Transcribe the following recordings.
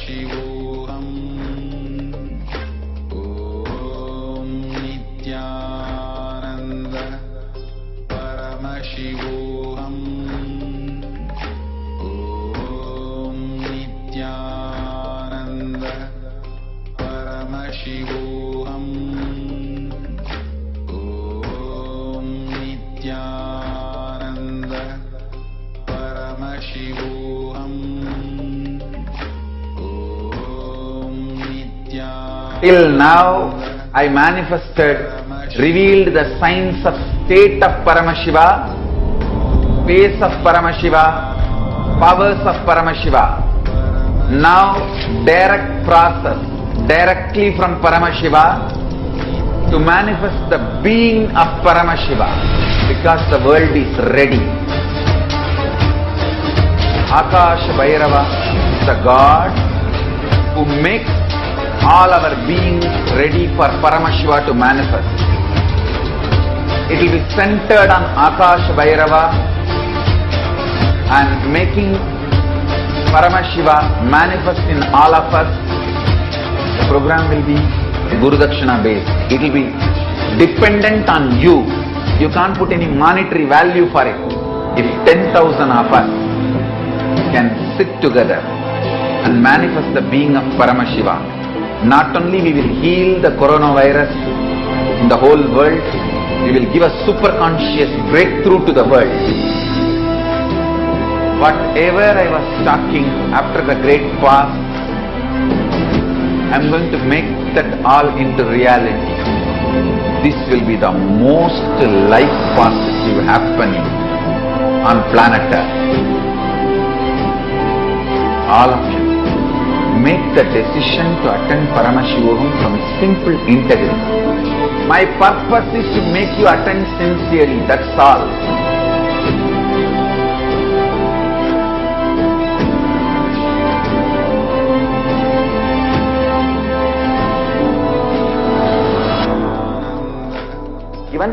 Paramashivoham. Om Nithyananda Paramashivoham. Om Nithyananda Paramashivoham. Om Nithyananda Paramashivoham. Till now, I manifested, revealed the signs of state of Paramashiva, face of Paramashiva, powers of Paramashiva. Now, direct process, directly from Paramashiva, to manifest the being of Paramashiva, because the world is ready. Akash Bhairava is the God who makes all our beings ready for Paramashiva to manifest. It will be centered on Akash Bhairava and making Paramashiva manifest in all of us. The program will be Guru Dakshina based. It will be dependent on you. You can't put any monetary value for it. If 10,000 of us can sit together and manifest the being of Paramashiva, not only we will heal the coronavirus in the whole world, we will give a super conscious breakthrough to the world. Whatever I was talking after the great fast, I am going to make that all into reality. This will be the most life positive happening on planet Earth. All of you, make the decision to attend Paramashivoham from simple integrity. My purpose is to make you attend sincerely, that's all. Given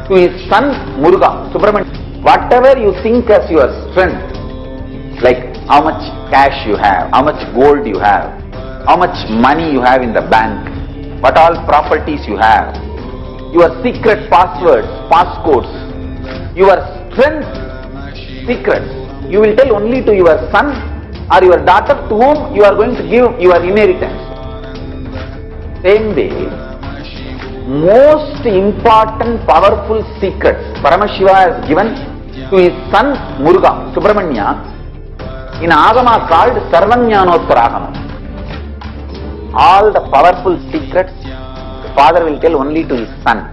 to his son Muruga, Subramanian, whatever you think as your strength, like how much cash you have, how much gold you have, how much money you have in the bank, what all properties you have, your secret passwords, passcodes, your strength secrets, you will tell only to your son or your daughter to whom you are going to give your inheritance. Same way, most important powerful secrets Paramashiva has given to his son Muruga, Subramanya, in Agama called Sarvanyanottara. All the powerful secrets the father will tell only to his son.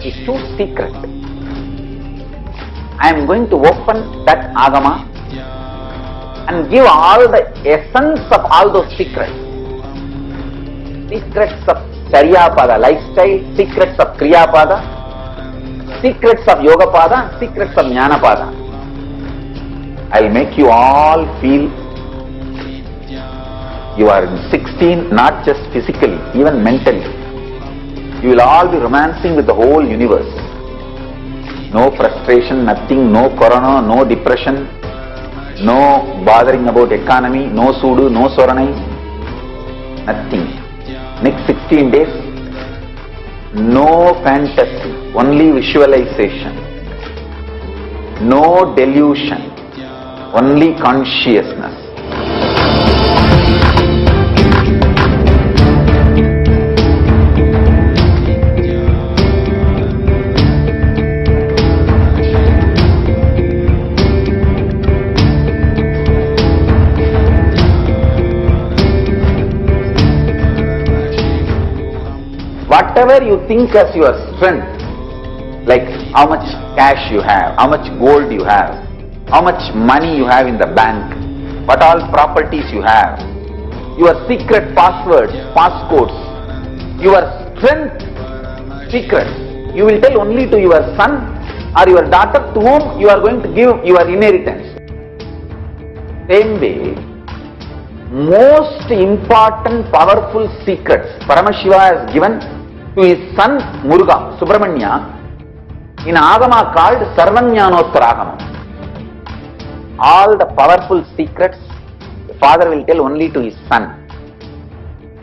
It's too secret. I am going to open that Agama and give all the essence of all those secrets. Secrets of Charyapada, lifestyle, secrets of Kriyapada, secrets of Yogapada, secrets of Jnanapada. I'll make you all feel you are 16, not just physically, even mentally. You will all be romancing with the whole universe. No frustration, nothing, no corona, no depression, no bothering about economy, no sudu, no soranai, nothing. Next 16 days, no fantasy, only visualization, no delusion, only consciousness. Whatever you think as your strength, like how much cash you have, how much gold you have, how much money you have in the bank, what all properties you have, your secret passwords, passcodes, your strength secrets, you will tell only to your son or your daughter to whom you are going to give your inheritance. Same way, most important powerful secrets Paramashiva has given to his son Muruga, Subramanya, in Agama called Sarvanyanottara. All the powerful secrets the father will tell only to his son.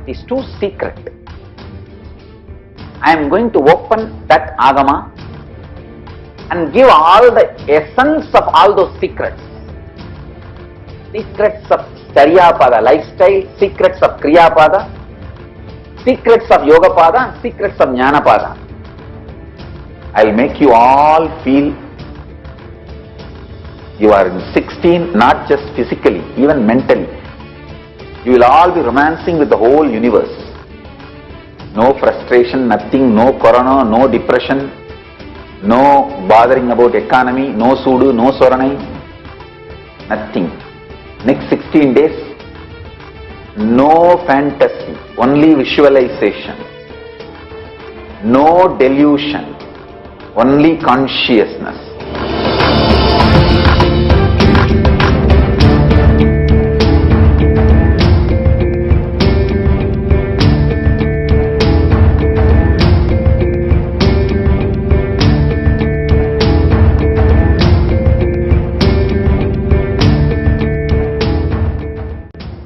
It is too secret. I am going to open that agama and give all the essence of all those secrets. Secrets of Charyapada, lifestyle, secrets of Kriyapada, secrets of Yogapada, and secrets of Jnanapada. I will make you all feel you are in 16, not just physically, even mentally. You will all be romancing with the whole universe. No frustration, nothing, no corona, no depression, no bothering about economy, no sudu, no soranai, nothing. Next 16 days, no fantasy, only visualization. No delusion, only consciousness.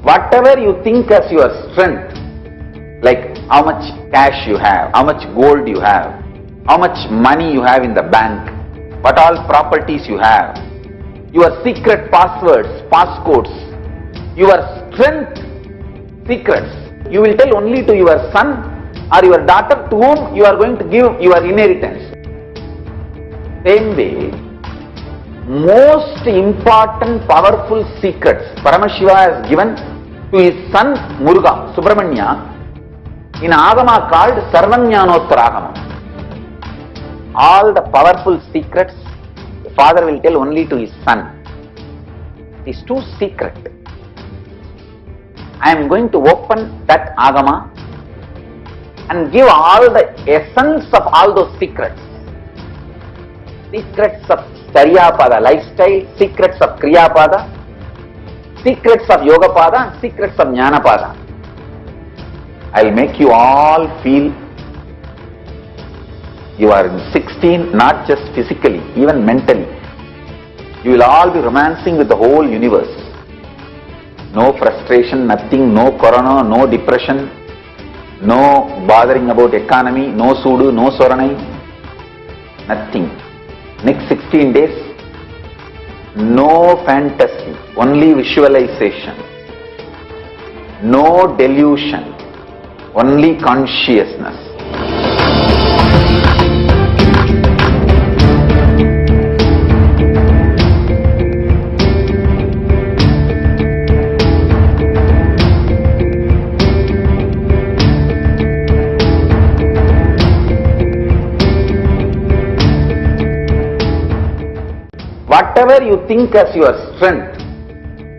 Whatever you think as your strength, like how much cash you have, how much gold you have, how much money you have in the bank, what all properties you have, your secret passwords, passcodes, your strength secrets, you will tell only to your son or your daughter to whom you are going to give your inheritance. Same way, most important powerful secrets Paramashiva has given to his son Muruga, Subramanya, in Agama called Sarvajnanottara. All the powerful secrets the father will tell only to his son. It is too secret. I am going to open that Agama and give all the essence of all those secrets. Secrets of Charyapada, lifestyle, secrets of Kriyapada, secrets of Yogapada, and secrets of Jnanapada. I will make you all feel you are in 16, not just physically, even mentally. You will all be romancing with the whole universe. No frustration, nothing, no corona, no depression, no bothering about economy, no sudu, no soranai, nothing. Next 16 days, no fantasy, only visualization. No delusion, only consciousness. Whatever you think as your strength,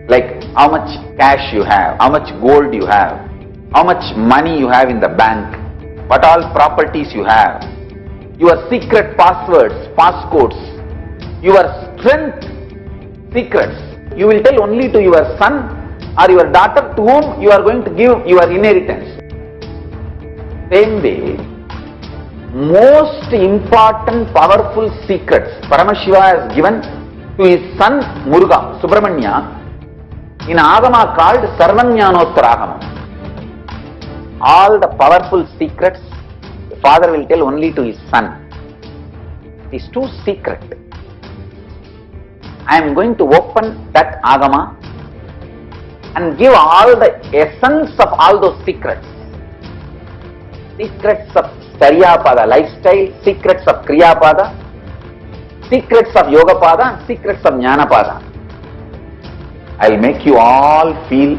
like how much cash you have, how much gold you have, how much money you have in the bank, what all properties you have, your secret passwords, passcodes, your strength secrets, you will tell only to your son or your daughter to whom you are going to give your inheritance. Same way, most important powerful secrets Paramashiva has given to his son Muruga, Subramanya, in Agama called Sarvajnanottara. All the powerful secrets the father will tell only to his son. It is too secret. I am going to open that Agama and give all the essence of all those secrets. Secrets of Charyapada, lifestyle, secrets of Kriyapada, secrets of Yogapada, and secrets of Jnanapada. I will make you all feel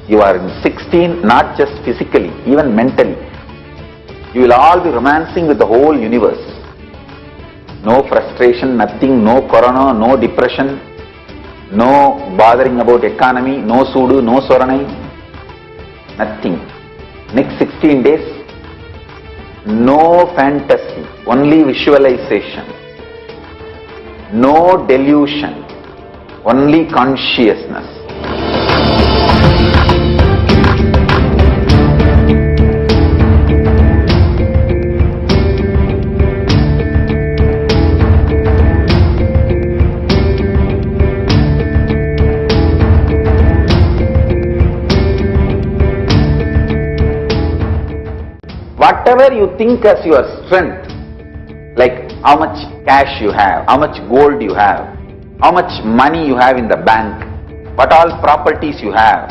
you are in 16, not just physically, even mentally. You will all be romancing with the whole universe. No frustration, nothing, no corona, no depression, no bothering about economy, no sudu, no soranai, nothing. Next 16 days, no fantasy, only visualization. No delusion, only consciousness. whatever you think as your strength, like how much cash you have, how much gold you have, how much money you have in the bank, what all properties you have,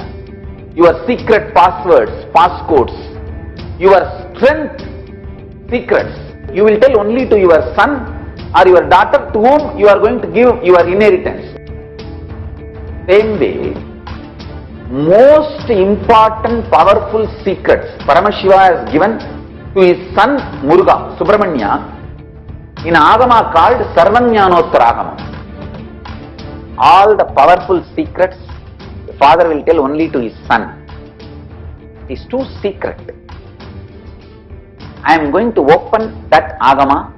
your secret passwords, passcodes, your strength secrets, you will tell only to your son or your daughter to whom you are going to give your inheritance. Same way, most important powerful secrets Paramashiva has given to his son Muruga, Subramanya, in Agama called Sarvanyanottara. All the powerful secrets the father will tell only to his son. It is too secret. I am going to open that Agama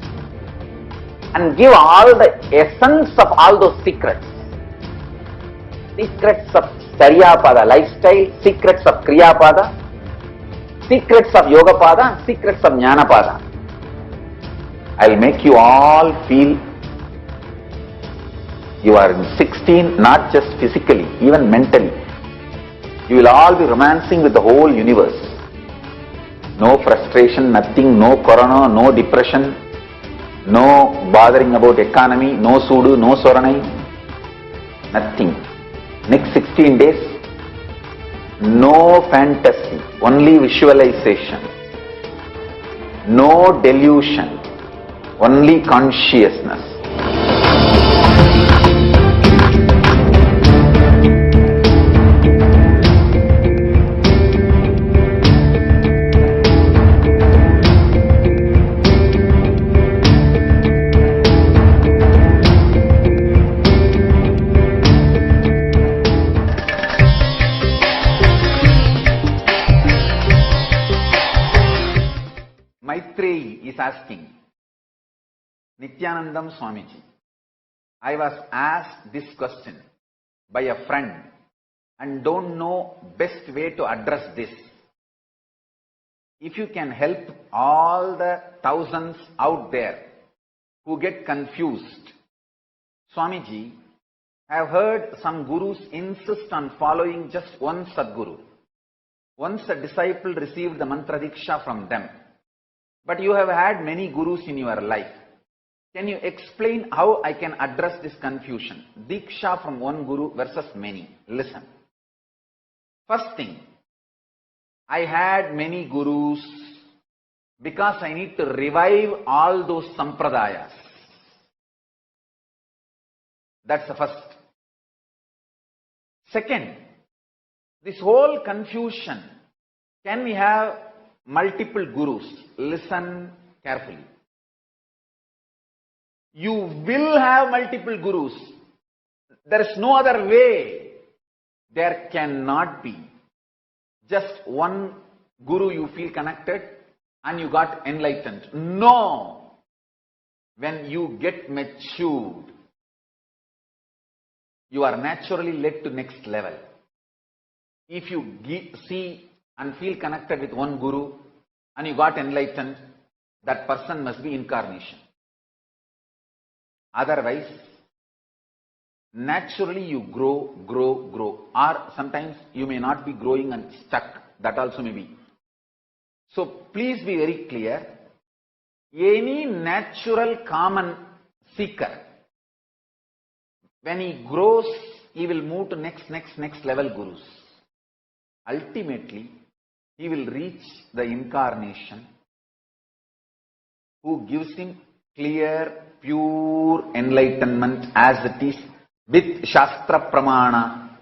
and give all the essence of all those secrets. Secrets of Saryapada lifestyle, secrets of Kriyapada, secrets of Yogapada, and secrets of Jnanapada. I will make you all feel you are in 16, not just physically, even mentally. You will all be romancing with the whole universe. No frustration, nothing, no corona, no depression, no bothering about economy, no sudu, no soranai, nothing. Next 16 days, no fantasy, only visualization, no delusion, only consciousness. Is asking, Nithyanandam Swamiji, I was asked this question by a friend and don't know best way to address this. If you can help all the thousands out there who get confused. Swamiji, I have heard some gurus insist on following just one Sadguru. Once a disciple received the mantra diksha from them. But you have had many gurus in your life. Can you explain how I can address this confusion? Diksha from one guru versus many. Listen. First thing, I had many gurus because I need to revive all those sampradayas. That's the first. Second, this whole confusion, can we have multiple gurus? Listen carefully. You will have multiple gurus. There is no other way. There cannot be just one guru you feel connected and you got enlightened. No. When you get matured, you are naturally led to next level. If you see and feel connected with one guru and you got enlightened, that person must be incarnation. Otherwise, naturally you grow. Or sometimes you may not be growing and stuck. That also may be. So please be very clear. Any natural common seeker, when he grows, he will move to next level gurus. Ultimately, he will reach the incarnation who gives him clear, pure enlightenment as it is with Shastra Pramana,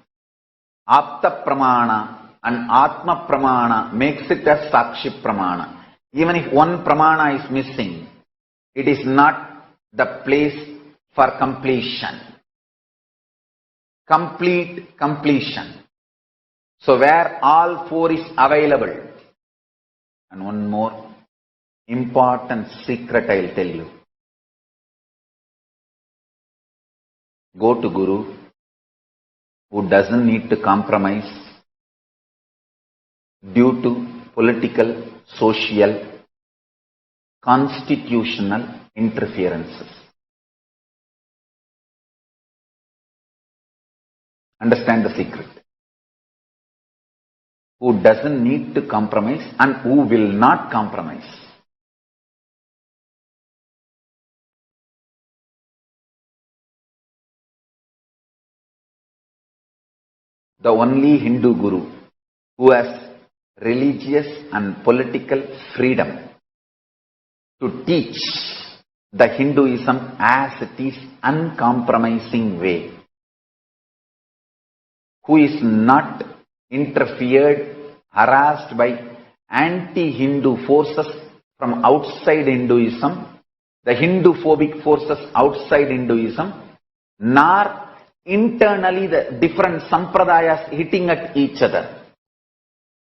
Apta Pramana and Atma Pramana makes it as Sakshi Pramana. Even if one Pramana is missing, it is not the place for completion. Complete completion. So where all four is available. And one more important secret I will tell you. Go to Guru who doesn't need to compromise due to political, social, constitutional interferences. Understand the secret. Who doesn't need to compromise and who will not compromise. the only Hindu guru who has religious and political freedom to teach the Hinduism as it is, uncompromising way, who is not interfered, harassed by anti-Hindu forces from outside Hinduism, the Hindu-phobic forces outside Hinduism, nor internally the different sampradayas hitting at each other.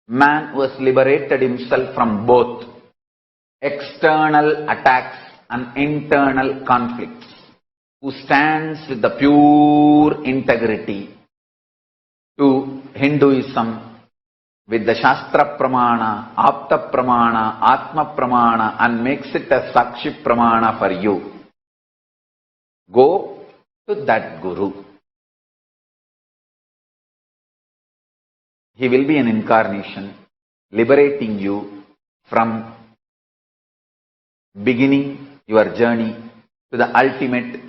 Man was liberated himself from both external attacks and internal conflicts, who stands with the pure integrity to Hinduism with the Shastra Pramana, Apta Pramana, Atma Pramana, and makes it a Sakshi Pramana for you. Go to that Guru. He will be an incarnation liberating you from beginning your journey to the ultimate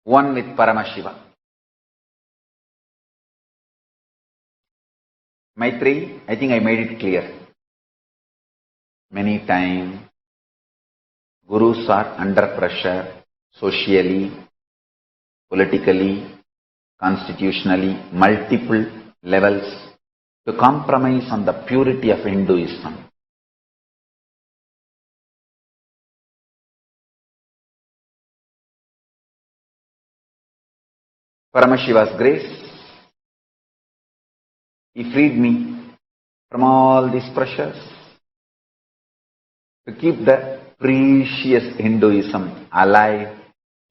one with Paramashiva. Maitreyi, I think I made it clear. Many times, gurus are under pressure socially, politically, constitutionally, multiple levels to compromise on the purity of Hinduism. Paramashiva's grace, he freed me from all these pressures to keep the precious Hinduism alive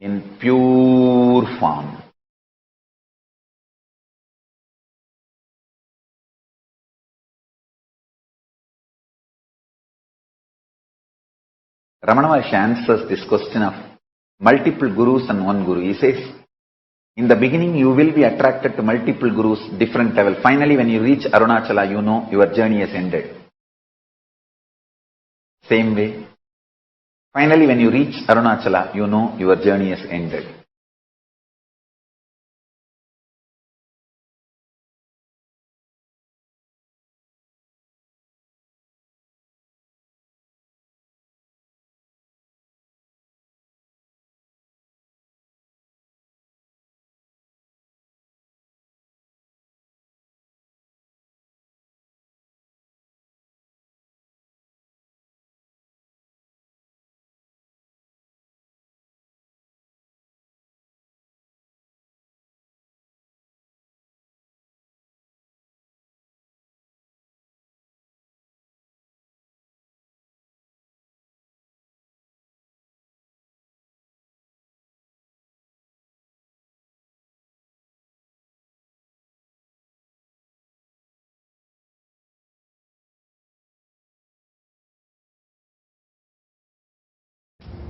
in pure form. Ramana Maharshi answers this question of multiple gurus and one guru. He says, in the beginning you will be attracted to multiple gurus, different level. Finally when you reach Arunachala, you know your journey has ended. Same way, finally when you reach Arunachala, you know your journey has ended.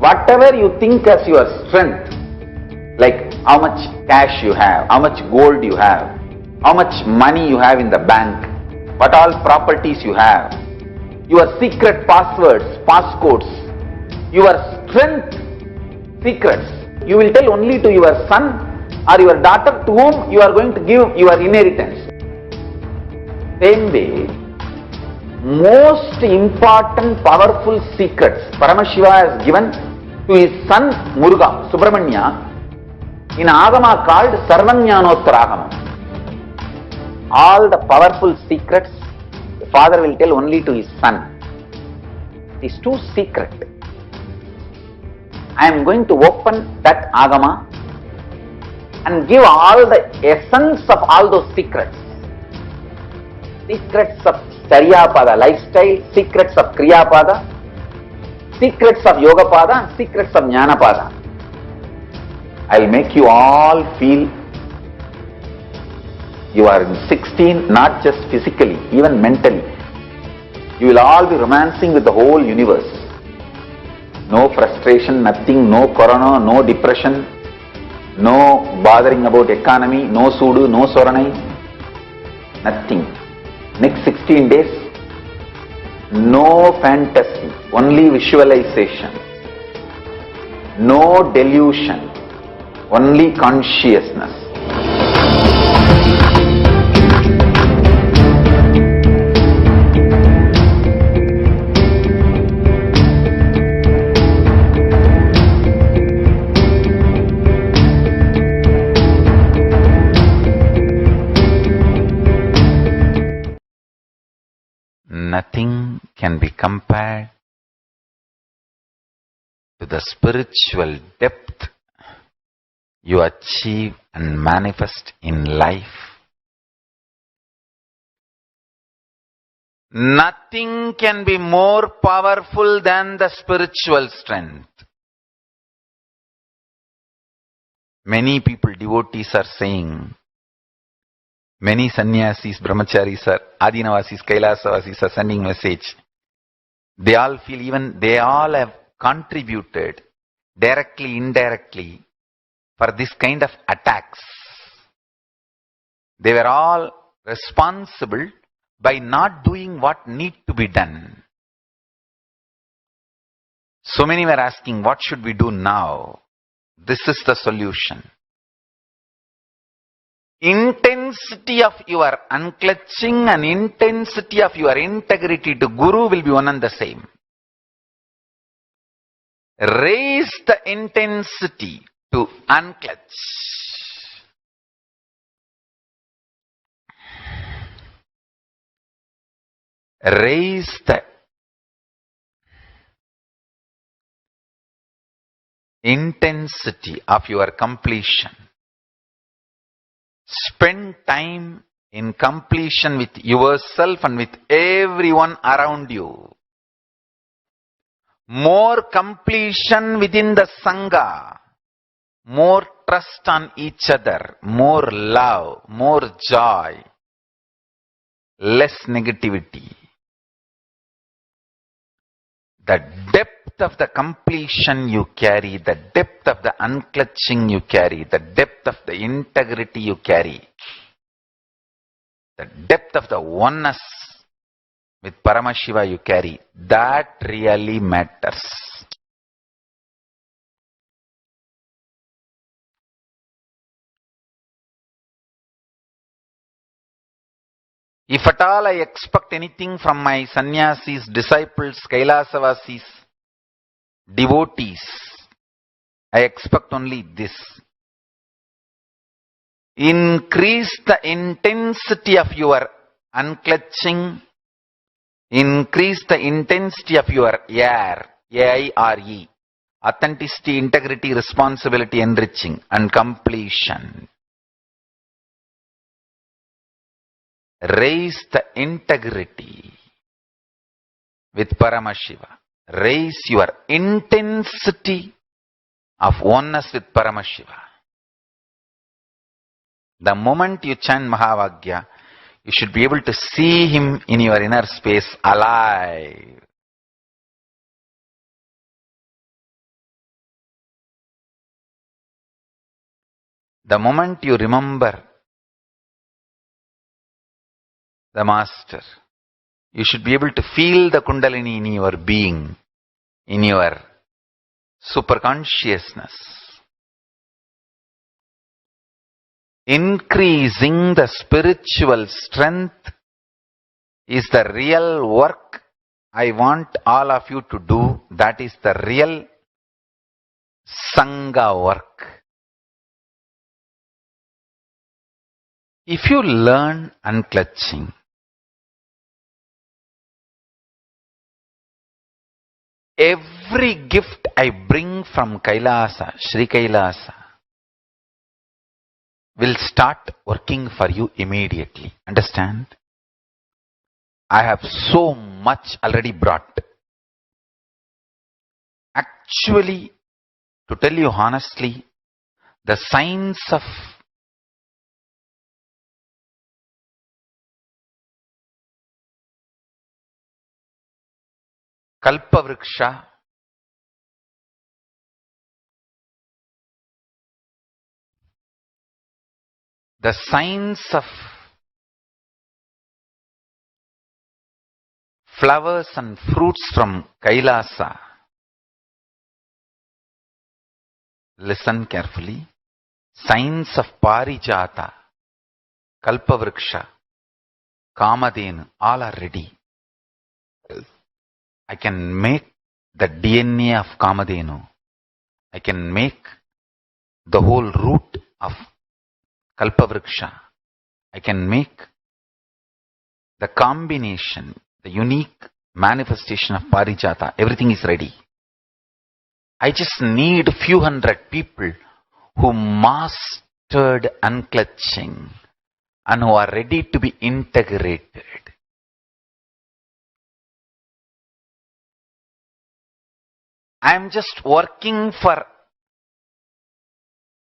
Whatever you think as your strength, like how much cash you have, how much gold you have, how much money you have in the bank, what all properties you have, your secret passwords, passcodes, your strength secrets, you will tell only to your son or your daughter to whom you are going to give your inheritance. Same way, most important powerful secrets Paramashiva has given to his son Muruga, Subramanya, in Agama called Sarvanyanottara. All the powerful secrets the father will tell only to his son. It is too secret. I am going to open that Agama and give all the essence of all those secrets. Secrets of Charyapada lifestyle, secrets of Kriyapada, secrets of Yogapada, and secrets of Jnanapada. I will make you all feel you are in 16, not just physically, even mentally. You will all be romancing with the whole universe. No frustration, nothing, no corona, no depression, no bothering about economy, no sudu, no soranai, nothing. Next 16 days, no fantasy, only visualization, no delusion, only consciousness. nothing can be compared to the spiritual depth you achieve and manifest in life. Nothing can be more powerful than the spiritual strength. Many people, devotees are saying, many sannyasis, brahmacharis, adinavasis, kailashavasis are sending message. They all feel even they all have contributed directly, indirectly for this kind of attacks. They were all responsible by not doing what need to be done. So many were asking, what should we do now? This is the solution. Intensity of your unclutching and intensity of your integrity to Guru will be one and the same. Raise the intensity to unclutch. Raise the intensity of your completion. Spend time in completion with yourself and with everyone around you. More completion within the Sangha. More trust on each other. More love. More joy. Less negativity. The depth of the completion you carry, the depth of the unclutching you carry, the depth of the integrity you carry, the depth of the oneness with Paramashiva you carry, that really matters. If at all I expect anything from my sannyasis, disciples, kailasavasis, devotees, I expect only this. Increase the intensity of your unclutching. Increase the intensity of your A-I-R-E. Authenticity, integrity, responsibility, enriching, and completion. Raise the integrity with Paramashiva. Raise your intensity of oneness with Paramashiva. The moment you chant Mahavagya, you should be able to see him in your inner space alive. The moment you remember the Master, you should be able to feel the Kundalini in your being, in your superconsciousness. Increasing the spiritual strength is the real work I want all of you to do. That is the real Sangha work. If you learn unclutching, every gift I bring from Kailasa, Sri Kailasa, will start working for you immediately. Understand? I have so much already brought. Actually, to tell you honestly, the science of Kalpavriksha, the science of flowers and fruits from Kailasa. Listen carefully. Science of Parijata, Kalpavriksha, Kamadhenu, all are ready. I can make the DNA of Kamadhenu. I can make the whole root of Kalpavriksha. I can make the combination, the unique manifestation of Parijata. Everything is ready. I just need few hundred people who mastered unclutching and who are ready to be integrated. I am just working for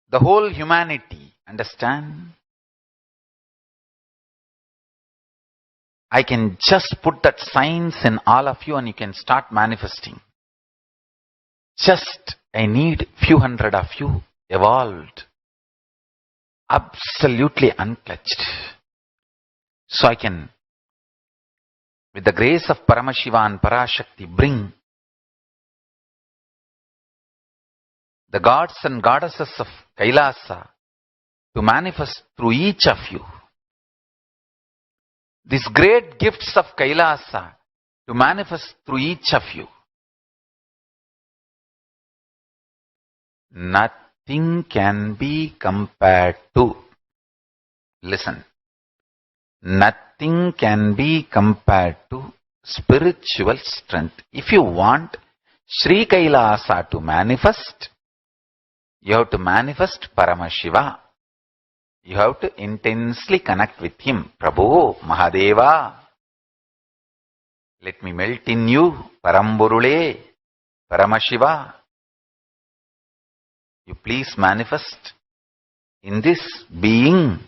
the whole humanity. Understand? I can just put that signs in all of you and you can start manifesting. Just I need few hundred of you evolved, absolutely unclutched. So I can, with the grace of Paramashiva and Parashakti, bring the gods and goddesses of Kailasa to manifest through each of you. These great gifts of Kailasa to manifest through each of you. Nothing can be compared to, listen, nothing can be compared to spiritual strength. If you want Sri Kailasa to manifest, you have to manifest Paramashiva. You have to intensely connect with him. Prabhu, Mahadeva, let me melt in you, Paramburule, Paramashiva. You please manifest in this being.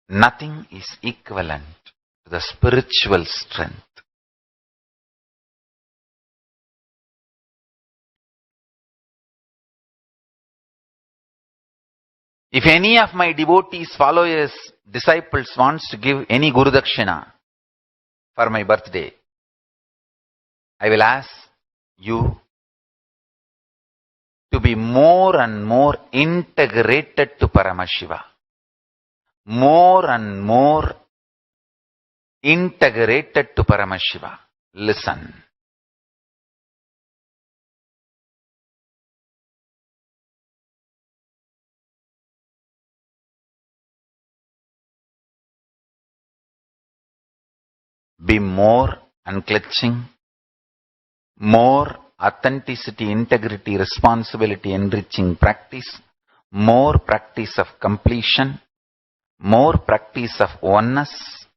Nothing is equivalent to the spiritual strength. If any of my devotees, followers, disciples wants to give any Guru Dakshina for my birthday, I will ask you to be more and more integrated to Paramashiva. More and more integrated to Paramashiva. Listen. Be more unclutching, more authenticity, integrity, responsibility, enriching practice, more practice of completion, more practice of oneness,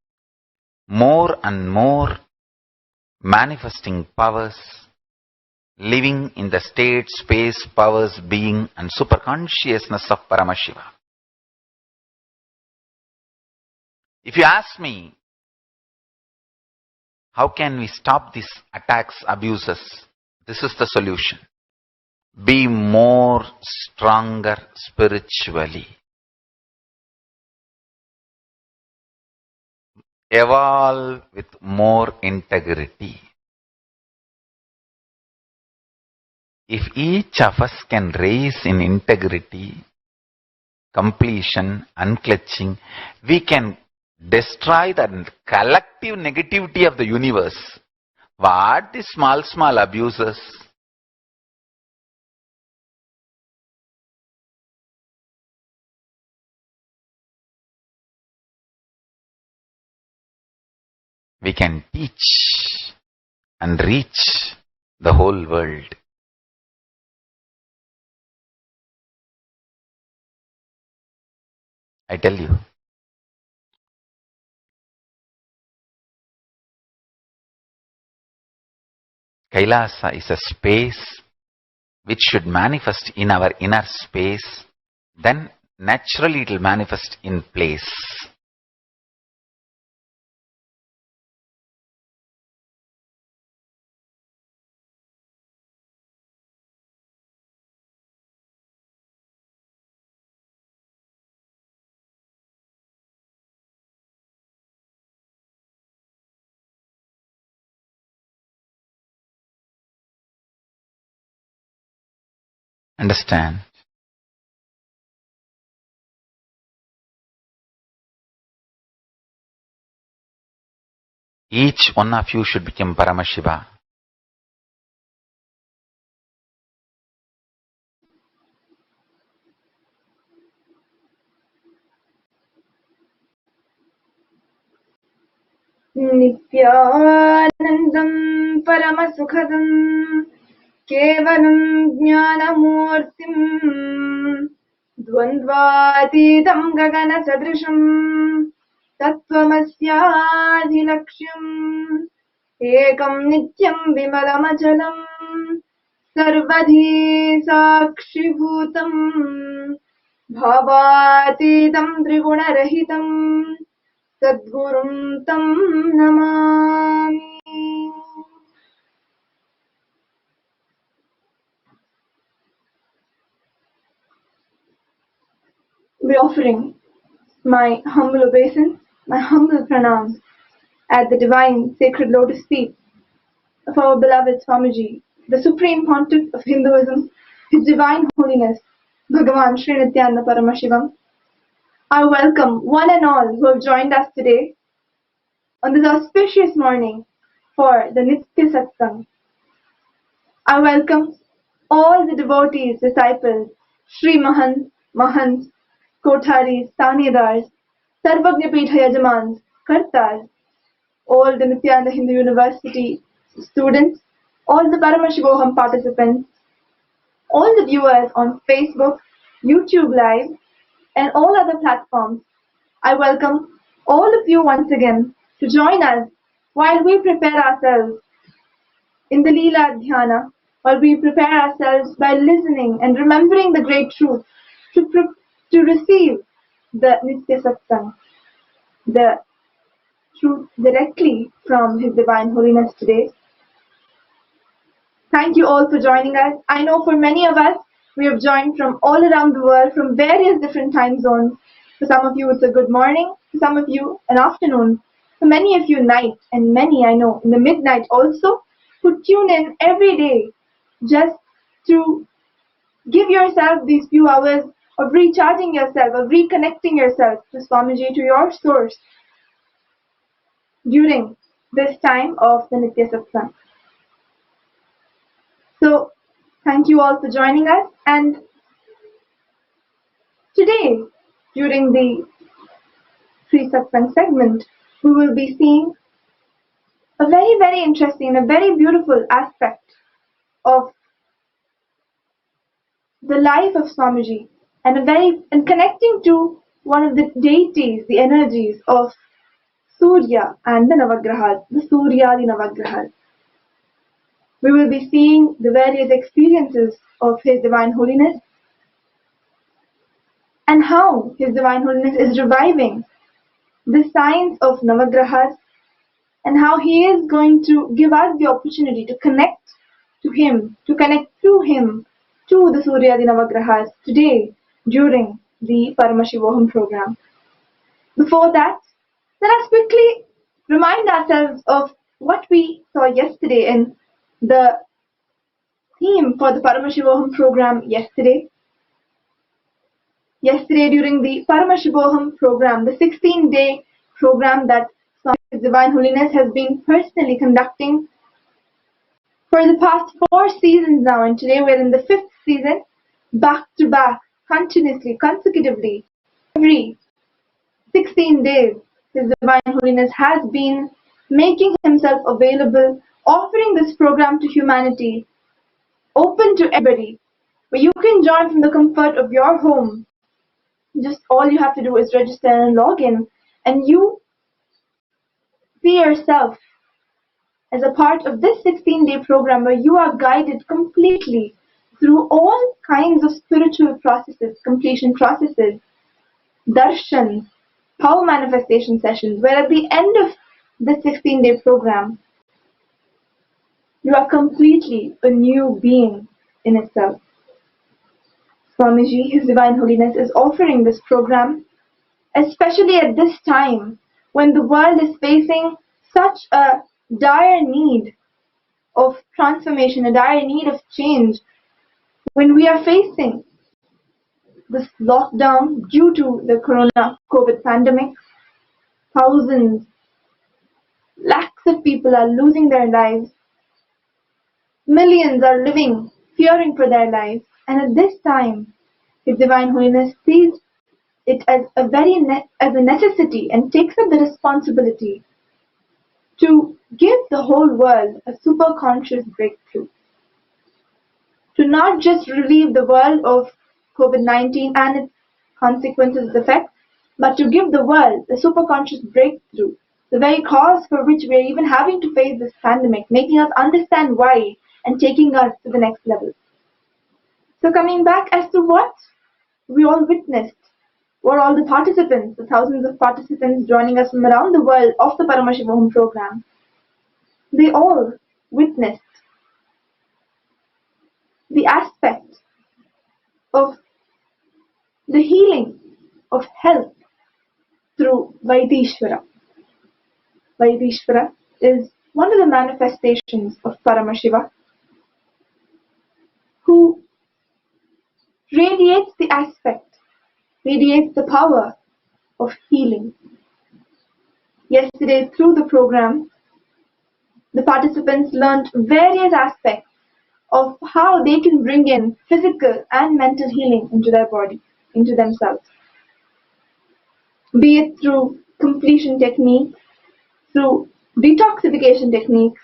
more and more manifesting powers, living in the state, space, powers, being and superconsciousness of Paramashiva. If you ask me, how can we stop these attacks, abuses? This is the solution. Be more stronger spiritually. Evolve with more integrity. If each of us can raise in integrity, completion, unclutching, we can destroy the collective negativity of the universe. What the small abuses? We can teach and reach the whole world. I tell you, Kailasa is a space which should manifest in our inner space, then naturally it will manifest in place. Understand? Each one of you should become Paramashiva. Nithyanandam Paramashivoham Kevalam Jnanamurtim Dvandvatitam Gagana Sadrisham Tattvamasyaadhilaksham Ekam Nityam Vimalamachalam Sarvadhi Sakshibhutam Bhavatitam Trigunarahitam Sadgurum Tam Namami. We're offering my humble obeisance, my humble pranams at the divine sacred lotus feet of our beloved Swamiji, the Supreme Pontiff of Hinduism, His Divine Holiness, Bhagavan Sri Nithyananda Paramashivam. I welcome one and all who have joined us today on this auspicious morning for the Nithya Satsang. I welcome all the devotees, disciples, Sri Mahant, Mahants, Kotharis, Tanidars, Sarvagnya Peetha Yajamans, Kartas, all the Nithyananda Hindu University students, all the Paramashivoham participants, all the viewers on Facebook, YouTube Live, and all other platforms. I welcome all of you once again to join us while we prepare ourselves in the Leela Dhyana, while we prepare ourselves by listening and remembering the great truth to receive the Nithya Satsang, the truth directly from His Divine Holiness today. Thank you all for joining us. I know for many of us, we have joined from all around the world, from various different time zones. For some of you, it's a good morning. For some of you, an afternoon. For many of you, night. And many, I know, in the midnight also, who tune in every day just to give yourself these few hours of recharging yourself, of reconnecting yourself to Swamiji, to your source during this time of the Nithya Satsang. So, thank you all for joining us, and today, during the Free Satsang segment, we will be seeing a very, very interesting, a very beautiful aspect of the life of Swamiji, and connecting to one of the deities, the energies of Surya and the Navagrahas, the Surya, the Navagrahas. We will be seeing the various experiences of His Divine Holiness and how His Divine Holiness is reviving the science of Navagrahas and how He is going to give us the opportunity to connect to Him, to connect through Him to the Surya the Navagrahas today during the Paramashivoham program. Before that, let us quickly remind ourselves of what we saw yesterday in the theme for the Paramashivoham program yesterday. Yesterday during the Paramashivoham program, the 16-day program that His Divine Holiness has been personally conducting for the past 4 seasons now, and today we're in the 5th season, back to back, continuously, consecutively, every 16 days, His Divine Holiness has been making Himself available, offering this program to humanity, open to everybody, where you can join from the comfort of your home. Just all you have to do is register and log in, and you see yourself as a part of this 16-day program where you are guided completely through all kinds of spiritual processes, completion processes, darshan, power manifestation sessions, where at the end of the 16-day program, you are completely a new being in itself. Swamiji, His Divine Holiness, is offering this program, especially at this time when the world is facing such a dire need of transformation, a dire need of change, when we are facing this lockdown due to the COVID pandemic. Thousands, lakhs of people are losing their lives. Millions are living, fearing for their lives. And at this time, His Divine Holiness sees it as a necessity and takes up the responsibility to give the whole world a super conscious breakthrough. To not just relieve the world of COVID-19 and its consequences, its effects, but to give the world a super conscious breakthrough, the very cause for which we are even having to face this pandemic, making us understand why and taking us to the next level. So coming back as to what we all witnessed, what all the participants, the thousands of participants joining us from around the world of the Paramashivoham program, they all witnessed the aspect of the healing of health through Vaidishvara. Vaidishvara is one of the manifestations of Paramashiva, who radiates the power of healing. Yesterday, through the program, the participants learned various aspects of how they can bring in physical and mental healing into their body, into themselves. Be it through completion techniques, through detoxification techniques,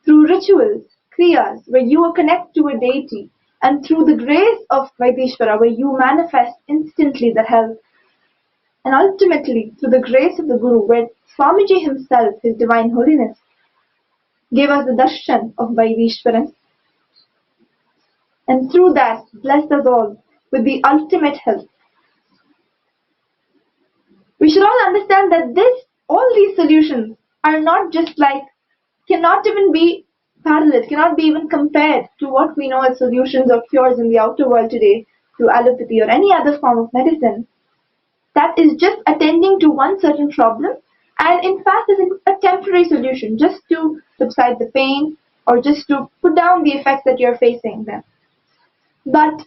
through rituals, kriyas, where you are connected to a deity, and through the grace of Vaidishvara, where you manifest instantly the health, and ultimately through the grace of the Guru, where Swamiji himself, His Divine Holiness, gave us the darshan of Vaidishvaran, and through that blessed us all with the ultimate health. We should all understand that all these solutions are not just cannot even be parallel, cannot be even compared to what we know as solutions or cures in the outer world today through allopathy or any other form of medicine. That is just attending to one certain problem, and in fact is a temporary solution just to subside the pain or just to put down the effects that you're facing then. But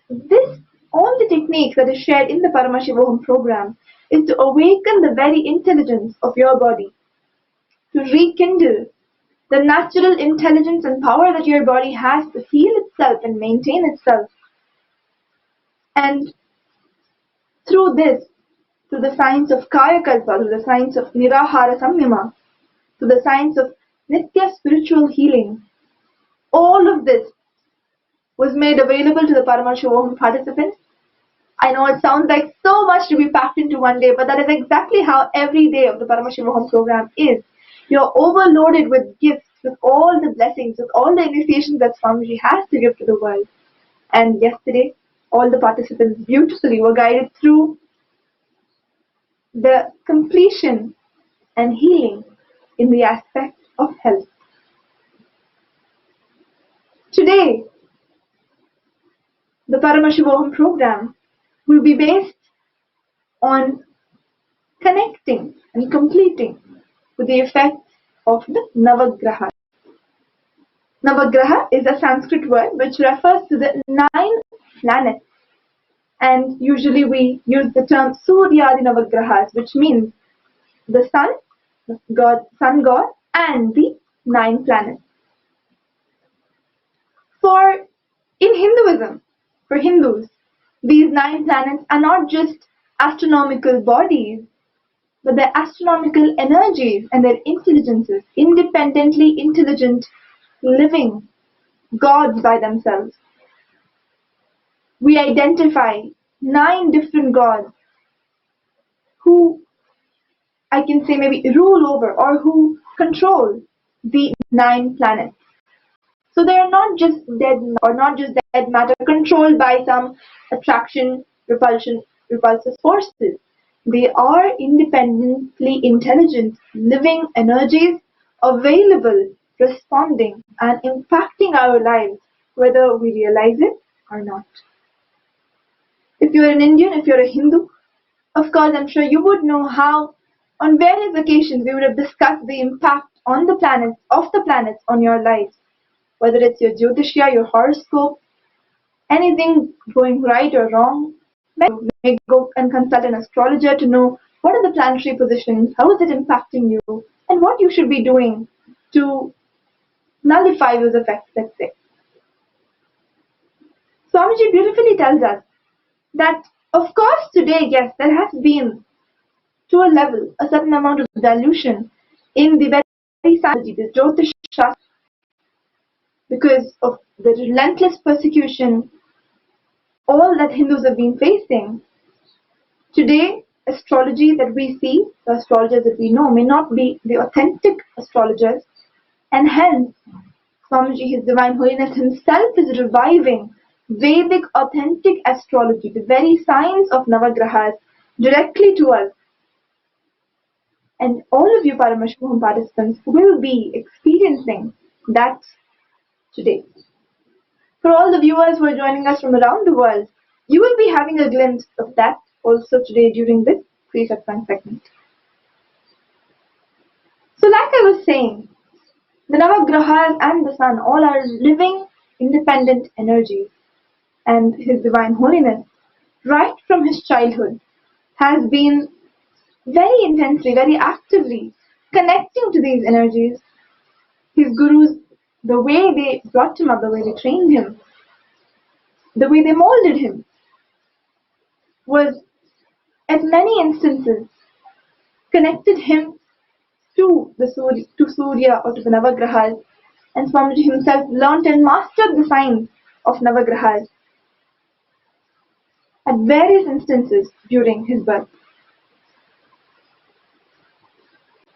all the techniques that is shared in the Paramashivoham program is to awaken the very intelligence of your body, to rekindle the natural intelligence and power that your body has to heal itself and maintain itself. And through the science of Kayakalpa, through the science of Nirahara Samyama, through the science of Nithya spiritual healing, all of this was made available to the Paramashivoham participants. I know it sounds like so much to be packed into one day, but that is exactly how every day of the Paramashivoham program is. You're overloaded with gifts, with all the blessings, with all the initiations that Swamiji has to give to the world. And yesterday, all the participants beautifully were guided through the completion and healing in the aspect of health. Today, the Paramashivoham program will be based on connecting and completing with the effects of the Navagraha. Navagraha is a Sanskrit word which refers to the 9 planets, and usually we use the term Suryadi Navagrahas, which means the sun, sun god, and the 9 planets. In Hinduism, for Hindus, these 9 planets are not just astronomical bodies, but they're astronomical energies and their intelligences, independently intelligent, living gods by themselves. We identify 9 different gods who, I can say, maybe rule over or who control the 9 planets. So they are not just dead matter controlled by some attraction, repulsive forces. They are independently intelligent, living energies available, responding and impacting our lives, whether we realize it or not. If you're an Indian, if you're a Hindu, of course I'm sure you would know how on various occasions we would have discussed the impact of the planets on your lives. Whether it's your Jyotishya, your horoscope, anything going right or wrong, you may go and consult an astrologer to know what are the planetary positions, how is it impacting you, and what you should be doing to nullify those effects, let's say. Swamiji beautifully tells us that, of course, today, yes, there has been, to a level, a certain amount of dilution in the psychology, the Jyotish Shastra, because of the relentless persecution all that Hindus have been facing. Today, astrology that we see, the astrologers that we know, may not be the authentic astrologers, and hence Swamiji, His Divine Holiness himself, is reviving Vedic authentic astrology, the very science of Navagrahas, directly to us. And all of you Paramashivoham participants will be experiencing that today. For all the viewers who are joining us from around the world, you will be having a glimpse of that also today during this free Satsang segment. So like I was saying, the Navagrahas and the sun all are living independent energies, and His Divine Holiness, right from his childhood, has been very intensely, very actively connecting to these energies. His gurus, the way they brought him up, the way they trained him, the way they molded him, was at many instances connected him to Surya or to the Navagrahas, and Swamiji himself learnt and mastered the science of Navagrahas at various instances during his birth.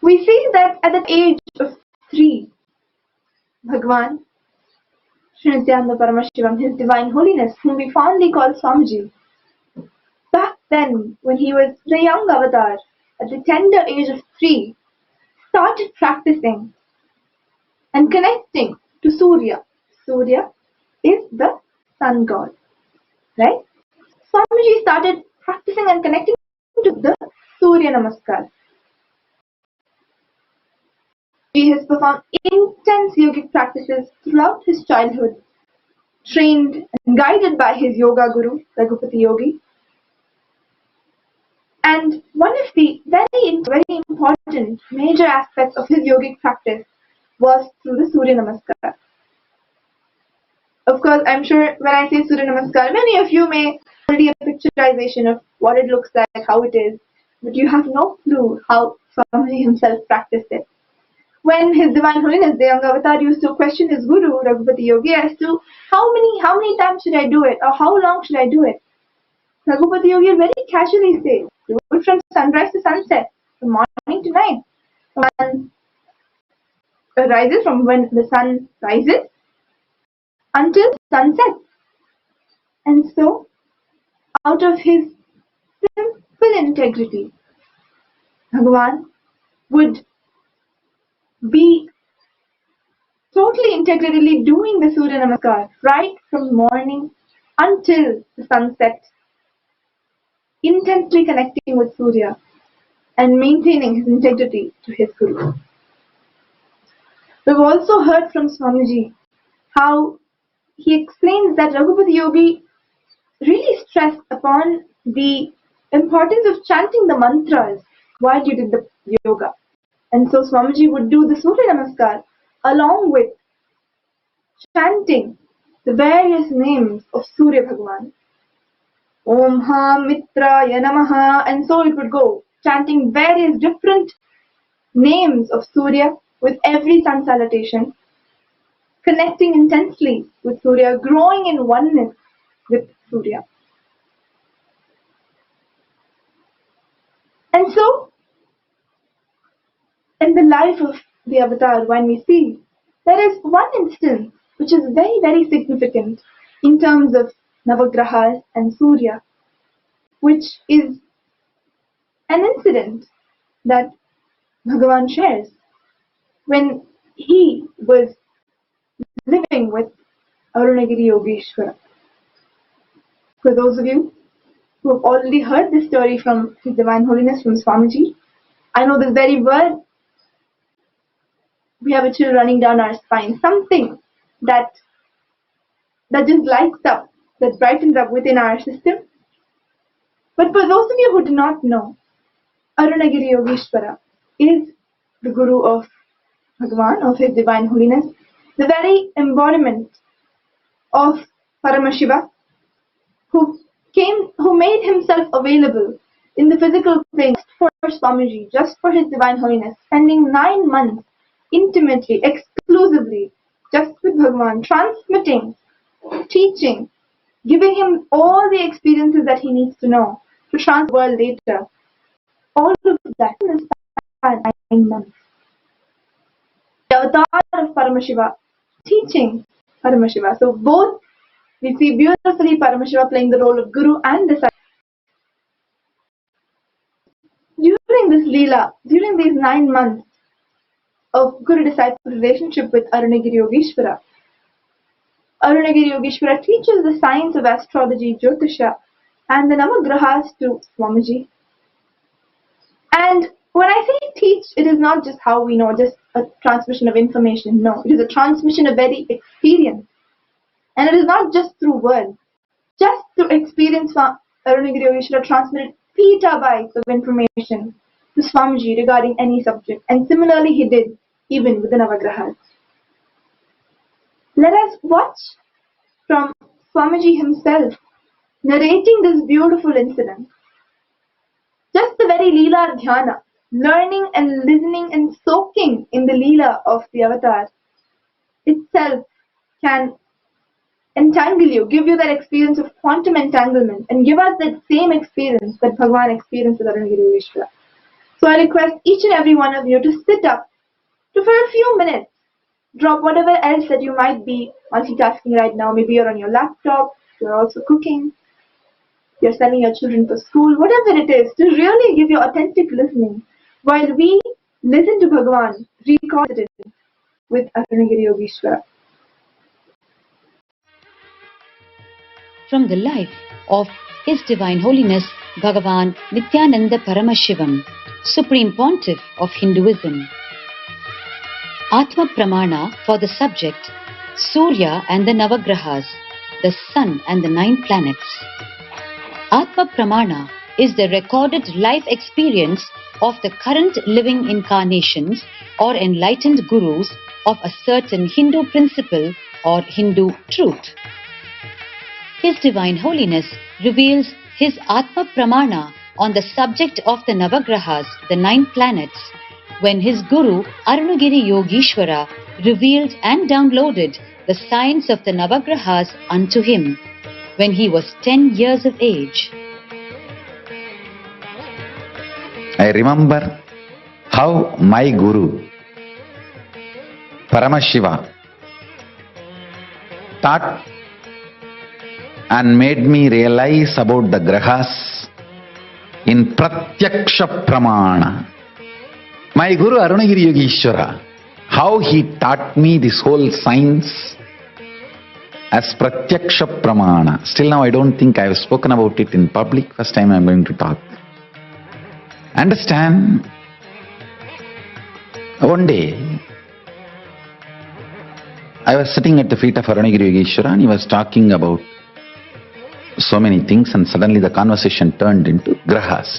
We see that at the age of 3, Bhagwan Sri Nithyananda Paramashivam, His Divine Holiness, whom we fondly call Swamiji, back then when he was the young avatar, at the tender age of 3, started practicing and connecting to Surya. Surya is the sun god, right? Swamiji started practicing and connecting to the Surya Namaskar. He has performed intense yogic practices throughout his childhood, trained and guided by his yoga guru, Raghupati Yogi. And one of the very important major aspects of his yogic practice was through the Surya Namaskar. Of course, I'm sure when I say Surya Namaskar, many of you may already have a picturization of what it looks like, how it is, but you have no clue how Swamiji himself practiced it. When His Divine Holiness, the young avatar, used to question his guru, Raghupati Yogi, as to how many times should I do it, or how long should I do it, Raghupati Yogi would very casually say, do it from sunrise to sunset, from morning to night, from when the sun rises until sunset. And so, out of his simple integrity, Bhagavan would be totally integratedly doing the Surya Namaskar right from morning until the sunset, intensely connecting with Surya and maintaining his integrity to his Guru. We've also heard from Swamiji how he explains that Raghupati Yogi really stressed upon the importance of chanting the mantras while you did the yoga. And so Swamiji would do the Surya Namaskar along with chanting the various names of Surya Bhagavan. Om Ha Mitraya Namaha, and so it would go, chanting various different names of Surya with every sun salutation, connecting intensely with Surya, growing in oneness with Surya. And so, in the life of the avatar, when we see, there is one instance which is very significant in terms of Navagrahas and Surya, which is an incident that Bhagavan shares when he was living with Arunagiri Yogeshwara. For those of you who have already heard this story from His Divine Holiness, from Swamiji, I know this very word, we have a chill running down our spine, something that just lights up, that brightens up within our system. But for those of you who do not know, Arunagiri Yogeshwara is the Guru of Bhagavan, of His Divine Holiness, the very embodiment of Paramashiva, who made himself available in the physical plane just for Swamiji, just for His Divine Holiness, spending 9 months intimately, exclusively, just with Bhagavan, transmitting, teaching, giving him all the experiences that he needs to know to transform the world later. All of that in the span of 9 months. The avatar of Paramashiva, teaching Paramashiva. So both, we see beautifully Paramashiva playing the role of Guru and disciple. During this Leela, during these 9 months of Guru-disciple relationship with Arunagiri Yogeshwara, Arunagiri Yogeshwara teaches the science of astrology, Jyotisha, and the Navagrahas to Swamiji. And when I say teach, it is not just how we know, just a transmission of information. No, it is a transmission of very experience. And it is not just through words. Just through experience, Arunagiri Yogeshwara transmitted petabytes of information to Swamiji regarding any subject. And similarly he did, even with the Navagrahas. Let us watch from Swamiji himself narrating this beautiful incident. Just the very Leela Dhyana, learning and listening and soaking in the Leela of the Avatar itself can entangle you, give you that experience of quantum entanglement, and give us that same experience that Bhagavan experienced with Arunagiri Yogeshwara. So I request each and every one of you to sit up, to for a few minutes, drop whatever else that you might be multitasking right now. Maybe you're on your laptop, you're also cooking, you're sending your children to school, whatever it is, to really give your authentic listening while we listen to Bhagavan record it with Arunagiri Yogeshwara. From the life of His Divine Holiness Bhagavan Nithyananda Paramashivam, Supreme Pontiff of Hinduism. Atma Pramana for the subject, Surya and the Navagrahas, the Sun and the 9 planets. Atma Pramana is the recorded life experience of the current living incarnations or enlightened gurus of a certain Hindu principle or Hindu truth. His Divine Holiness reveals his Atma Pramana on the subject of the Navagrahas, the 9 planets, when his Guru Arunagiri Yogeshwara revealed and downloaded the science of the Navagrahas unto him when he was 10 years of age. I remember how my Guru, Paramashiva, taught and made me realize about the grahas in Pratyaksha Pramana. My Guru Arunagiri Yogeshwara, how he taught me this whole science as Pratyaksha Pramana. Still now I don't think I have spoken about it in public. First time I am going to talk. Understand? One day, I was sitting at the feet of Arunagiri Yogeshwara and he was talking about so many things, and suddenly the conversation turned into grahas.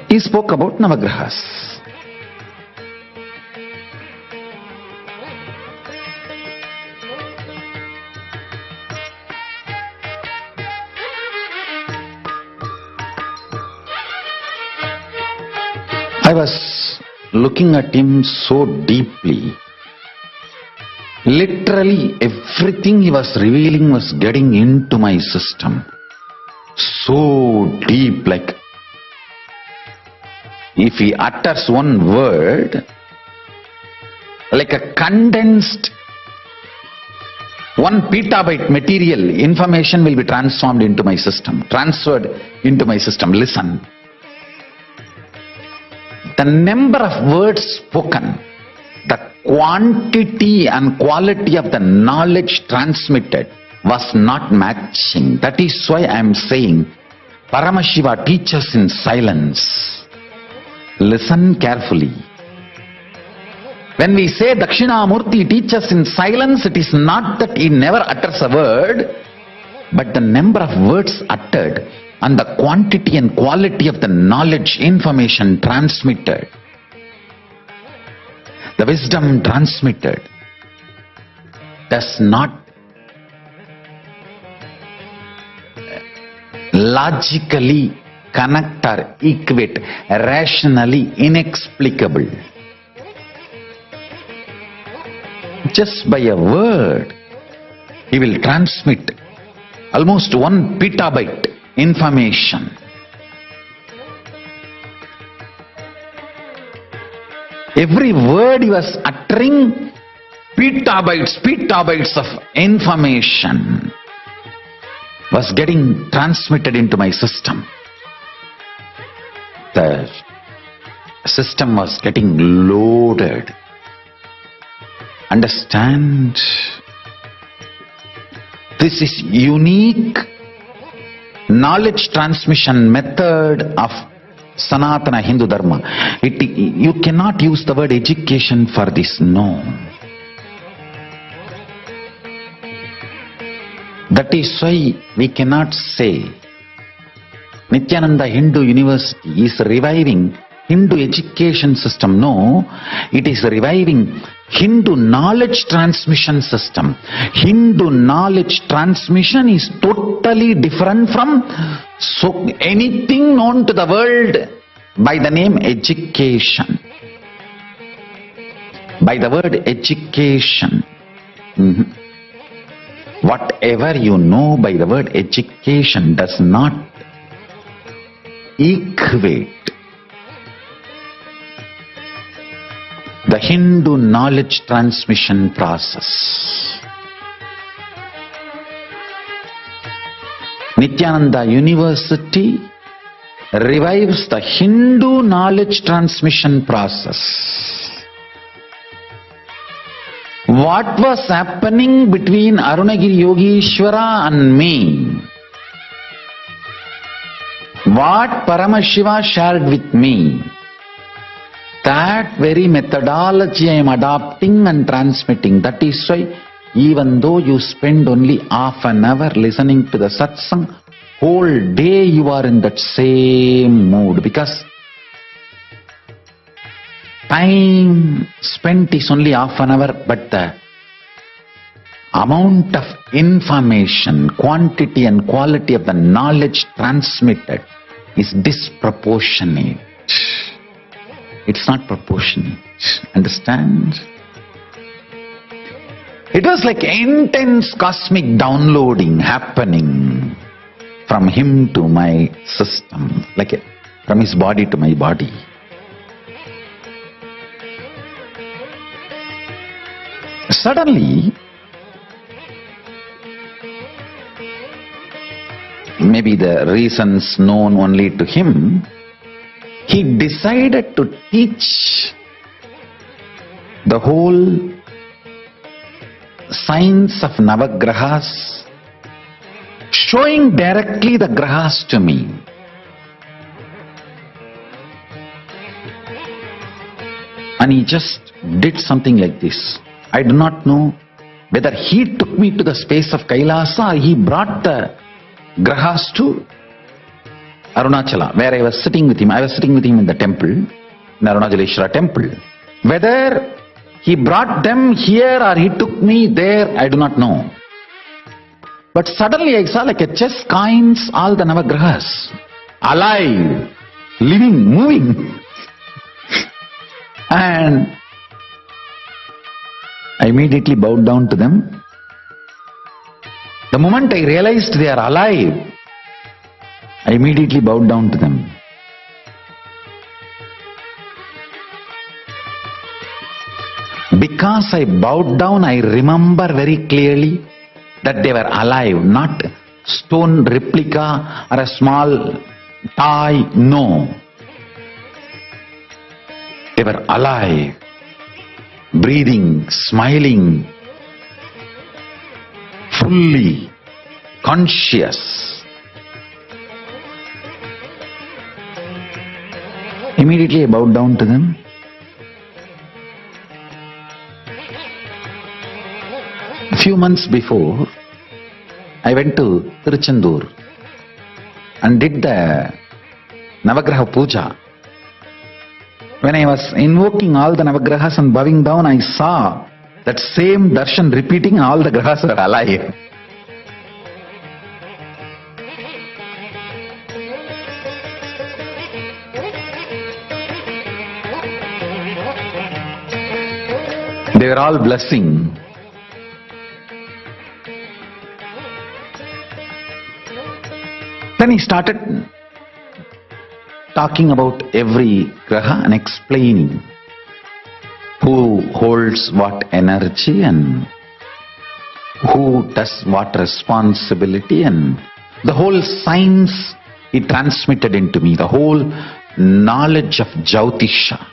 He spoke about Navagrahas. I was looking at him so deeply. Literally everything he was revealing was getting into my system. So deep, like if he utters one word, like a condensed 1 petabyte material, information will be transformed into my system, transferred into my system. Listen. The number of words spoken, the quantity and quality of the knowledge transmitted was not matching. That is why I am saying Paramashiva teaches in silence. Listen carefully. When we say Dakshinamurti teaches in silence, it is not that he never utters a word, but the number of words uttered and the quantity and quality of the knowledge, information transmitted, the wisdom transmitted, does not logically connect or equate, rationally inexplicable. Just by a word, he will transmit almost 1 petabyte information. Every word he was uttering, petabytes of information was getting transmitted into my system. The system was getting loaded. Understand? This is unique knowledge transmission method of Sanatana Hindu Dharma. You cannot use the word education for this, no. That is why we cannot say Nithyananda Hindu University is reviving Hindu education system. No, it is reviving Hindu knowledge transmission system. Hindu knowledge transmission is totally different from anything known to the world by the name education. By the word education. Whatever you know by the word education does not equate the Hindu knowledge transmission process. Nithyananda University revives the Hindu knowledge transmission process. What was happening between Arunagiri Yogeshwara and me? What Paramashiva shared with me? That very methodology I am adopting and transmitting. That is why even though you spend only half an hour listening to the Satsang, whole day you are in that same mood, because time spent is only half an hour, but the amount of information, quantity and quality of the knowledge transmitted is disproportionate. It's not proportionate. Understand? It was like intense cosmic downloading happening from him to my system, like from his body to my body. Suddenly, maybe the reasons known only to him, he decided to teach the whole science of Navagrahas, showing directly the grahas to me. And he just did something like this. I do not know whether he took me to the space of Kailasa or he brought the grahas to Arunachala, where I was sitting with him. I was sitting with him in the temple, in Arunachaleshwara temple. Whether he brought them here or he took me there, I do not know. But suddenly I saw like a chess coins, all the Navagrahas, alive, living, moving. And I immediately bowed down to them. The moment I realized they are alive, I immediately bowed down to them. Because I bowed down, I remember very clearly that they were alive, not stone replica or a small toy. No. They were alive, breathing, smiling, fully conscious. Immediately I bowed down to them. A few months before, I went to Tiruchendur and did the Navagraha Puja. When I was invoking all the Navagrahas and bowing down, I saw that same darshan repeating, all the grahas are alive. They were all blessing. Then he started talking about every graha and explaining who holds what energy and who does what responsibility, and the whole science he transmitted into me, the whole knowledge of Jyotisha.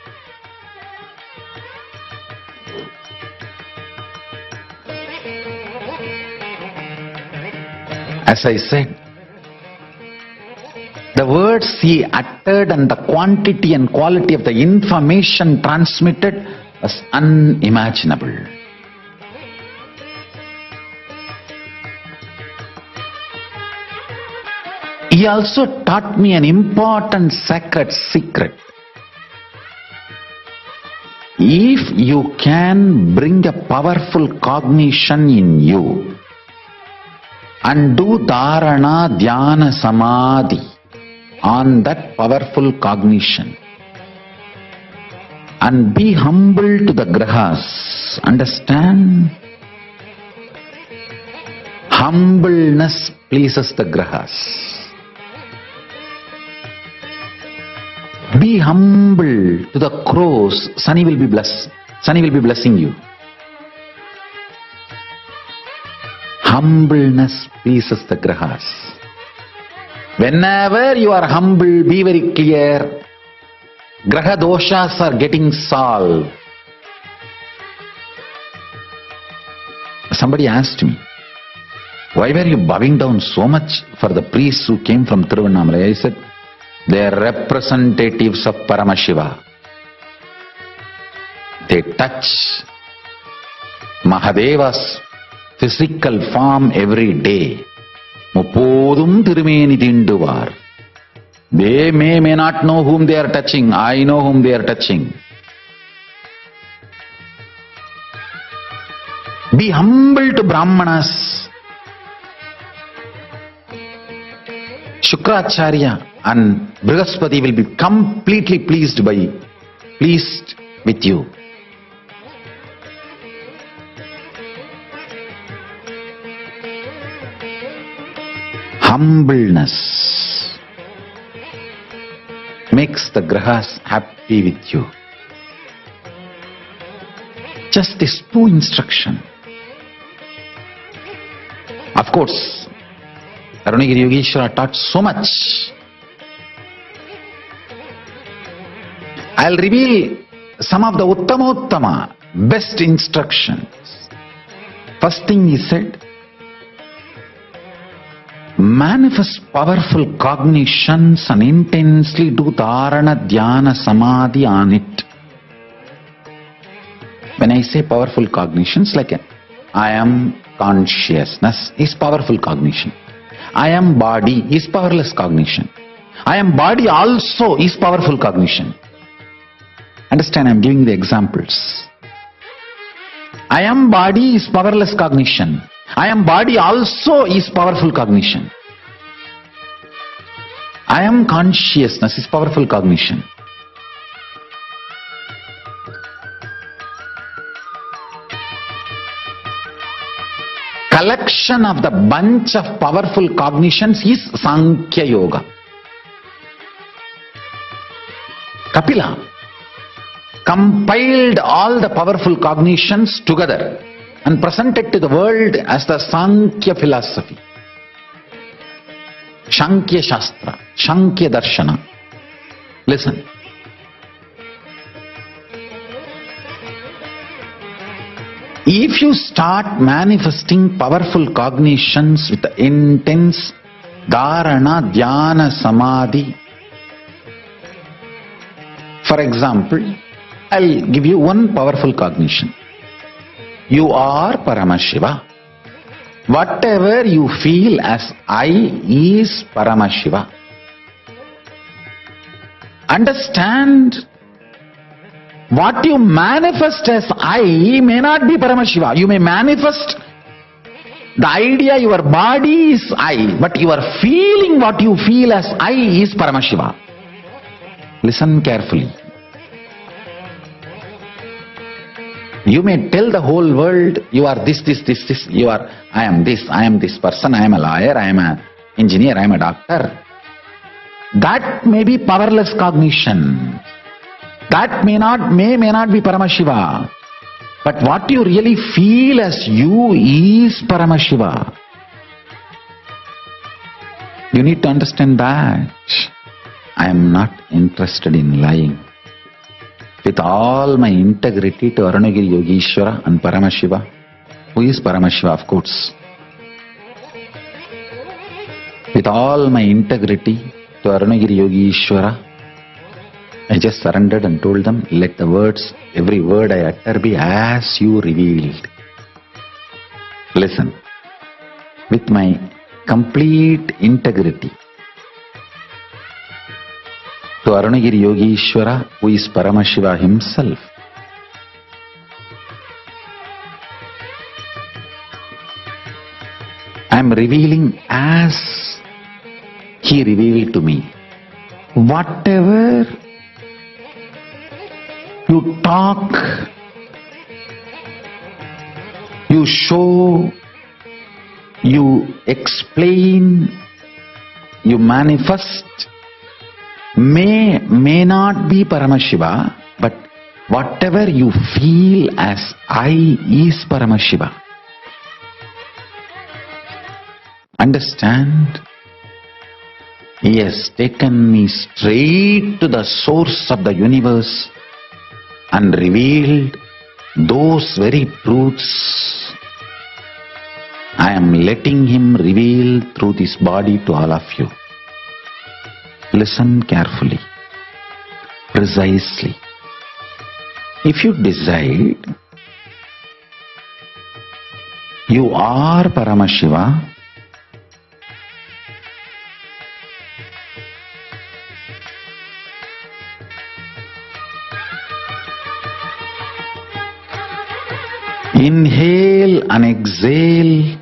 As I said, the words he uttered and the quantity and quality of the information transmitted was unimaginable. He also taught me an important sacred secret. If you can bring a powerful cognition in you and do dharana, dhyana, samadhi on that powerful cognition and be humble to the grahas, understand? Humbleness pleases the grahas. Be humble to the crows, Sunny will be blessing you. Humbleness pleases the grahas. Whenever you are humble, be very clear, graha doshas are getting solved. Somebody asked me, why were you bowing down so much for the priests who came from Tiruvannamalai? I said, they are representatives of Paramashiva. They touch Mahadeva's physical form every day. Muppodum Tirumeni Tinduvar. They may not know whom they are touching. I know whom they are touching. Be humble to Brahmanas. Shukracharya and Brihaspati will be completely pleased with you. Humbleness makes the grahas happy with you. Just this 2 instruction. Of course, Arunagiri Yogeshwara taught so much. I'll reveal some of the Uttama, best instructions. First thing he said, manifest powerful cognitions and intensely do dharana, dhyana, samadhi on it. When I say powerful cognitions, like I am consciousness is powerful cognition. I am body is powerless cognition. I am body also is powerful cognition. Understand, I am giving the examples. I am body is powerless cognition. I am body also is powerful cognition. I am consciousness is powerful cognition. Collection of the bunch of powerful cognitions is Sankhya Yoga. Kapila compiled all the powerful cognitions together and presented to the world as the Sankhya philosophy. Sankhya Shastra, Sankhya Darshana. Listen. If you start manifesting powerful cognitions with intense dharana, dhyana, samadhi, for example, I'll give you one powerful cognition. You are Paramashiva. Whatever you feel as I is Paramashiva. Understand, what you manifest as I may not be Paramashiva. You may manifest the idea your body is I, but you are feeling what you feel as I is Paramashiva. Listen carefully. You may tell the whole world, you are this, you are, I am this person, I am a lawyer, I am an engineer, I am a doctor. That may be powerless cognition. That may not be Paramashiva. But what you really feel as you is Paramashiva. You need to understand that. I am not interested in lying. With all my integrity to Arunagiri Yogeshwara and Paramashiva, who is Paramashiva, of course. With all my integrity to Arunagiri Yogeshwara, I just surrendered and told them, let the words, every word I utter be as you revealed. Listen, with my complete integrity to Arunagiri Yogeshwara, who is Paramashiva himself, I am revealing as he revealed to me. Whatever you talk, you show, you explain, you manifest, may not be Paramashiva, but whatever you feel as I is Paramashiva. Understand? He has taken me straight to the source of the universe and revealed those very truths. I am letting him reveal through this body to all of you. Listen carefully, precisely. If you decide you are Paramashiva, inhale and exhale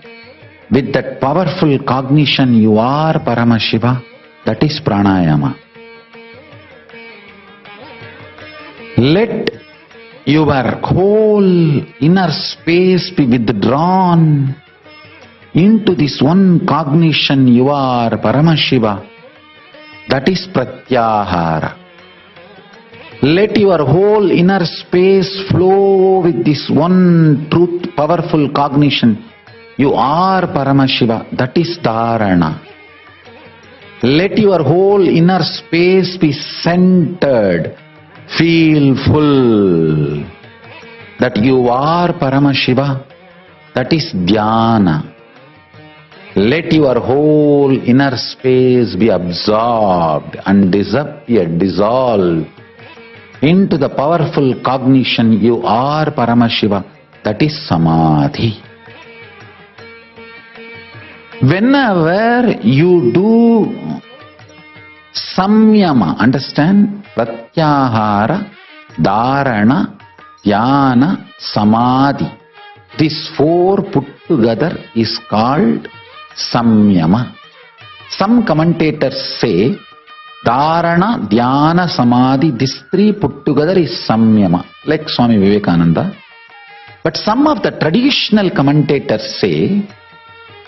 with that powerful cognition you are Paramashiva. That is pranayama. Let your whole inner space be withdrawn into this one cognition you are Paramashiva. That is pratyahara. Let your whole inner space flow with this one truth, powerful cognition. You are Paramashiva. That is dharana. Let your whole inner space be centered. Feel full. That you are Paramashiva. That is dhyana. Let your whole inner space be absorbed and dissolved into the powerful cognition you are Paramashiva. That is samadhi. Whenever you do samyama, understand? Pratyahara, dharana, dhyana, samadhi. These four put together is called samyama. Some commentators say dharana, dhyana, samadhi, these three put together is samyama, like Swami Vivekananda. But some of the traditional commentators say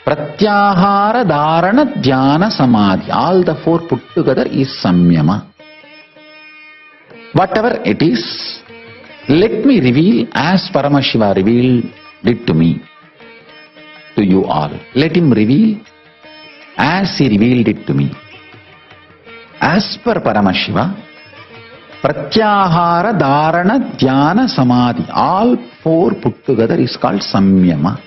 pratyahara, dharana, dhyana, samadhi, all the four put together is samyama. Whatever it is, let me reveal as Paramashiva revealed it to me, to you all. Let him reveal as he revealed it to me. As per Paramashiva, pratyahara, dharana, dhyana, samadhi, all four put together is called samyama.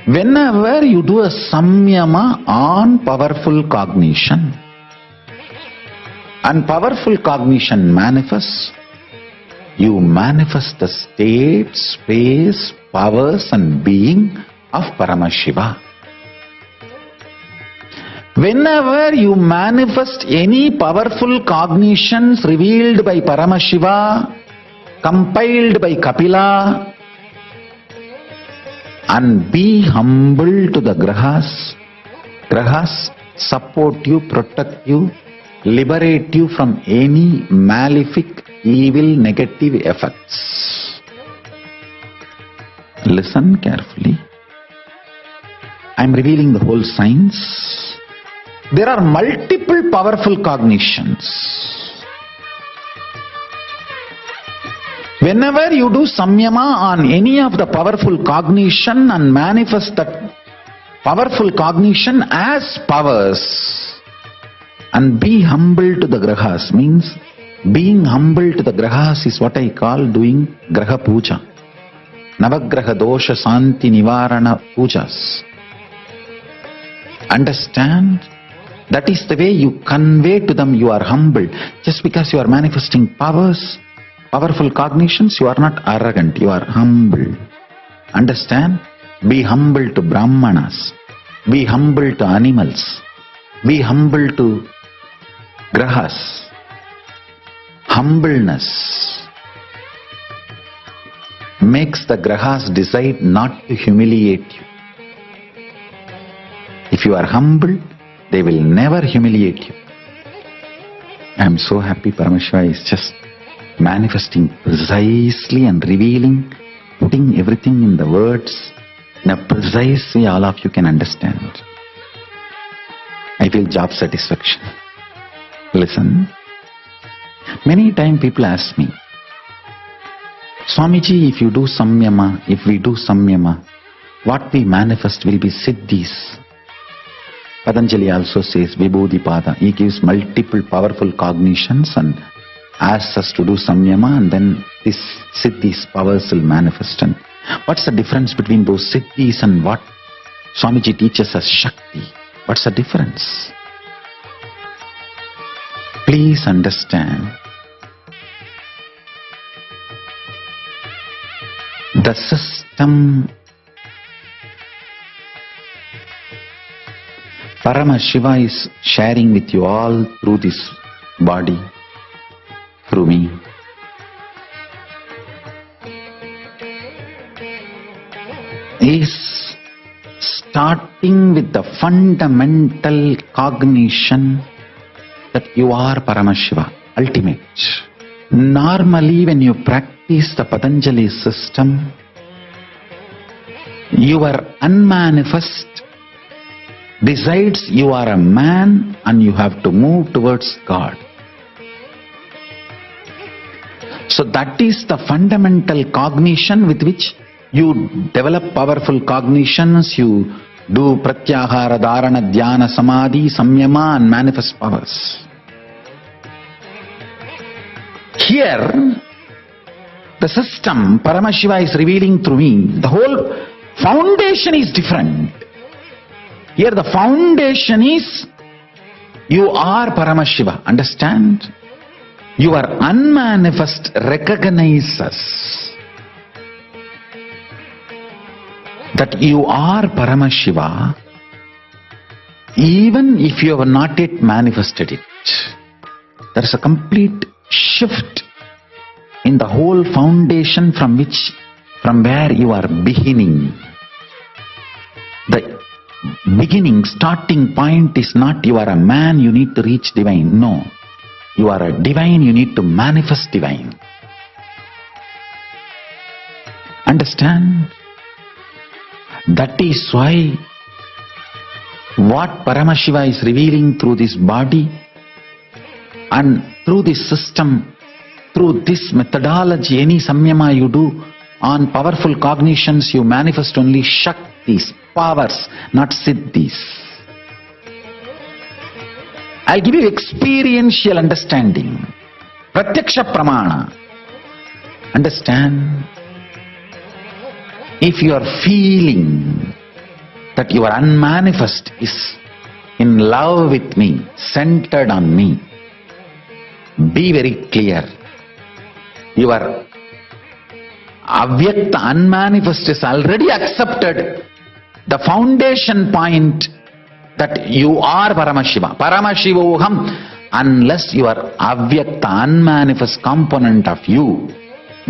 Whenever you do a samyama on powerful cognition, and powerful cognition manifests, you manifest the state, space, powers and being of Paramashiva. Whenever you manifest any powerful cognitions revealed by Paramashiva, compiled by Kapila, and be humble to the grahas. Grahas support you, protect you, liberate you from any malefic, evil, negative effects. Listen carefully. I am revealing the whole science. There are multiple powerful cognitions. Whenever you do samyama on any of the powerful cognition and manifest that powerful cognition as powers, and be humble to the grahas, means being humble to the grahas is what I call doing graha puja. Navagraha dosha santi nivarana pujas. Understand? That is the way you convey to them you are humble. Just because you are manifesting powers, powerful cognitions, you are not arrogant, you are humble. Understand? Be humble to brahmanas. Be humble to animals. Be humble to grahas. Humbleness makes the grahas decide not to humiliate you. If you are humble, they will never humiliate you. I am so happy Paramashiva is just manifesting precisely and revealing, putting everything in the words in a precise way all of you can understand. I feel job satisfaction. Listen. Many times people ask me, Swamiji, if you do samyama, if we do samyama, what we manifest will be siddhis. Patanjali also says Vibhudipada. He gives multiple powerful cognitions and asks us to do samyama, and then this siddhis powers will manifest. And what's the difference between those siddhis and what Swamiji teaches us Shakti? What's the difference? Please understand. The system Paramashiva is sharing with you all through this body, through me. Is starting with the fundamental cognition that you are Paramashiva, ultimate. Normally when you practice the Patanjali system, your unmanifest decides you are a man and you have to move towards God. So that is the fundamental cognition with which you develop powerful cognitions, you do pratyahara, dharana, dhyana, samadhi, samyama and manifest powers. Here, the system Paramashiva is revealing through me, the whole foundation is different. Here the foundation is, you are Paramashiva, understand? Your unmanifest recognizes that you are Paramashiva, even if you have not yet manifested it. There is a complete shift in the whole foundation from where you are beginning. The beginning, starting point is not you are a man, you need to reach divine. No. You are a divine, you need to manifest divine. Understand? That is why what Paramashiva is revealing through this body and through this system, through this methodology, any samyama you do on powerful cognitions, you manifest only Shaktis, powers, not siddhis. I'll give you experiential understanding. Pratyaksha pramana. Understand? If you are feeling that your unmanifest is in love with me, centered on me, be very clear. Your avyakta, unmanifest is already accepted the foundation point that you are Paramashiva. Paramashivoham, unless your avyakta, unmanifest component of you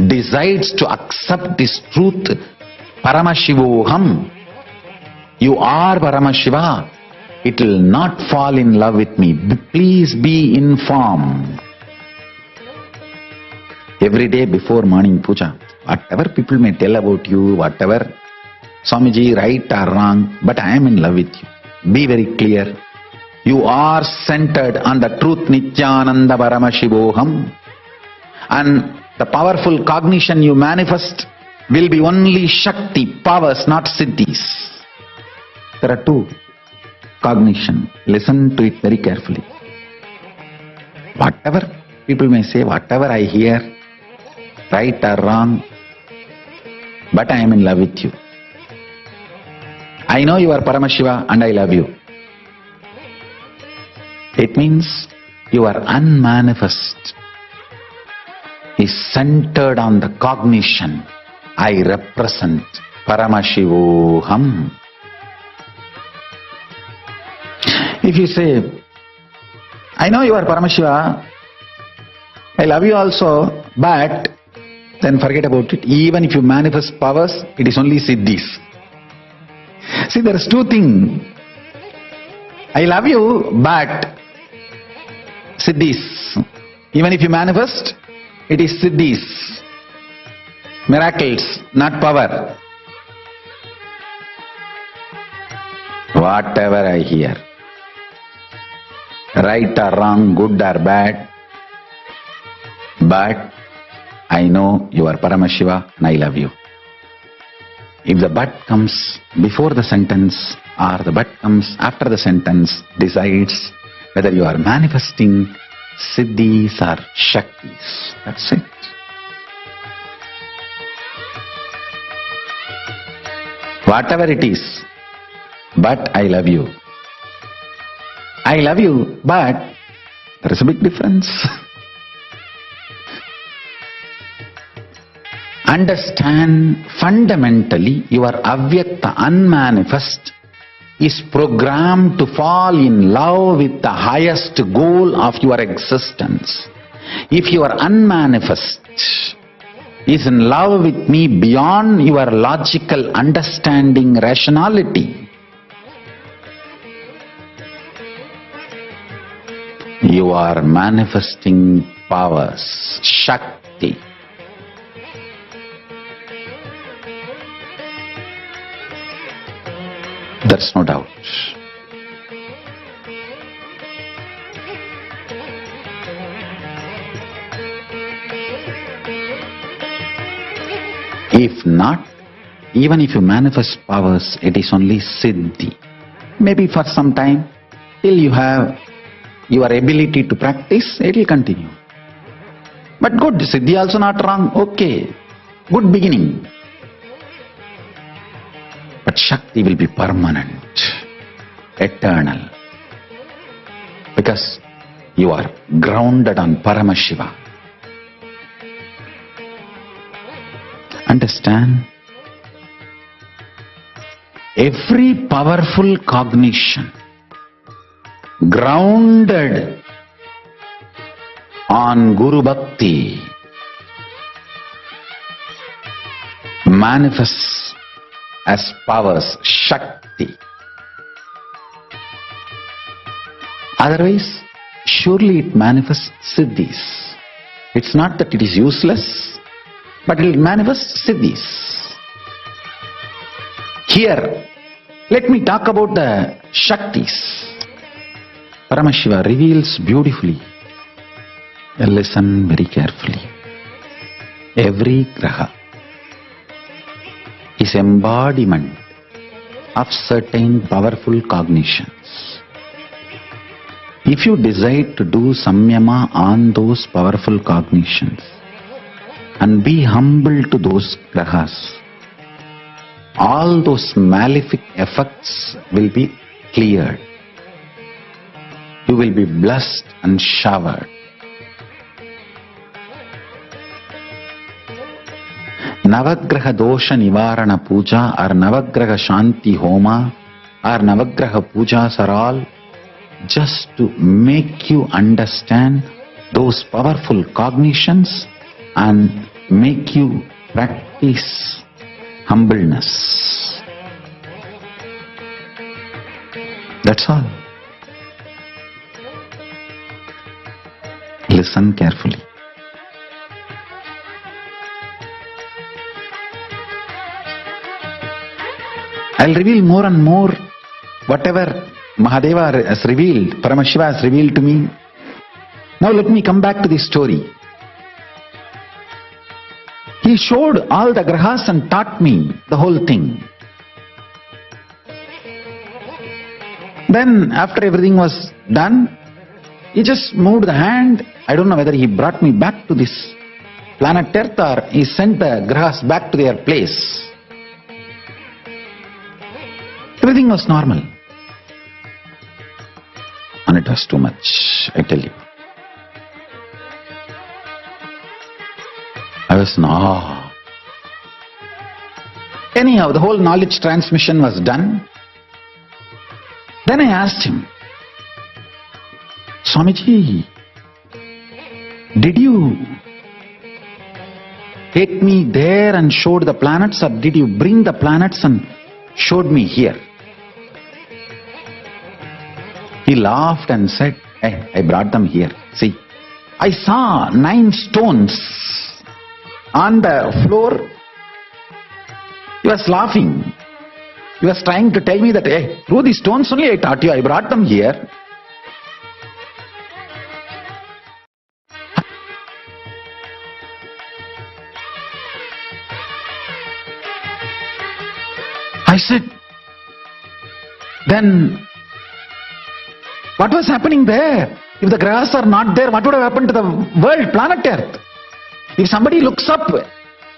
decides to accept this truth, Paramashivoham, you are Paramashiva, it will not fall in love with me. Please be informed. Every day before morning puja, Whatever people may tell about you, whatever, Swamiji, right or wrong, but I am in love with you. Be very clear. You are centered on the truth Nithyananda Paramashivoham, and the powerful cognition you manifest will be only Shakti, powers, not Siddhis. There are two. Cognition. Listen to it very carefully. Whatever people may say, whatever I hear, right or wrong, but I am in love with you. I know you are Paramashiva and I love you. It means your unmanifest is centered on the cognition. I represent Paramashivoham. If you say, I know you are Paramashiva, I love you also, but then forget about it. Even if you manifest powers, it is only Siddhis. See, there is two things. I love you, but Siddhis. Even if you manifest, it is Siddhis. Miracles, not power. Whatever I hear, right or wrong, good or bad, but I know you are Paramashiva and I love you. If the but comes before the sentence or the but comes after the sentence, decides whether you are manifesting Siddhis or Shaktis. That's it. Whatever it is, but I love you. I love you, but there is a big difference. Understand, fundamentally your avyakta, unmanifest, is programmed to fall in love with the highest goal of your existence. If your unmanifest is in love with me beyond your logical understanding, rationality, you are manifesting powers, Shakti. There's no doubt. If not, even if you manifest powers, it is only Siddhi. Maybe for some time, till you have your ability to practice, it will continue. But good, Siddhi also not wrong, okay. Good beginning. But Shakti will be permanent, eternal. Because you are grounded on Paramashiva. Understand? Every powerful cognition grounded on Guru Bhakti manifests as powers, Shakti. Otherwise, surely it manifests Siddhis. It's not that it is useless, but it manifests Siddhis. Here, let me talk about the Shaktis. Paramashiva reveals beautifully. Listen very carefully. Every graha is embodiment of certain powerful cognitions. If you decide to do samyama on those powerful cognitions and be humble to those grahas, all those malefic effects will be cleared. You will be blessed and showered. Navagraha dosha nivarana puja or Navagraha shanti homa or Navagraha pujas are all just to make you understand those powerful cognitions and make you practice humbleness. That's all. Listen carefully. I'll reveal more and more whatever Mahadeva has revealed, Paramashiva has revealed to me. Now let me come back to the story. He showed all the grahas and taught me the whole thing. Then after everything was done, he just moved the hand. I don't know whether he brought me back to this planet Earth or he sent the grahas back to their place. Everything was normal. And it was too much, I tell you. I was in awe. Anyhow, the whole knowledge transmission was done. Then I asked him, Swamiji, did you take me there and showed the planets, or did you bring the planets and showed me here? He laughed and said, hey, I brought them here. See, I saw 9 stones on the floor. He was laughing. He was trying to tell me that, hey, through these stones only I taught you, I brought them here. I said, then what was happening there? If the grahas are not there, what would have happened to the world, planet Earth? If somebody looks up,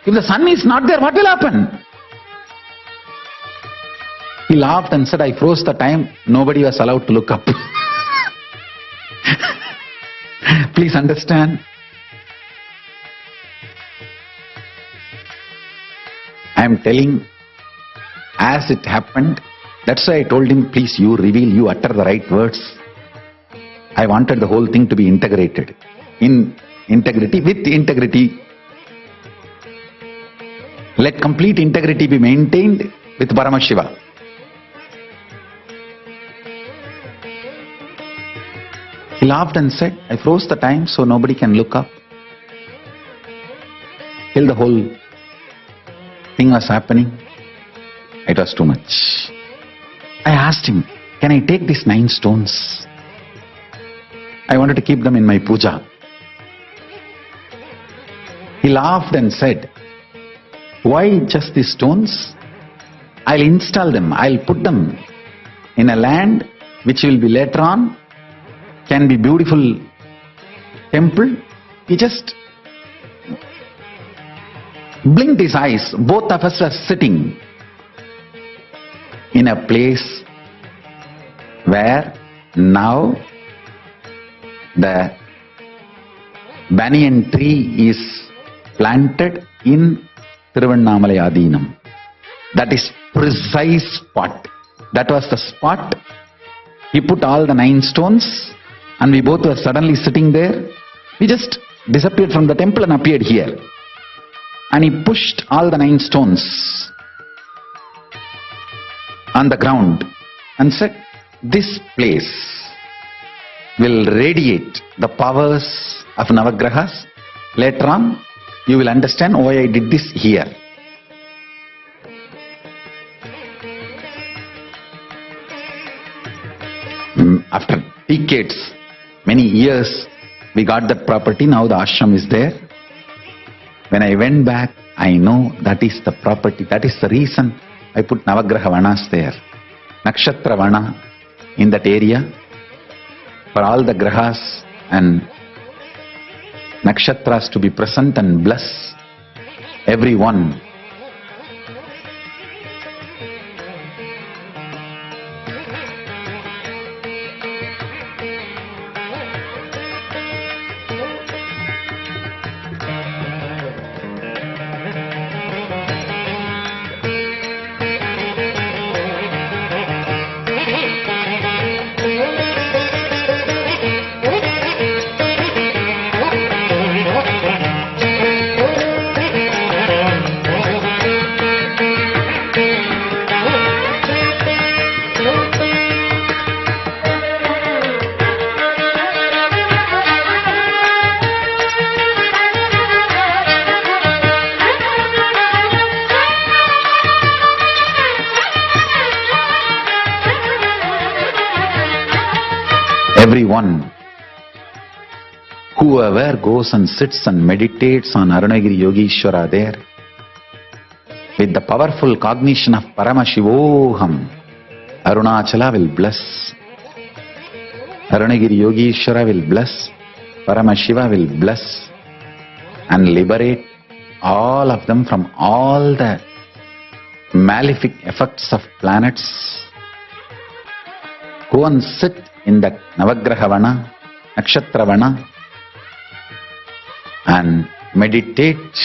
if the sun is not there, what will happen? He laughed and said, I froze the time, nobody was allowed to look up. Please understand. I am telling as it happened. That's why I told him, please you reveal, you utter the right words. I wanted the whole thing to be integrated. In integrity, with integrity. Let complete integrity be maintained with Paramashiva. He laughed and said, I froze the time so nobody can look up. Till the whole thing was happening, it was too much. I asked him, can I take these 9 stones? I wanted to keep them in my puja. He laughed and said, why just these stones? I'll install them, I'll put them in a land which will be later on, can be beautiful temple. He just blinked his eyes. Both of us were sitting in a place where now the banyan tree is planted in Tiruvannamalai Adinam. That is precise spot. That was the spot. He put all the 9 stones and we both were suddenly sitting there. We just disappeared from the temple and appeared here. And he pushed all the 9 stones on the ground and said, this place will radiate the powers of Navagrahas. Later on, you will understand why I did this here. After decades, many years, we got that property. Now the ashram is there. When I went back, I know that is the property. That is the reason I put Navagraha Vanas there. Nakshatra Vana in that area for all the grahas and nakshatras to be present and bless everyone. Everyone, whoever goes and sits and meditates on Arunagiri Yogeshwara there, with the powerful cognition of Paramashivoham, Arunachala will bless, Arunagiri Yogeshwara will bless, Paramashiva will bless and liberate all of them from all the malefic effects of planets. Go and sit in the Navagrahavana, Nakshatravana and meditate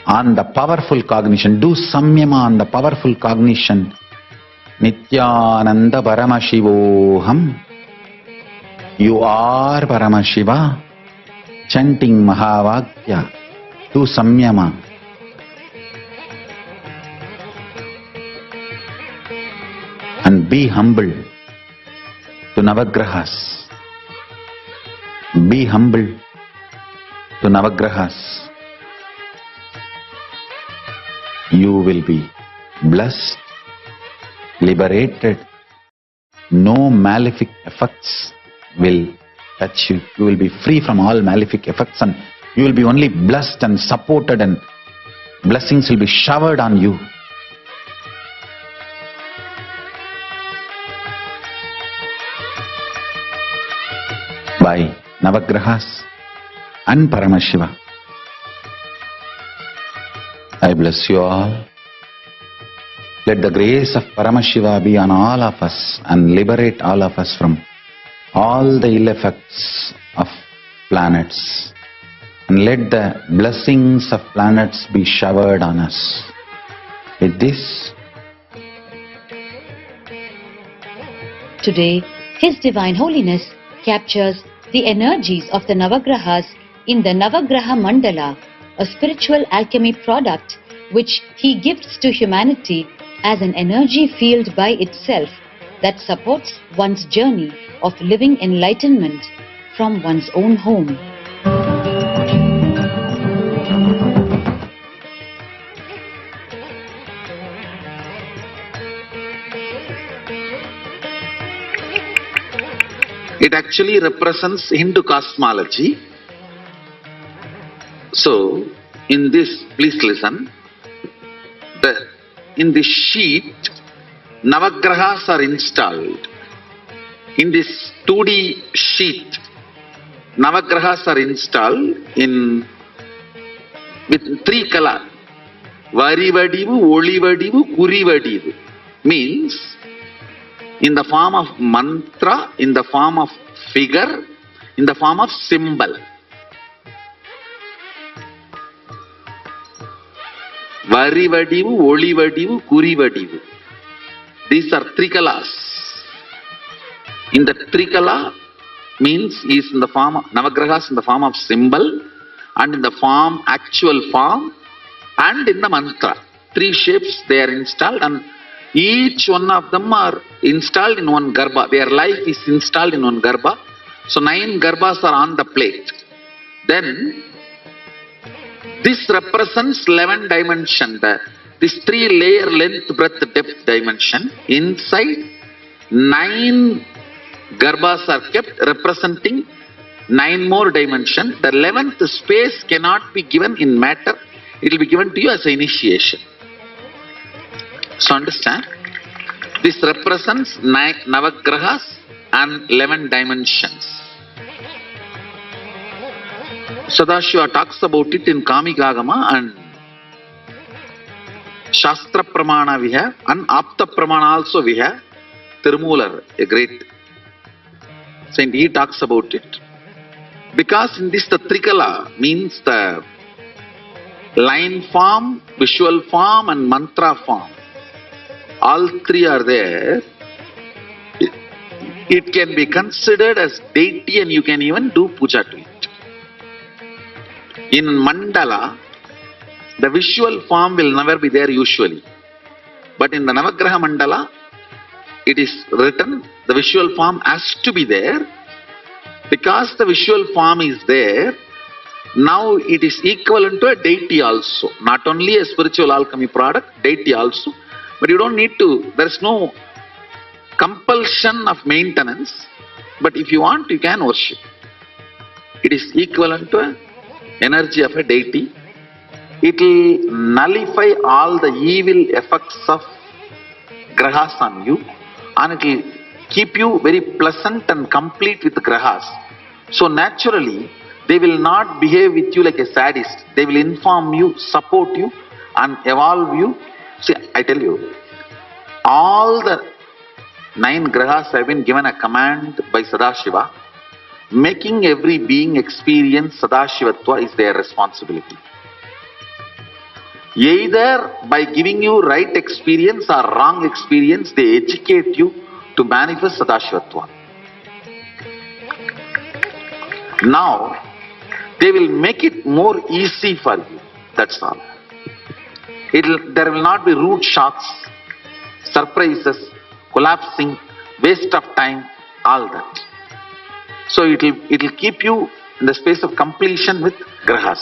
on the powerful cognition. Do samyama on the powerful cognition. Nithyananda Paramashivoham. You are Paramashiva. Chanting Mahavakya. Do samyama. And be humble to Navagrahas. Be humble to Navagrahas. You will be blessed, liberated. No malefic effects will touch you. You will be free from all malefic effects and you will be only blessed and supported and blessings will be showered on you. By Navagrahas and Paramashiva. I bless you all. Let the grace of Paramashiva be on all of us and liberate all of us from all the ill effects of planets. And let the blessings of planets be showered on us. With this, today, His Divine Holiness captures the energies of the Navagrahas in the Navagraha Mandala, a spiritual alchemy product which he gifts to humanity as an energy field by itself that supports one's journey of living enlightenment from one's own home. it actually represents Hindu cosmology. So, in this, please listen. In this sheet, Navagrahas are installed. In this 2D sheet, Navagrahas are installed with 3 colors. Varivadivu, Olivadivu, Kurivadivu. Means, in the form of mantra, in the form of figure, in the form of symbol. Varivadivu, Olivadivu, Kurivadivu. These are Trikalas. In the Trikala means is in the form of Navagrahas in the form of symbol and in the form, actual form and in the mantra. 3 shapes they are installed and each one of them are installed in one garbha. Their life is installed in one garbha. So 9 garbhas are on the plate. Then this represents 11 dimension. This 3 layer length, breadth, depth dimension. Inside 9 garbhas are kept representing 9 more dimension. The 11th space cannot be given in matter. It will be given to you as an initiation. So understand, this represents 9 Navagrahas and 11 dimensions. Sadashiva talks about it in Kamikagama and Shastra Pramana we have and Apta Pramana also we have. Tirumular, a great saint, he talks about it. Because in this the Trikala means the line form, visual form and mantra form. All 3 are there. It can be considered as deity and you can even do puja to it. In mandala, the visual form will never be there usually. But in the Navagraha mandala, it is written, the visual form has to be there. Because the visual form is there, now it is equivalent to a deity also. Not only a spiritual alchemy product, deity also. But you don't need to, there is no compulsion of maintenance, but if you want, you can worship. It is equivalent to an energy of a deity. It will nullify all the evil effects of grahas on you, and it will keep you very pleasant and complete with grahas. So naturally, they will not behave with you like a sadist. They will inform you, support you, and evolve you. See, I tell you, all the 9 grahas have been given a command by Sadashiva. Making every being experience Sadashivatva is their responsibility. Either by giving you right experience or wrong experience, they educate you to manifest Sadashivatva. Now, they will make it more easy for you. That's all. There will not be rude shocks, surprises, collapsing, waste of time, all that. So it will keep you in the space of completion with grahas.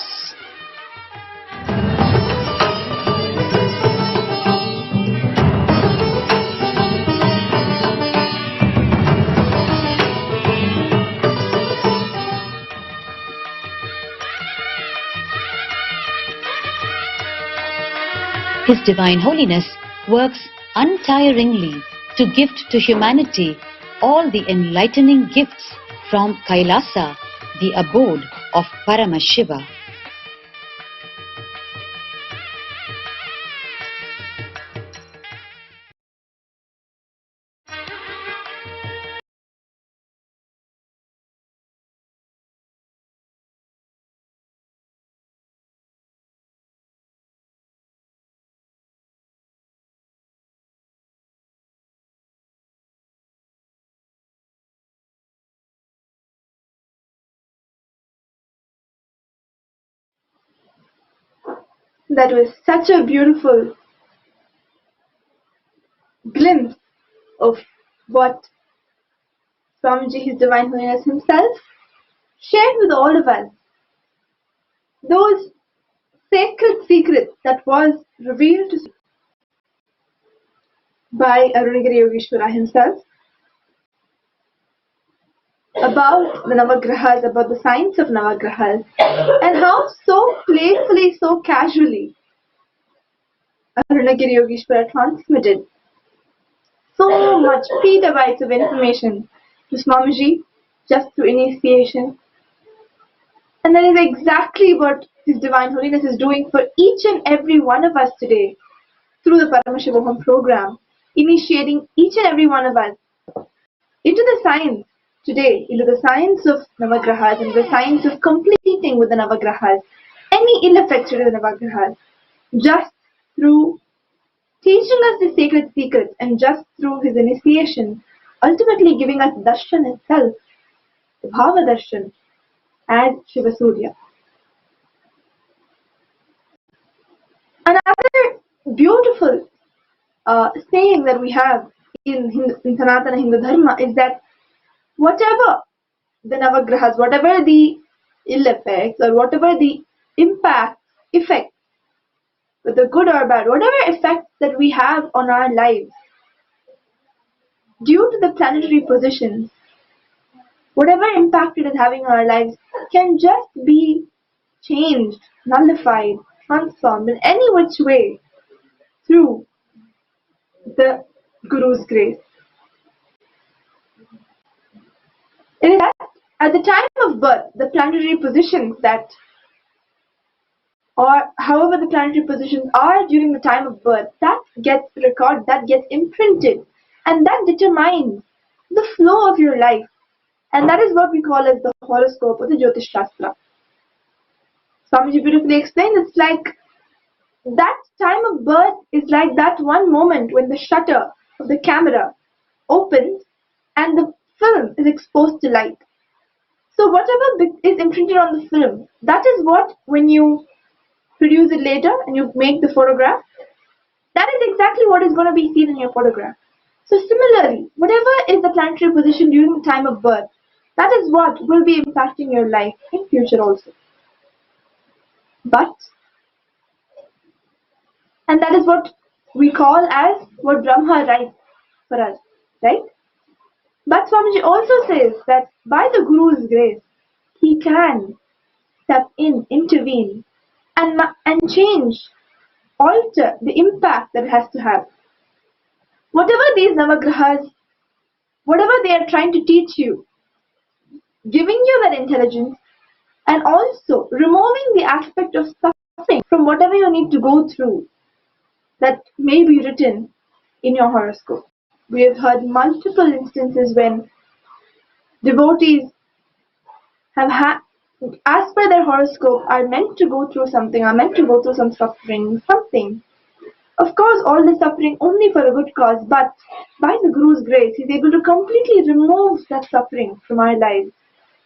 His Divine Holiness works untiringly to gift to humanity all the enlightening gifts from Kailasa, the abode of Paramashiva. That was such a beautiful glimpse of what Swamiji, His Divine Holiness himself, shared with all of us. Those sacred secrets that was revealed to by Arunagiri Yogeshwara himself about the Navagrahas, about the science of Navagrahas, and how so playfully, so casually Arunagiri Yogeshwara transmitted so much petabytes of information to Swamiji just through initiation. And that is exactly what His Divine Holiness is doing for each and every one of us today through the Paramashivoham program, initiating each and every one of us into the science today, into the science of Navagrahas, into the science of completing with the Navagrahas, any ill effects to the Navagrahas, just through teaching us the sacred secrets and just through his initiation, ultimately giving us darshan itself, the Bhava darshan, as Shiva Surya. Another beautiful saying that we have in Sanatana Hindu Dharma is that whatever the Navagrahas, whatever the ill effects or whatever the effects, whether good or bad, whatever effects that we have on our lives, due to the planetary positions, whatever impact it is having on our lives can just be changed, nullified, transformed in any which way through the Guru's grace. It is that at the time of birth, the planetary positions that, or however the planetary positions are during the time of birth, that gets recorded, that gets imprinted, and that determines the flow of your life. And that is what we call as the horoscope or the Jyotish Shastra. Swamiji beautifully explained, it's like that time of birth is like that one moment when the shutter of the camera opens and the film is exposed to light. So whatever is imprinted on the film, that is what, when you produce it later and you make the photograph, that is exactly what is going to be seen in your photograph. So similarly, whatever is the planetary position during the time of birth, that is what will be impacting your life in future also. But, and that is what we call as what Brahma writes for us. right? But Swamiji also says that by the Guru's grace, he can step in, intervene, and change, alter the impact that it has to have. Whatever these Navagrahas, whatever they are trying to teach you, giving you that intelligence, and also removing the aspect of suffering from whatever you need to go through that may be written in your horoscope. We have heard multiple instances when devotees have had, as per their horoscope, are meant to go through something, are meant to go through some suffering, something. Of course, all the suffering only for a good cause, but by the Guru's grace, he's able to completely remove that suffering from our lives.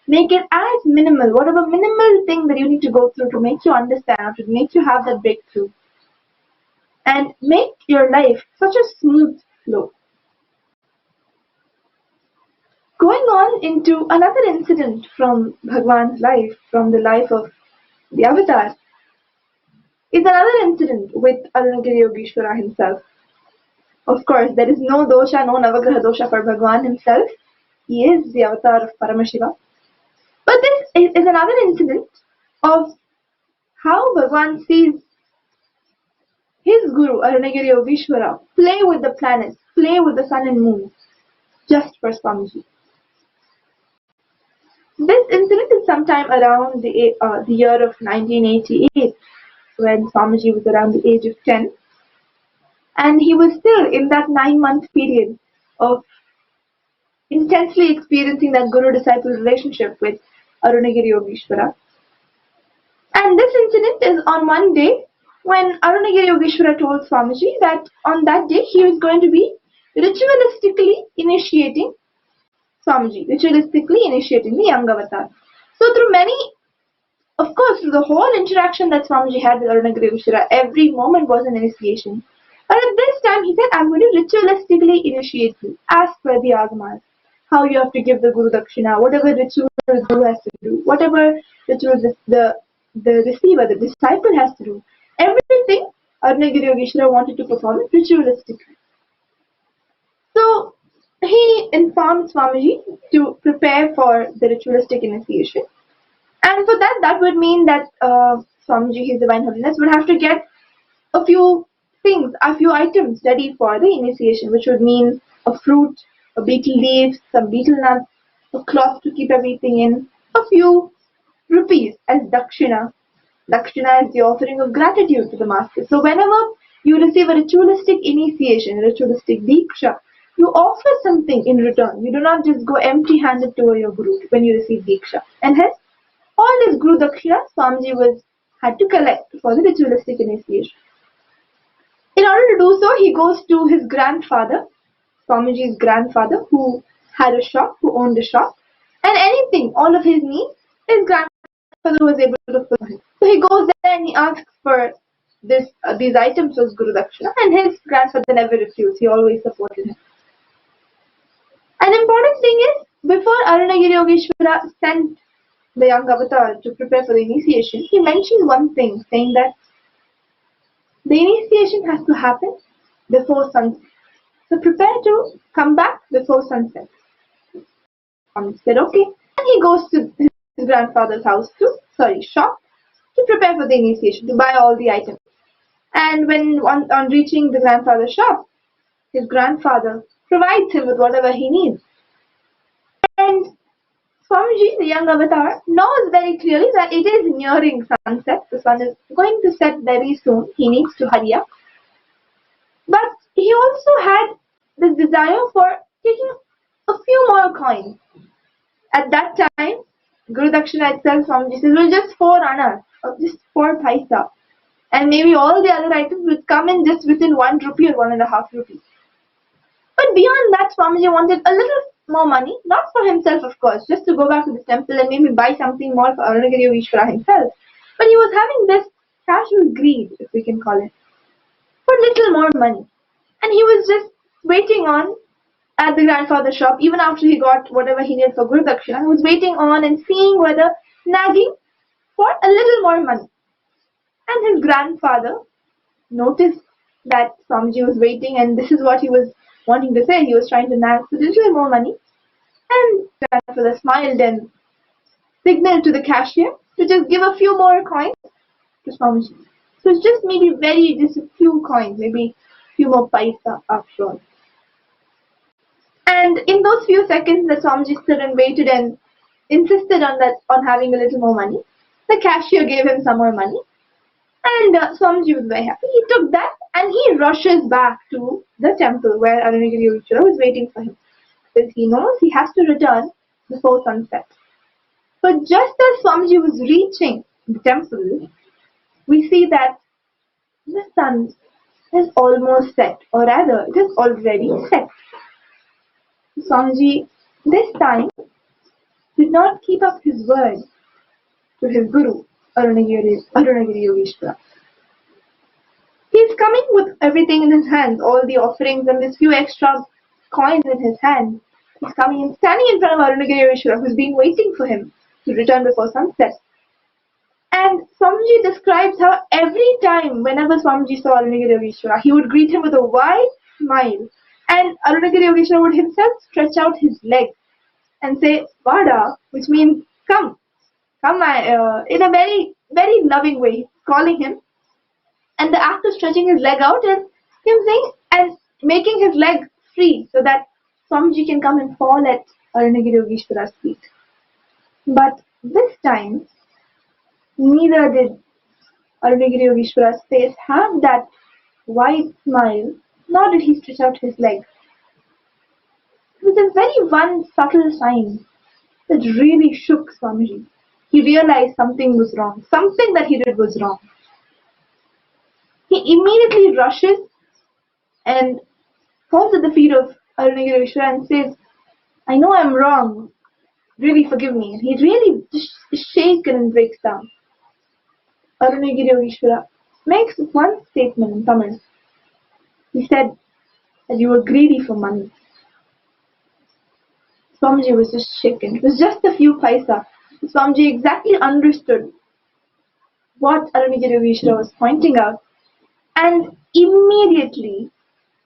Make it as minimal, whatever minimal thing that you need to go through to make you understand, to make you have that breakthrough. And make your life such a smooth flow. Going on into another incident from Bhagwan's life, from the life of the Avatar, is another incident with Arunagiri Yogeshwara himself. Of course, there is no dosha, no Navagraha dosha for Bhagwan himself. He is the avatar of Paramashiva. But this is another incident of how Bhagwan sees his Guru, Arunagiri Yogeshwara, play with the planets, play with the sun and moon, just for Swamiji. This incident is sometime around the year of 1988, when Swamiji was around the age of 10. And he was still in that 9-month period of intensely experiencing that Guru-disciple relationship with Arunagiri Yogeshwara. And this incident is on one day when Arunagiri Yogeshwara told Swamiji that on that day he was going to be ritualistically initiating Swamiji, ritualistically initiating the young avatar. So through the whole interaction that Swamiji had with Arunagiri Yogeshwara, every moment was an initiation. But at this time he said, I'm going to ritualistically initiate you, as per the Agamas. How you have to give the Guru Dakshina, whatever ritual the Guru has to do, whatever ritual the receiver, the disciple has to do. Everything Arunagiri Yogeshwara wanted to perform it ritualistically. So he informed Swamiji to prepare for the ritualistic initiation. And for that would mean that Swamiji, His Divine Holiness, would have to get a few things, a few items ready for the initiation, which would mean a fruit, a betel leaf, some betel nuts, a cloth to keep everything in, a few rupees as dakshina. Dakshina is the offering of gratitude to the master. So whenever you receive a ritualistic initiation, a ritualistic diksha, you offer something in return. You do not just go empty-handed to your Guru when you receive diksha. And hence, all this Guru Dakshina Swamiji had to collect for the ritualistic initiation. In order to do so, he goes to his grandfather, Swamiji's grandfather, who had a shop, who owned a shop, and anything, all of his needs, his grandfather was able to fulfill him. So he goes there and he asks for these items as Guru Dakshina, and his grandfather never refused. He always supported him. An important thing is, before Arunagiri Yogeshwara sent the young avatar to prepare for the initiation, he mentioned one thing, saying that the initiation has to happen before sunset. So prepare to come back before sunset. He said okay. And he goes to his grandfather's shop, to prepare for the initiation, to buy all the items. And when on reaching the grandfather's shop, his grandfather provides him with whatever he needs. And Swamiji, the young avatar, knows very clearly that it is nearing sunset. The sun is going to set very soon. He needs to hurry up. But he also had this desire for taking a few more coins. At that time, Guru Dakshina itself, Swamiji says, well, just 4 annas, or just 4 paisa. And maybe all the other items would come in just within 1 rupee or 1.5 rupees. But beyond that, Swamiji wanted a little more money, not for himself, of course, just to go back to the temple and maybe buy something more for Arunagiri Yogeshwara himself. But he was having this casual greed, if we can call it, for little more money. And he was just waiting on at the grandfather's shop, even after he got whatever he needed for Guru Dakshina. He was waiting on and seeing whether nagging for a little more money. And his grandfather noticed that Swamiji was waiting, and this is what he was wanting to say, he was trying to nag for a little more money, and grandfather smiled and signaled to the cashier to just give a few more coins to Swamiji. So it's just maybe just a few coins, maybe a few more paisa after all. And in those few seconds that Swamiji stood and waited and insisted on having a little more money, the cashier gave him some more money, and Swamiji was very happy. He took that and he rushes back to the temple where Arunagiri Yogeshwara was waiting for him, because he knows he has to return before sunset. But just as Swamiji was reaching the temple, we see that the sun has almost set, or rather, it has already set. Swamiji this time did not keep up his word to his guru, Arunagiri Yogeshwara. He is coming with everything in his hands, all the offerings and this few extra coins in his hand. He's coming and standing in front of Arunagiri Yogeshwara, who's been waiting for him to return before sunset. And Swamiji describes how every time, whenever Swamiji saw Arunagiri Yogeshwara, he would greet him with a wide smile, and Arunagiri Yogeshwara would himself stretch out his legs and say, Vada, which means come, in a very, very loving way. He's calling him. And the act of stretching his leg out is him saying and making his leg free so that Swamiji can come and fall at Arunagiri Yogeshwara's feet. But this time, neither did Arunagiri Yogeshwara's face have that wide smile, nor did he stretch out his leg. It was a very one subtle sign that really shook Swamiji. He realized something was wrong. Something that he did was wrong. He immediately rushes and falls at the feet of Arunagiri Yogeshwara and says, I know I'm wrong. Really forgive me. And he really is shaken and breaks down. Arunagiri Yogeshwara makes one statement in Tamil. He said that you were greedy for money. Swamiji was just shaken. It was just a few paisa. Swamiji exactly understood what Arunagiri Yogeshwara was pointing out, and immediately,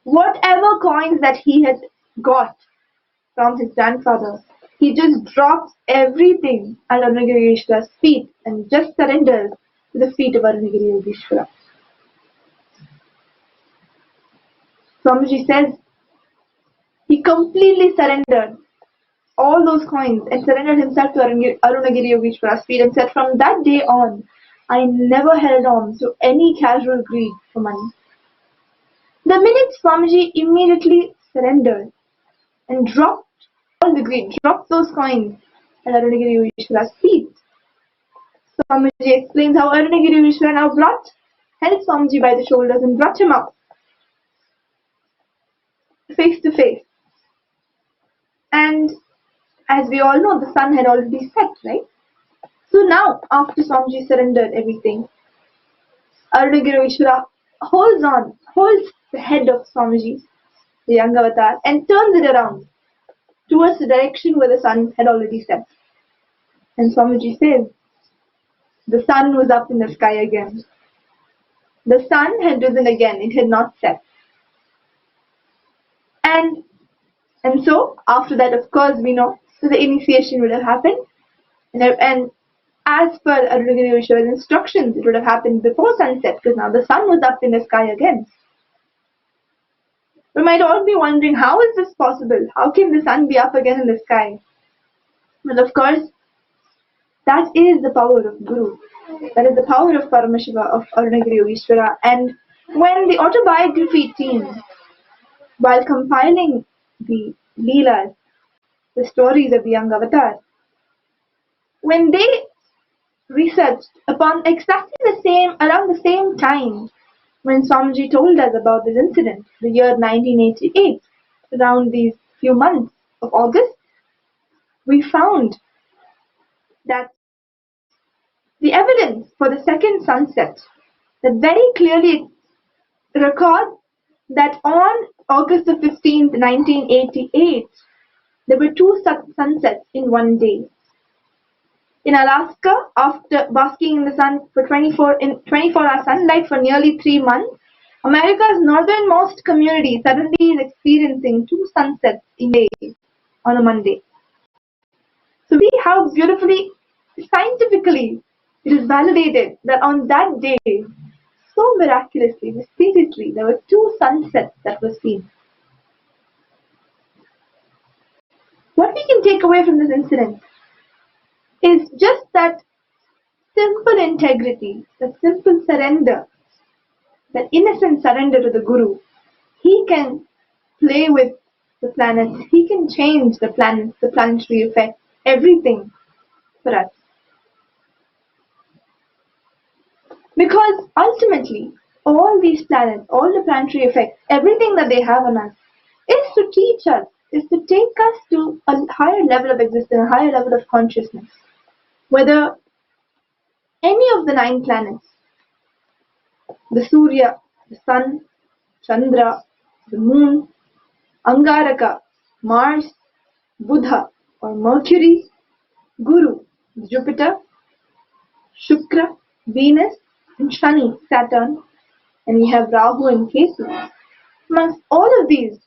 whatever coins that he had got from his grandfather, he just drops everything at Arunagiri Yogeshwara's feet and just surrenders to the feet of Arunagiri Yogeshwara. Swamiji says he completely surrendered all those coins and surrendered himself to Arunagiri Yogeshwara's feet and said, from that day on, I never held on to any casual greed for money. The minute Swamiji immediately surrendered and dropped all the greed, dropped those coins at Arunagiri Yogeshwara's feet, Swamiji explains how Arunagiri Yogeshwara now held Swamiji by the shoulders and brought him up face to face. And as we all know, the sun had already set, right? So now, after Swamiji surrendered everything, Arunagiri Yogeshwara holds the head of Swamiji, the young avatar, and turns it around towards the direction where the sun had already set. And Swamiji says, the sun was up in the sky again. The sun had risen again, it had not set. And so, after that, of course, we know, so the initiation would have happened. And as per Arunagiri Yogeshwara's instructions, it would have happened before sunset, because now the sun was up in the sky again. We might all be wondering, how is this possible? How can the sun be up again in the sky? Well, of course, that is the power of Guru. That is the power of Paramashiva, of Arunagiri Yogeshwara. And when the autobiography team, while compiling the Leelas, the stories of the young avatar, when they researched upon exactly around the same time when Swamiji told us about this incident, the year 1988, around these few months of August, we found that the evidence for the second sunset that very clearly records that on August the 15th, 1988, there were two sunsets in one day. In Alaska, after basking in the sun for 24-hour sunlight for nearly 3 months, America's northernmost community suddenly is experiencing two sunsets in a day on a Monday. So see how beautifully, scientifically, it is validated that on that day, so miraculously, mysteriously, there were two sunsets that were seen. What we can take away from this incident is just that simple integrity, that simple surrender, that innocent surrender to the Guru. He can play with the planets, he can change the planets, the planetary effects, everything for us. Because ultimately, all these planets, all the planetary effects, everything that they have on us, is to teach us, is to take us to a higher level of existence, a higher level of consciousness. Whether any of the 9 planets, the Surya, the Sun, Chandra, the Moon, Angaraka, Mars, Buddha, or Mercury, Guru, Jupiter, Shukra, Venus, and Shani, Saturn, and we have Rahu and Ketu. Amongst all of these,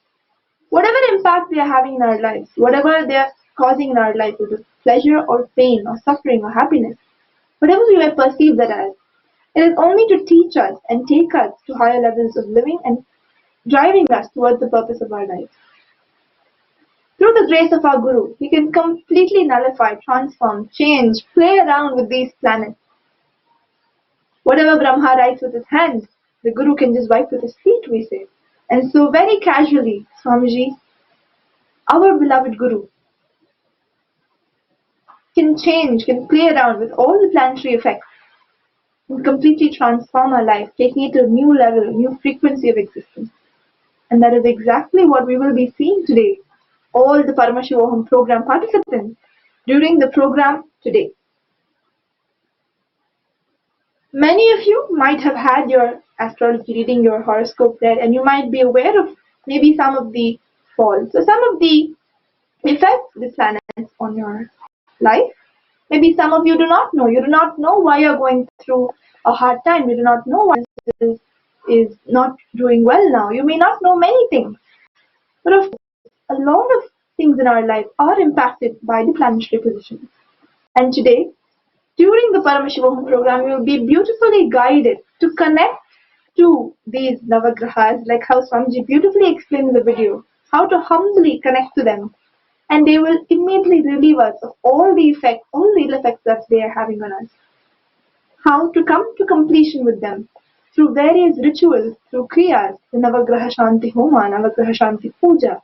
whatever impact they are having in our lives, whatever they are causing in our life, whether it's pleasure or pain or suffering or happiness, whatever we may perceive that as, it is only to teach us and take us to higher levels of living and driving us towards the purpose of our life. Through the grace of our Guru, he can completely nullify, transform, change, play around with these planets. Whatever Brahma writes with his hand, the Guru can just wipe with his feet, we say. And so very casually, Swamiji, our beloved Guru, can change, can play around with all the planetary effects and completely transform our life, taking it to a new level, a new frequency of existence. And that is exactly what we will be seeing today, all the Paramashivoham program participants during the program today. Many of you might have had your astrology reading, your horoscope read, and you might be aware of maybe some of the faults, so some of the effects of the planets on your life. Maybe some of you do not know. You do not know why you're going through a hard time. You do not know why this is not doing well now. You may not know many things. But of course, a lot of things in our life are impacted by the planetary position. And today, during the Paramashivoham program, you will be beautifully guided to connect to these Navagrahas, like how Swamiji beautifully explained in the video, how to humbly connect to them. And they will immediately relieve us of all the effects, all the ill effects that they are having on us. How to come to completion with them through various rituals, through kriyas, the Navagraha Shanti Homa, Navagraha Shanti Puja.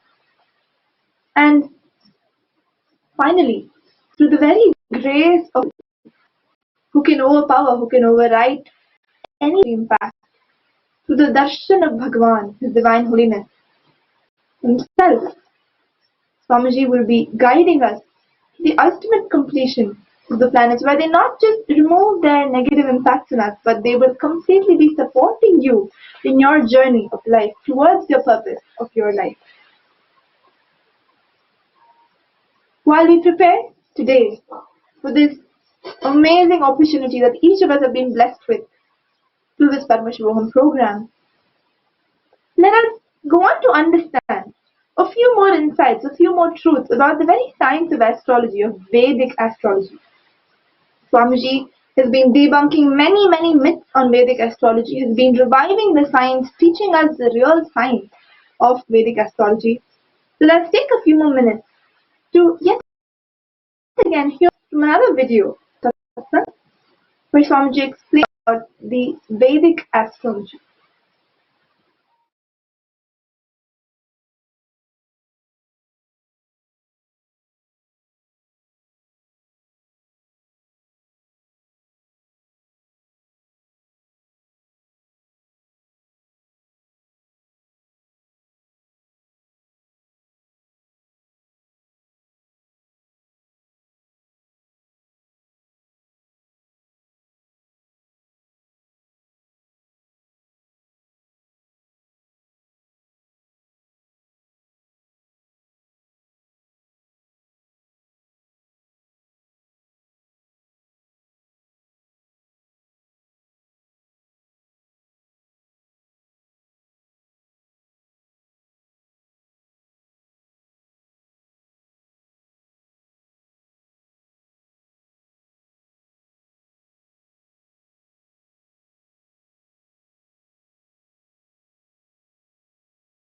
And finally, through the very grace of who can overpower, who can override any impact, through the darshan of Bhagavan, His Divine Holiness Himself, Swamiji will be guiding us to the ultimate completion of the planets, where they not just remove their negative impacts on us, but they will completely be supporting you in your journey of life towards your purpose of your life. While we prepare today for this amazing opportunity that each of us have been blessed with through this Paramashivoham program, let us go on to understand a few more insights, a few more truths about the very science of astrology, of Vedic astrology. Swamiji has been debunking many myths on Vedic astrology, has been reviving the science, teaching us the real science of Vedic astrology. So let's take a few more minutes to yet again hear from another video, Satsang, where Swamiji explains about the Vedic astrology.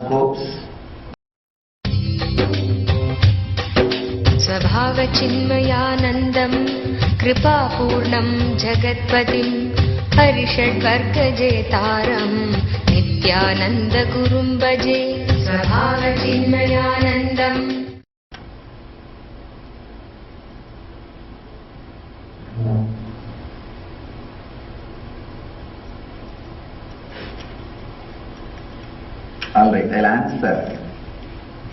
horoscopes. स्वभावचिन्मयानन्दं कृपापूर्णं जगत्पतिं हरिषड्वर्गजेतारं नित्यानन्दगुरुं भजे स्वभावचिन्मयानन्दम्. All right, I'll answer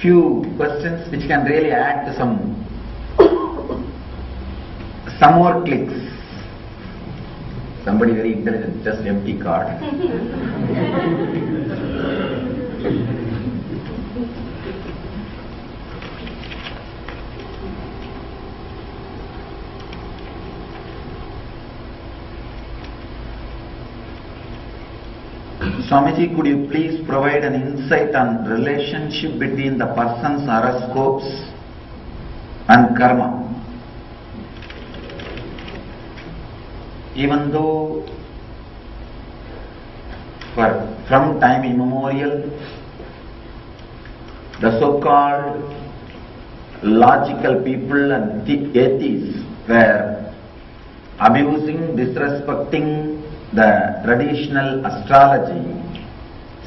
few questions which can really add to some more clicks. Somebody very intelligent, just empty card. Swamiji, could you please provide an insight on relationship between the person's horoscopes and karma? Even though from time immemorial, the so-called logical people and atheists were abusing, disrespecting the traditional astrology,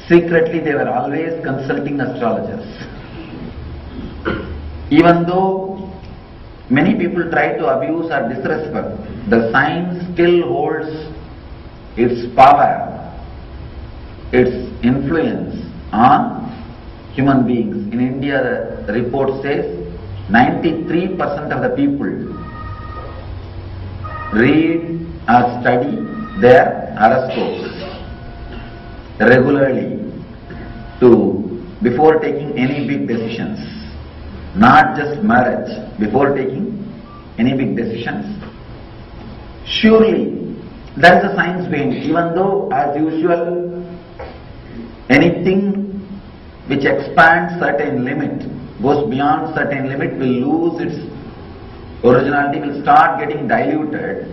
secretly they were always consulting astrologers. Even though many people try to abuse or disrespect, the science still holds its power, its influence on human beings. In India, the report says 93% of the people read or study their horoscopes regularly before taking any big decisions, not just marriage, before taking any big decisions. Surely there is a science behind it, even though as usual anything which expands certain limit, goes beyond certain limit, will lose its originality, will start getting diluted.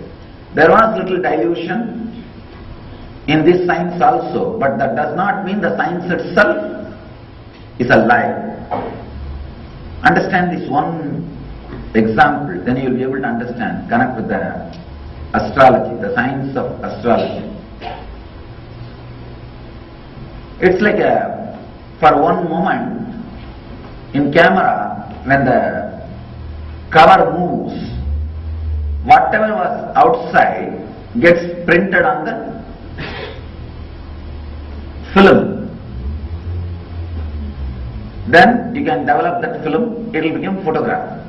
There was little dilution in this science also, but that does not mean the science itself is a lie. Understand this one example, then you will be able to understand, connect with the astrology, the science of astrology. It's like for one moment in camera, when the cover moves, whatever was outside gets printed on the film. Then you can develop that film, it will become photograph.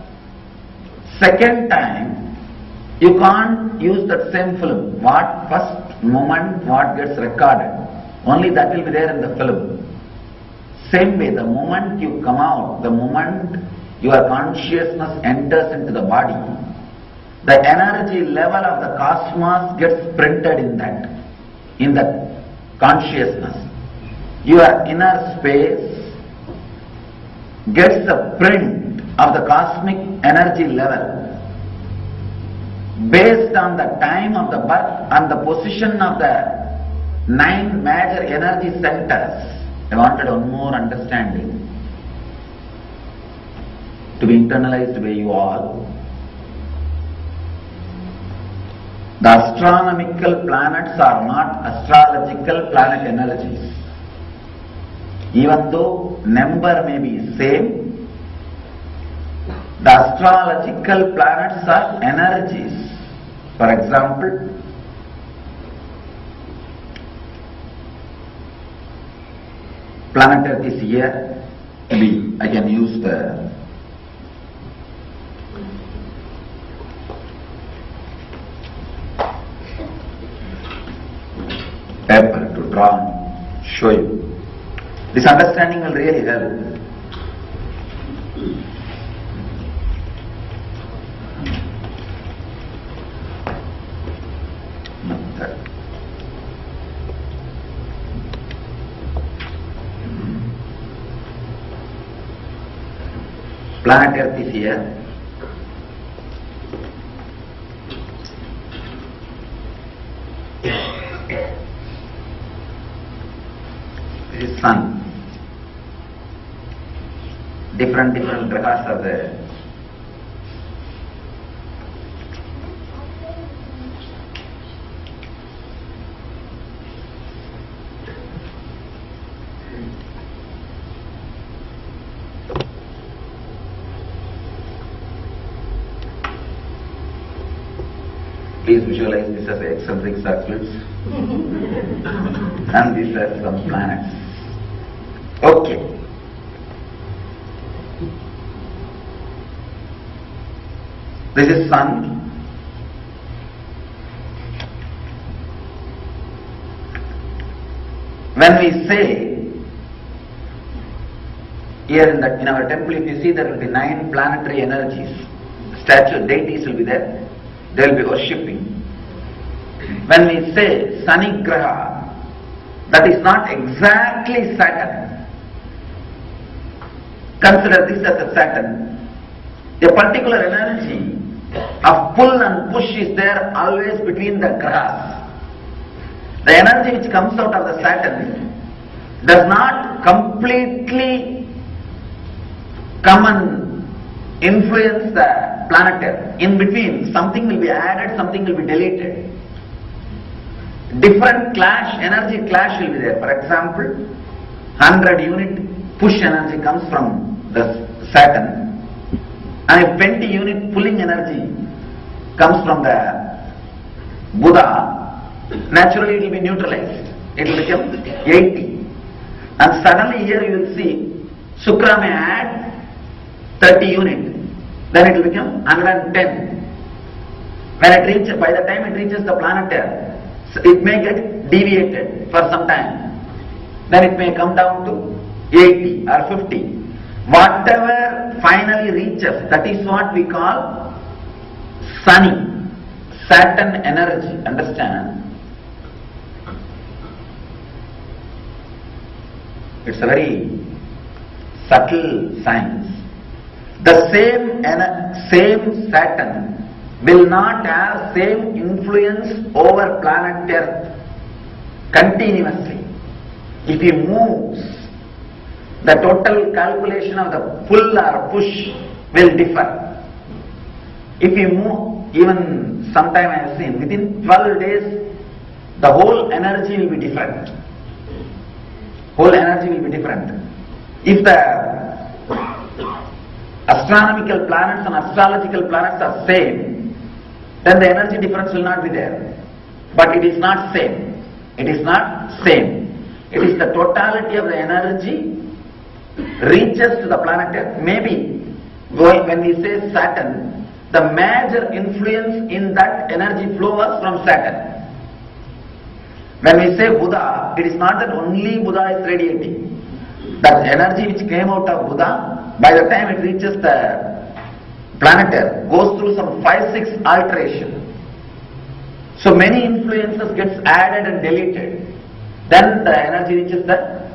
Second time, you can't use that same film. What first moment, what gets recorded, only that will be there in the film. Same way, the moment you come out, the moment your consciousness enters into the body, the energy level of the cosmos gets printed in that consciousness. Your inner space gets the print of the cosmic energy level based on the time of the birth and the position of the 9 major energy centers. I wanted one more understanding to be internalized by you all. The astronomical planets are not astrological planet energies. Even though number may be same, the astrological planets are energies. For example, planet Earth is here. Maybe I can use the paper to draw and show you. This understanding will really help. Planet Earth is here. This is Sun. different grahas are there. Please visualize this as eccentric circles and these are some planets. Okay. This is Sun. When we say here in our temple, if you see, there will be 9 planetary energies. Statue deities will be there. They will be worshipping. When we say Sani Graha, that is not exactly Saturn. Consider this as a Saturn. A particular energy of pull and push is there always between the grahas. The energy which comes out of the Saturn does not completely come and influence the planetary. In between, something will be added, something will be deleted. Different energy clash will be there. For example, 100 unit push energy comes from the Saturn, and if 20 unit pulling energy comes from the Buddha, naturally it will be neutralized. It will become 80. And suddenly here you will see Shukra may add 30 units, then it will become 110. When it reaches, by the time it reaches the planetary, it may get deviated for some time. Then it may come down to 80 or 50. Whatever finally reaches, that is what we call Sunny, Saturn energy. Understand? It's a very subtle science. The same Saturn will not have same influence over planet Earth continuously. If he moves, the total calculation of the pull or push will differ. If you move, even sometime I have seen, within 12 days, the whole energy will be different. Whole energy will be different. If the astronomical planets and astrological planets are same, then the energy difference will not be there. But it is not same. It is not same. It is the totality of the energy reaches to the planet Earth. Maybe when we say Saturn, the major influence in that energy flow was from Saturn. When we say Buddha, it is not that only Buddha is radiating. That energy which came out of Buddha, by the time it reaches the planet Earth, goes through some 5-6 alterations. So many influences gets added and deleted. Then the energy reaches the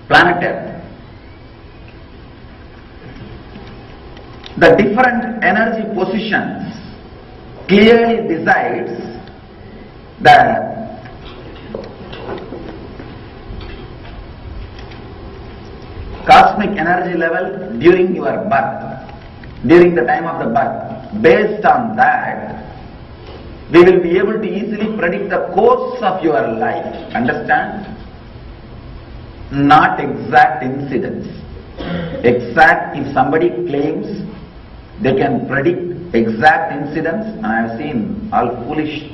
planet Earth. The different energy positions clearly decides the cosmic energy level during your birth, during the time of the birth. Based on that, we will be able to easily predict the course of your life. Understand? Not exact incidents. Exact, if somebody claims they can predict exact incidents, and I have seen all foolish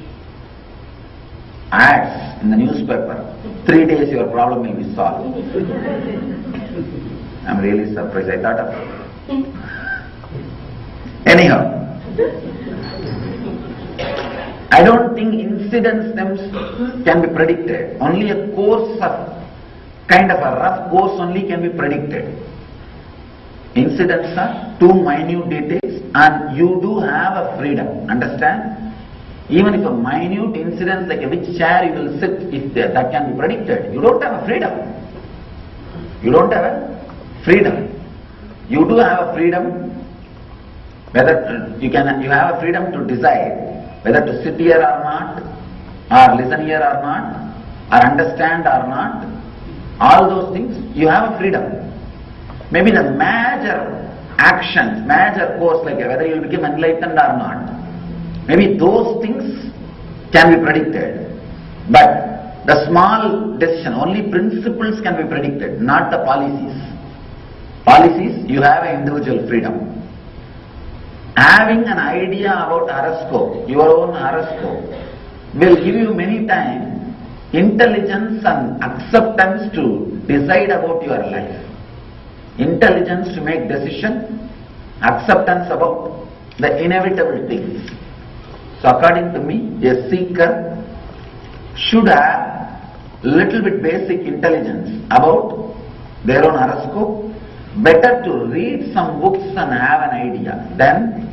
ads in the newspaper, 3 days your problem will be solved. I'm really surprised, I thought of it. Anyhow, I don't think incidents can be predicted. Only a course of, kind of a rough course only can be predicted. Incidents are too minute details and you do have a freedom. Understand? Even if a minute incident like which chair you will sit, if that can be predicted, you don't have a freedom. You don't have a freedom. You do have a freedom, whether you have a freedom to decide whether to sit here or not, or listen here or not, or understand or not. All those things, you have a freedom. maybe the major actions, major course, like whether you will become enlightened or not, maybe those things can be predicted. But the small decision, only principles can be predicted, not the policies. Policies, you have an individual freedom. Having an idea about horoscope, your own horoscope, will give you many times intelligence and acceptance to decide about your life. Intelligence to make decision, acceptance about the inevitable things. So according to me, a seeker should have little bit basic intelligence about their own horoscope. Better to read some books and have an idea than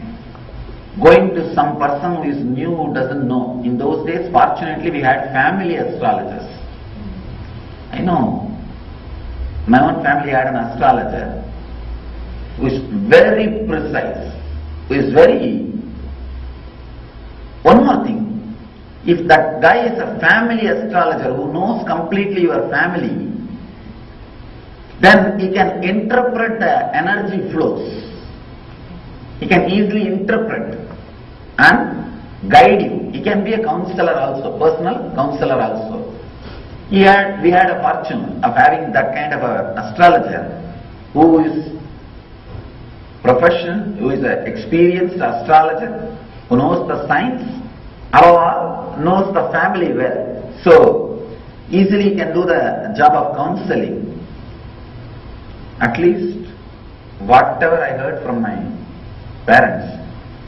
going to some person who is new, who doesn't know. In those days, fortunately, we had family astrologers. I know. My own family had an astrologer who is very precise, who is very... One more thing, if that guy is a family astrologer who knows completely your family, then he can interpret the energy flows. He can easily interpret and guide you. He can be a counselor also, personal counselor also. We had a fortune of having that kind of an astrologer who is professional, who is an experienced astrologer, who knows the science, above all knows the family well. So easily he can do the job of counseling. At least whatever I heard from my parents,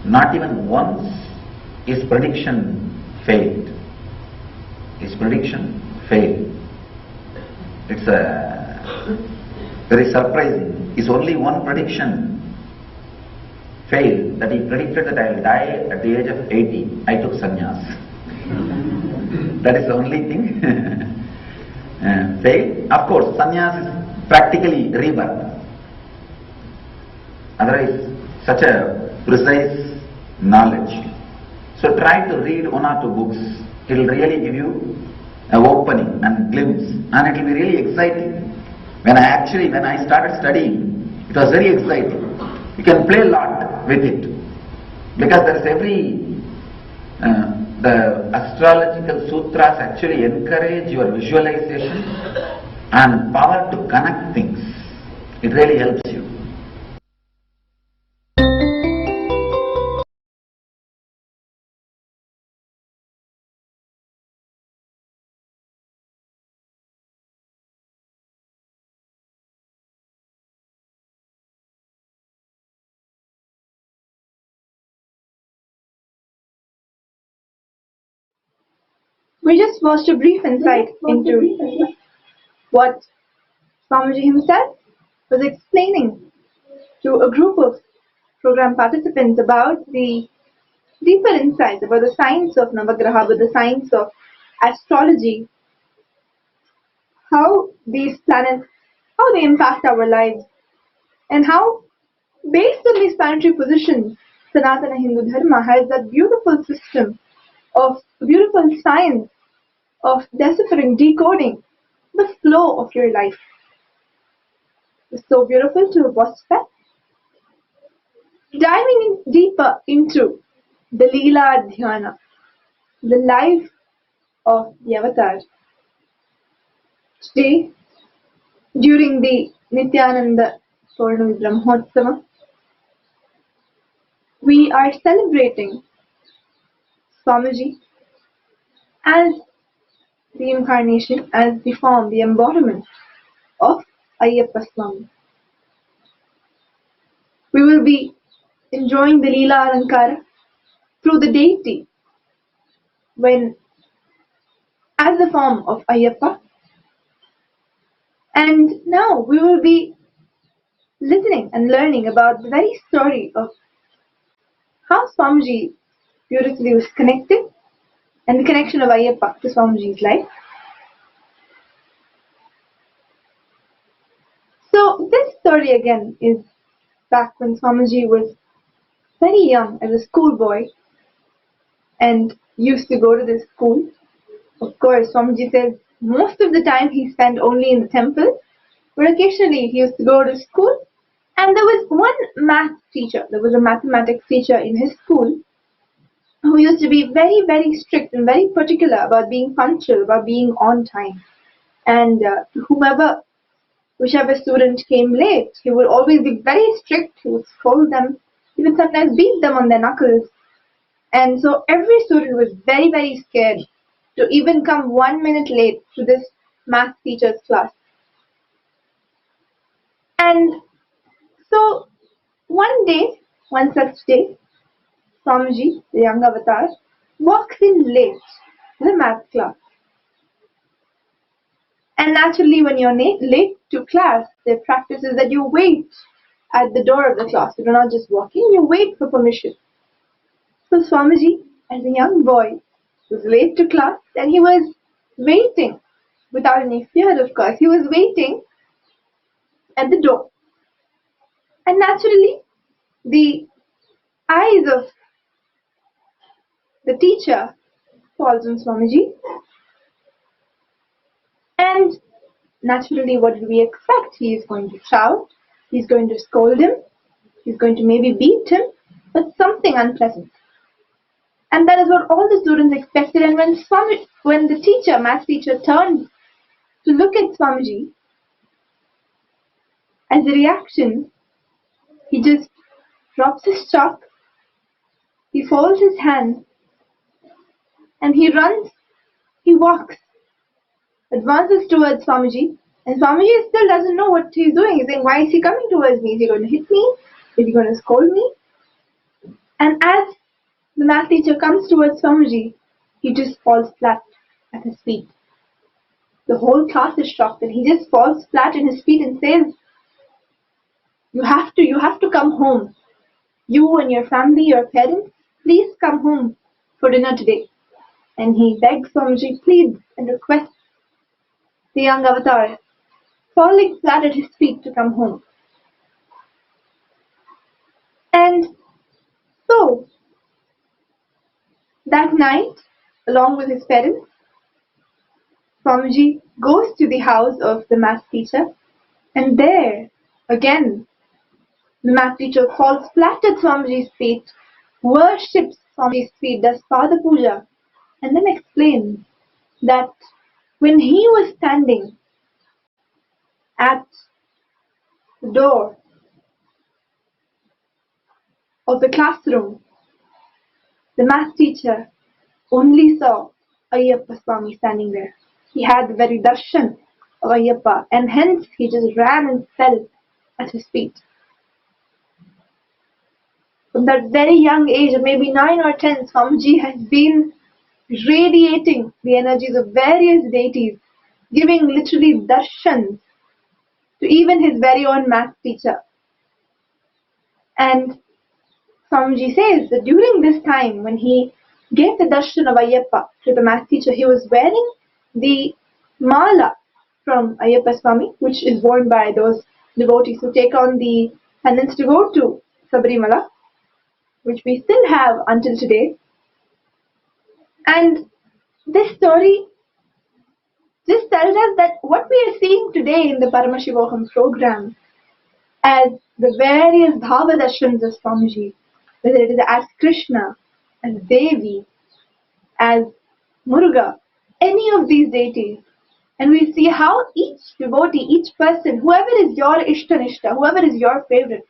not even once his prediction failed. His prediction failed. It's very surprising. His only one prediction failed, that he predicted that I will die at the age of 80. I took sannyas. That is the only thing failed. Of course, sannyas is practically rebirth. Otherwise, such a precise knowledge. So try to read one or two books. It will really give you an opening and glimpse, and it will be really exciting. When I started studying, it was very exciting. You can play a lot with it, because there is the astrological sutras actually encourage your visualization and power to connect things. It really helps you. We just watched a brief insight into what Swamiji himself was explaining to a group of program participants about the deeper insights about the science of Navagraha, about the science of astrology, how these planets, how they impact our lives, and how, based on these planetary positions, Sanatana Hindu Dharma has that beautiful system of beautiful science of deciphering, decoding the flow of your life. It's so beautiful to watch that. Diving in deeper into the Leela Dhyana, the life of the Avatar. Today, during the Nithyananda Paramashivam, we are celebrating Swamiji as the incarnation, as the form, the embodiment of Ayyappa Swami. We will be enjoying the Leela Alankara through the deity when as the form of Ayyappa. And now we will be listening and learning about the very story of how Swamiji beautifully was connected and the connection of Ayyappa to Swamiji's life. So this story again is back when Swamiji was very young as a schoolboy and used to go to this school. Of course, Swamiji says most of the time he spent only in the temple, But occasionally he used to go to school, and there was one math teacher, there was a mathematics teacher in his school who used to be very, very strict and very particular about being punctual, about being on time. And whichever student came late, he would always be very strict, he would scold them, he would sometimes beat them on their knuckles. And so every student was very, very scared to even come 1 minute late to this math teacher's class. And so one such day, Swamiji, the young avatar, walks in late to the math class. And naturally, when you're late to class, the practice is that you wait at the door of the class. You do not just walk in, you wait for permission. So Swamiji, as a young boy, was late to class, and he was waiting, without any fear of course, he was waiting at the door. And naturally, the eyes of the teacher falls on Swamiji. And naturally, what did we expect? He is going to shout, he's going to scold him, he's going to maybe beat him, but something unpleasant. And that is what all the students expected. And when the teacher, math teacher, turned to look at Swamiji, as a reaction, he just drops his chalk, he folds his hand, and he runs, he walks, advances towards Swamiji, and Swamiji still doesn't know what he's doing. He's saying, why is he coming towards me? Is he going to hit me? Is he going to scold me? And as the math teacher comes towards Swamiji, he just falls flat at his feet. The whole class is shocked, and he just falls flat in his feet and says, you have to come home. You and your family, your parents, please come home for dinner today. And he begs Swamiji, pleads and requests the young avatar, falling flat at his feet, to come home. And so, that night, along with his parents, Swamiji goes to the house of the math teacher, and there, again, the math teacher falls flat at Swamiji's feet, worships Swamiji's feet, does Pada Puja, and then explains that when he was standing at the door of the classroom, the math teacher only saw Ayyappa Swami standing there. He had the very darshan of Ayyappa, and hence he just ran and fell at his feet. From that very young age of maybe 9 or 10, Swamiji has been radiating the energies of various deities, giving literally darshans to even his very own math teacher. And Swamiji says that during this time, when he gave the darshan of Ayyappa to the math teacher, he was wearing the mala from Ayyappa Swami, which is worn by those devotees who take on the penance to go to Sabarimala, which we still have until today. And this story just tells us that what we are seeing today in the Paramashivoham program as the various Bhava Darshans of Swamiji, whether it is as Krishna, as Devi, as Muruga, any of these deities, and we see how each devotee, each person, whoever is your Ishtanishta, whoever is your favorite,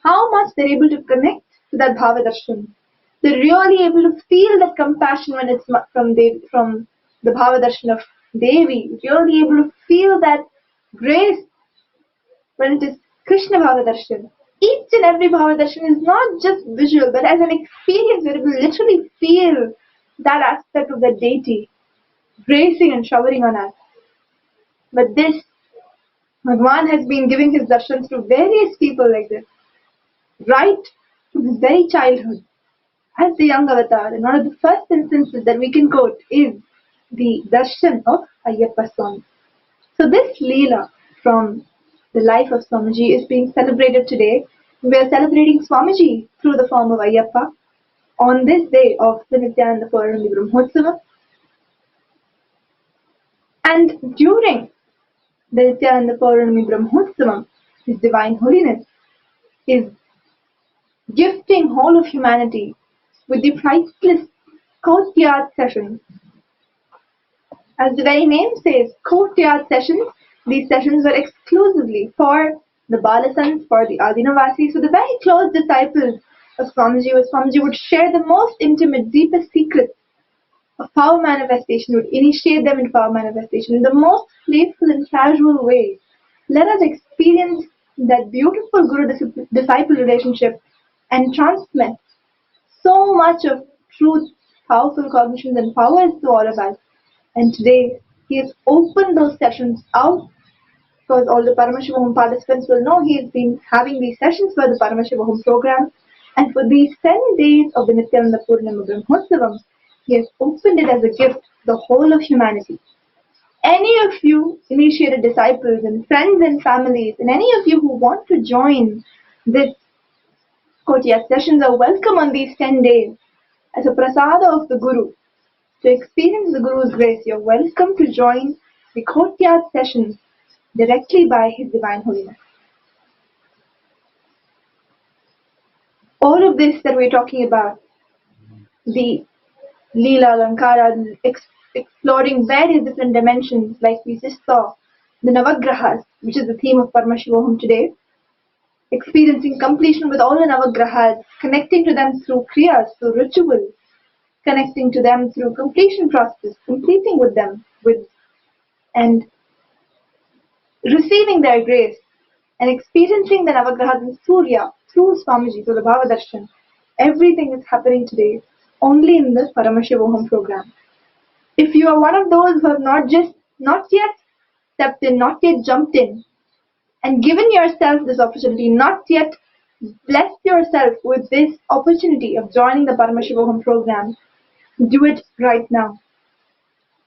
how much they're able to connect to that Bhava Darshan. They're really able to feel that compassion when it's from the Bhava Darshan of Devi, really able to feel that grace when it is Krishna Bhava Darshan. Each and every Bhava Darshan is not just visual, but as an experience where we literally feel that aspect of the deity gracing and showering on us. But this, Bhagwan has been giving his darshans to various people like this, right from his very childhood, as the young avatar. And one of the first instances that we can quote is the darshan of Ayyappa Swami. So this Leela from the life of Swamiji is being celebrated today. We are celebrating Swamiji through the form of Ayyappa on this day of the Nithyananda Paramashivam. And during the Nithyananda Paramashivam, His Divine Holiness, is gifting whole of humanity with the priceless courtyard sessions. As the very name says, courtyard sessions, these sessions were exclusively for the Balasans, for the Adinavasis, so the very close disciples of Swamiji, where Swamiji would share the most intimate, deepest secrets of power manifestation, would initiate them in power manifestation in the most playful and casual way. Let us experience that beautiful guru-disciple relationship and transmit so much of truth, powerful cognitions and powers to all of us. And today, he has opened those sessions out, because all the Paramashivoham participants will know he has been having these sessions for the Paramashivoham program. And for these 10 days of the Nithyananda Paramashivam, he has opened it as a gift to the whole of humanity. Any of you initiated disciples and friends and families, and any of you who want to join this courtyard sessions are welcome on these 10 days as a prasada of the Guru. To experience the Guru's grace, you're welcome to join the courtyard sessions directly by His Divine Holiness. All of this that we're talking about, the Leela, Lankara, exploring various different dimensions, like we just saw, the Navagrahas, which is the theme of Paramashivoham today, experiencing completion with all the Navagrahas, connecting to them through kriyas, through rituals, connecting to them through completion process, completing with them, and receiving their grace, and experiencing the Navagrahas in Surya through Swamiji, through the Bhavadarshan. Everything is happening today only in this Paramashivoham program. If you are one of those who have not yet stepped in, not yet jumped in, and given yourself this opportunity, not yet blessed yourself with this opportunity of joining the Paramashivoham program, do it right now.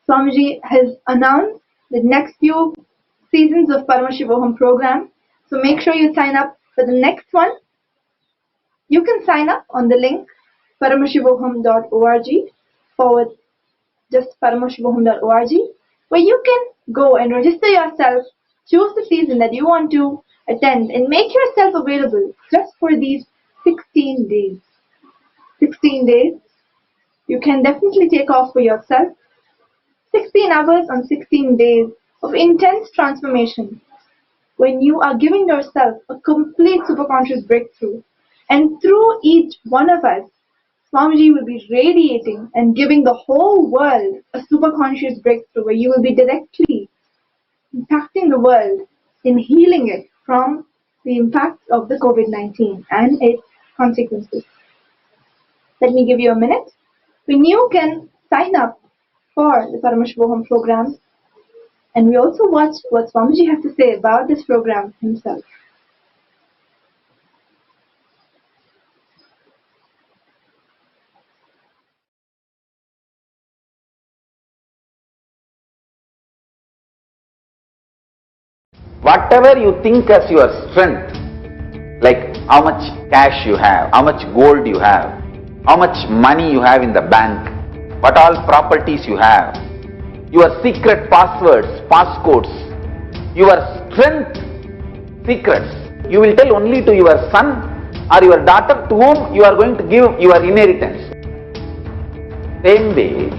Swamiji has announced the next few seasons of Paramashivoham program, so make sure you sign up for the next one. You can sign up on the link paramashivoham.org just paramashivoham.org, where you can go and register yourself, choose the season that you want to attend, and make yourself available just for these 16 days. 16 days. You can definitely take off for yourself 16 hours on 16 days of intense transformation, when you are giving yourself a complete superconscious breakthrough. And through each one of us, Swamiji will be radiating and giving the whole world a superconscious breakthrough, where you will be directly impacting the world in healing it from the impacts of the COVID-19 and its consequences. Let me give you a minute when you can sign up for the Paramashivoham program, and we also watch what Swamiji has to say about this program himself. Whatever you think as your strength, like how much cash you have, how much gold you have, how much money you have in the bank, what all properties you have, your secret passwords, passcodes, your strength secrets, you will tell only to your son or your daughter, to whom you are going to give your inheritance. Same way,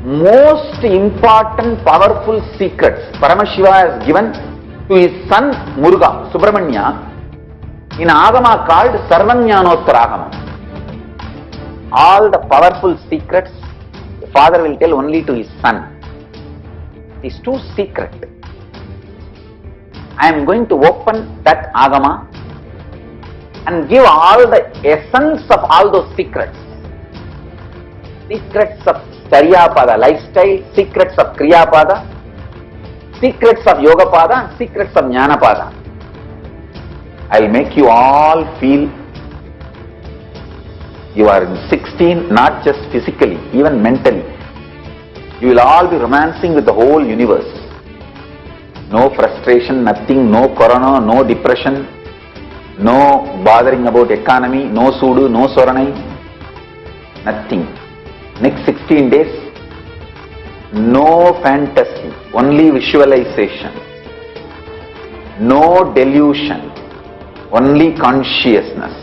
most important powerful secrets Paramashiva has given to his son Muruga, Subramanya, in Agama called Sarvanyanottara. All the powerful secrets the father will tell only to his son. It is too secret. I am going to open that Agama and give all the essence of all those secrets. Secrets of Charyapada lifestyle, secrets of Kriyapada, secrets of Yogapada, and secrets of Jnanapada. I will make you all feel you are in 16, not just physically, even mentally. You will all be romancing with the whole universe. No frustration, nothing, no corona, no depression, no bothering about economy, no sudu, no soranai, nothing. Next 16 days, no fantasy, only visualization. no delusion, only consciousness.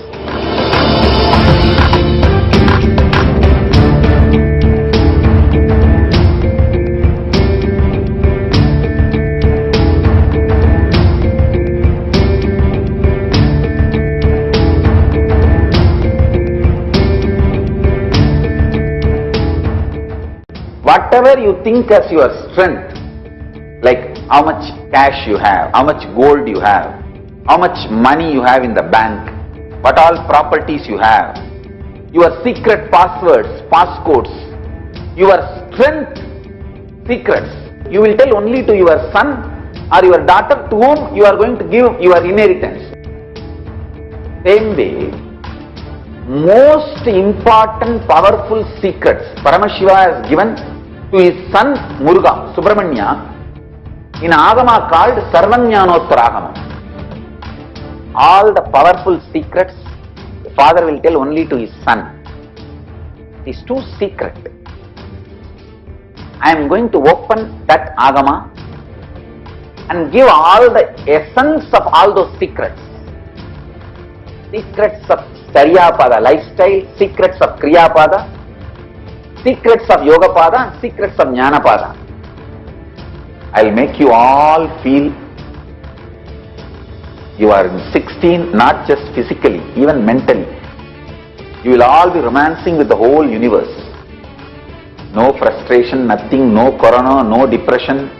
Whatever you think as your strength, like how much cash you have, how much gold you have, how much money you have in the bank, what all properties you have, your secret passwords, passcodes, your strength secrets, you will tell only to your son or your daughter to whom you are going to give your inheritance. Same way, most important powerful secrets Paramashiva has given to his son Muruga, Subramanya, in Agama called Sarvanyanottara. All the powerful secrets the father will tell only to his son. It is too secret. I am going to open that Agama and give all the essence of all those secrets. Secrets of Saryapada lifestyle, secrets of Kriyapada, secrets of Yogapada, and secrets of Jnanapada. I will make you all feel you are 16, not just physically, even mentally. You will all be romancing with the whole universe. No frustration, nothing, no corona, no depression,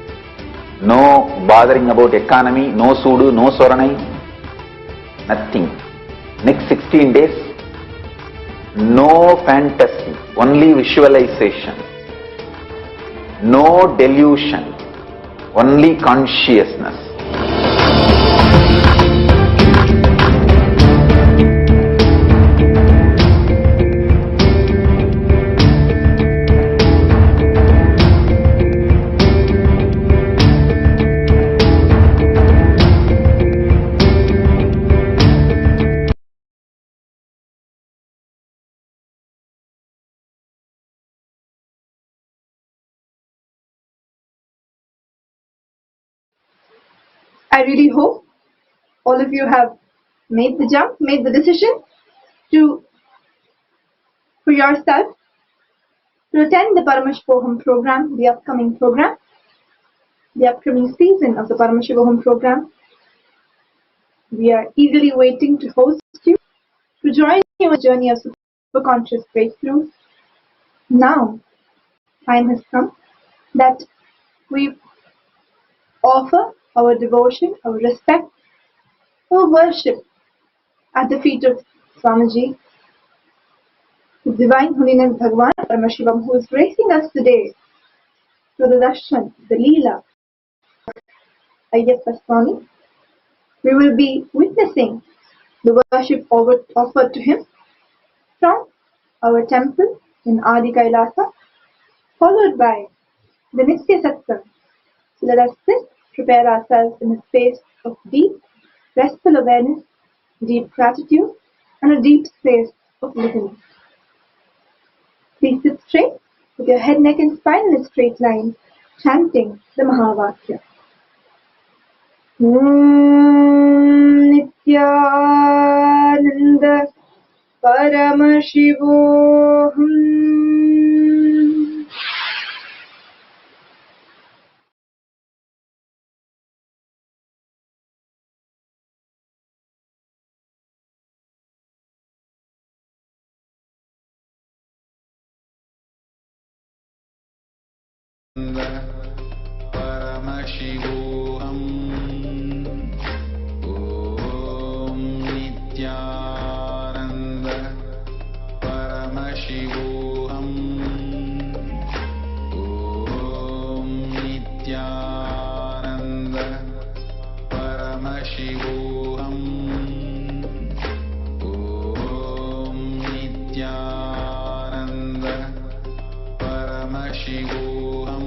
no bothering about economy, no sudu, no soranai, nothing. Next 16 days, no fantasy, only visualization. No delusion, only consciousness. I really hope all of you have made the jump, made the decision for yourself to attend the Paramashivoham program, the upcoming season of the Paramashivoham program. We are eagerly waiting to host you, to join you on a journey of superconscious breakthrough. Now, time has come that we offer our devotion, our respect, our worship at the feet of Swamiji, His Divine Holiness Bhagavan Paramashivam, who is gracing us today through the darshan, the Leela Ayyappa Swami. We will be witnessing the worship offered to him from our temple in Adi Kailasa, followed by the Nithya Satsang. So let us sit, prepare ourselves in a space of deep, restful awareness, deep gratitude, and a deep space of listening. Please sit straight, with your head, neck, and spine in a straight line, chanting the Mahavakya. Nithyananda Paramashivoham. Paramashivoham. Om Nithyananda Paramashivoham. Om Nithyananda Paramashivoham. Om Nithyananda Paramashivoham.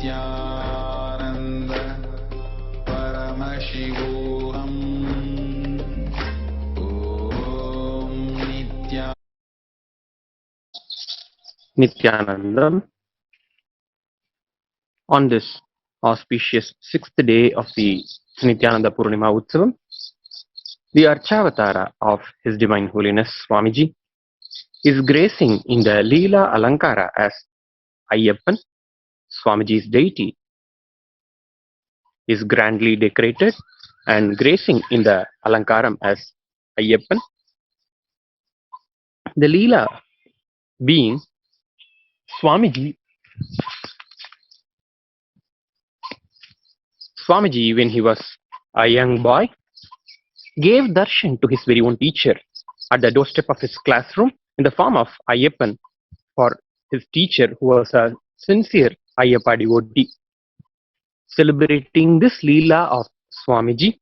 Nithyananda Paramashivoham. Om Nithya. Nithyanandam. On this auspicious sixth day of the Nithyananda Purnima Utsavam, the Archavatara of His Divine Holiness Swamiji is gracing in the Leela Alankara as Ayyappan, Swamiji's deity, is grandly decorated and gracing in the Alankaram as Ayyappan. The Leela being Swamiji, when he was a young boy, gave darshan to his very own teacher at the doorstep of his classroom in the form of Ayyappan for his teacher, who was a sincere Ayyappa devotee. Celebrating this Leela of Swamiji's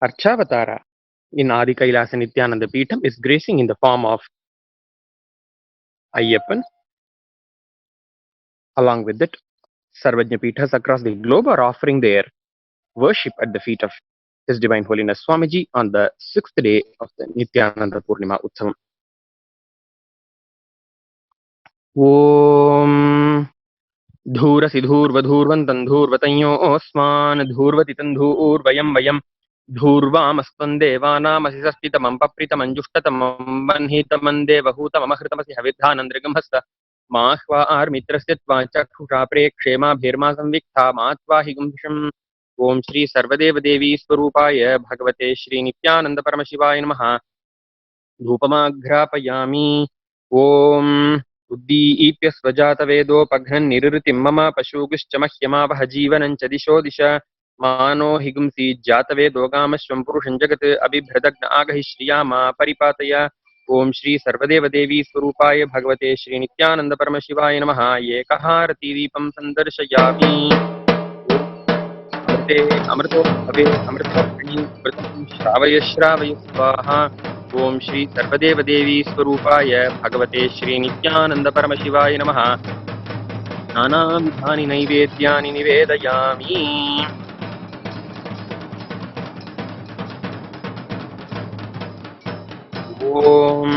Archavatara in Adi Kailasa Nithyananda Peetham is gracing in the form of Ayyappan. Along with it, Sarvajna Peethas across the globe are offering their worship at the feet of His Divine Holiness Swamiji on the sixth day of the Nithyananda Purnima Utsavam. Om Dhurasi Dhurvadhurvantan Dhurvatanyo Osman Dhurvatitan Dhurvayam Vayam Dhurvamastan Devanamasi Sastitamam Papritamam Jushtatamam Vanhitamam Devahutamam Ahritamasi Havidhanandrigam Hasta Mahva Armitrasitva Chaksha Prekshema Bhirma Samviktha Matva Higumsham. Om Shri Sarvadeva Devi Swarupaya Bhagavate Shri Nithyananda Paramashivaya Namaha. Dhupamagrapayami. Om Uddipya Svajata Vedo Paghan Nirritim Mama Pashugushchamahyama Vahajivanancha Disho Disha Mano Higumsi Jatave Dogamashvam Purushan Jagat Abhibhradagna Agahi Shriyama Paripataya. Om Shri Sarvadeva Devi Swarupaya Bhagavate Shri Nithyananda Paramashivaya Namaha. Yekaharati Deepam Sandarshayami. Amrito Ave Amrita Pratam Shravaya Shravaya Swaha. Om Shri Sarvadeva Devi Swarupaya Bhagavate Shri Nithyananda Paramashivaya Namaha. Nanam Dhani Naivedyani Nivedayami. Om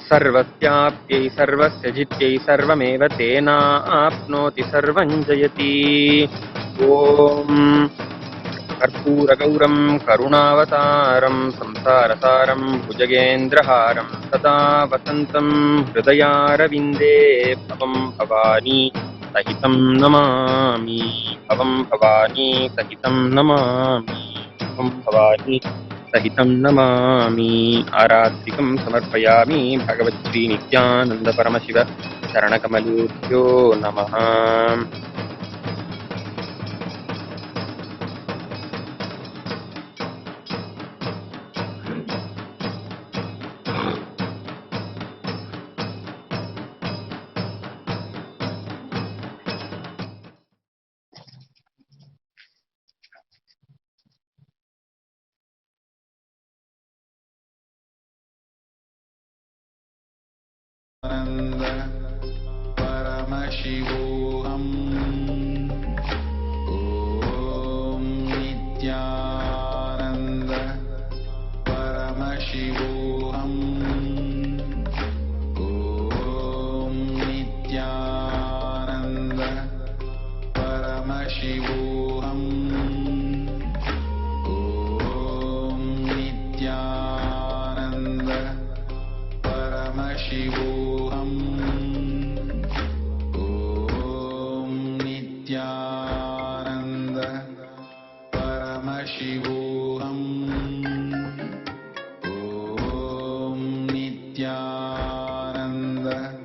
Sarvasyapyai Sarvasya Jityai Sarvameva Tena Apnoti Sarvam Jayati. Om Karpuragauram Karunavataram Samsarasaram Bhujagendraharam Sada Vasantam Hridayaravinде Bhavam Bhavani Sahitam Namami. Bhavam Bhavani Sahitam Namami. Bhavam Bhavani Sahitam Namami. Aradhikam Samarpayami Bhagavat Shri Nithyananda Paramashiva Sharanakamalubhyo Namaha. Paramashivoham. Om Nithyananda Paramashivoham. Om Nithyananda Paramashivoham. Om Nithyananda Paramashivoham. Nithyananda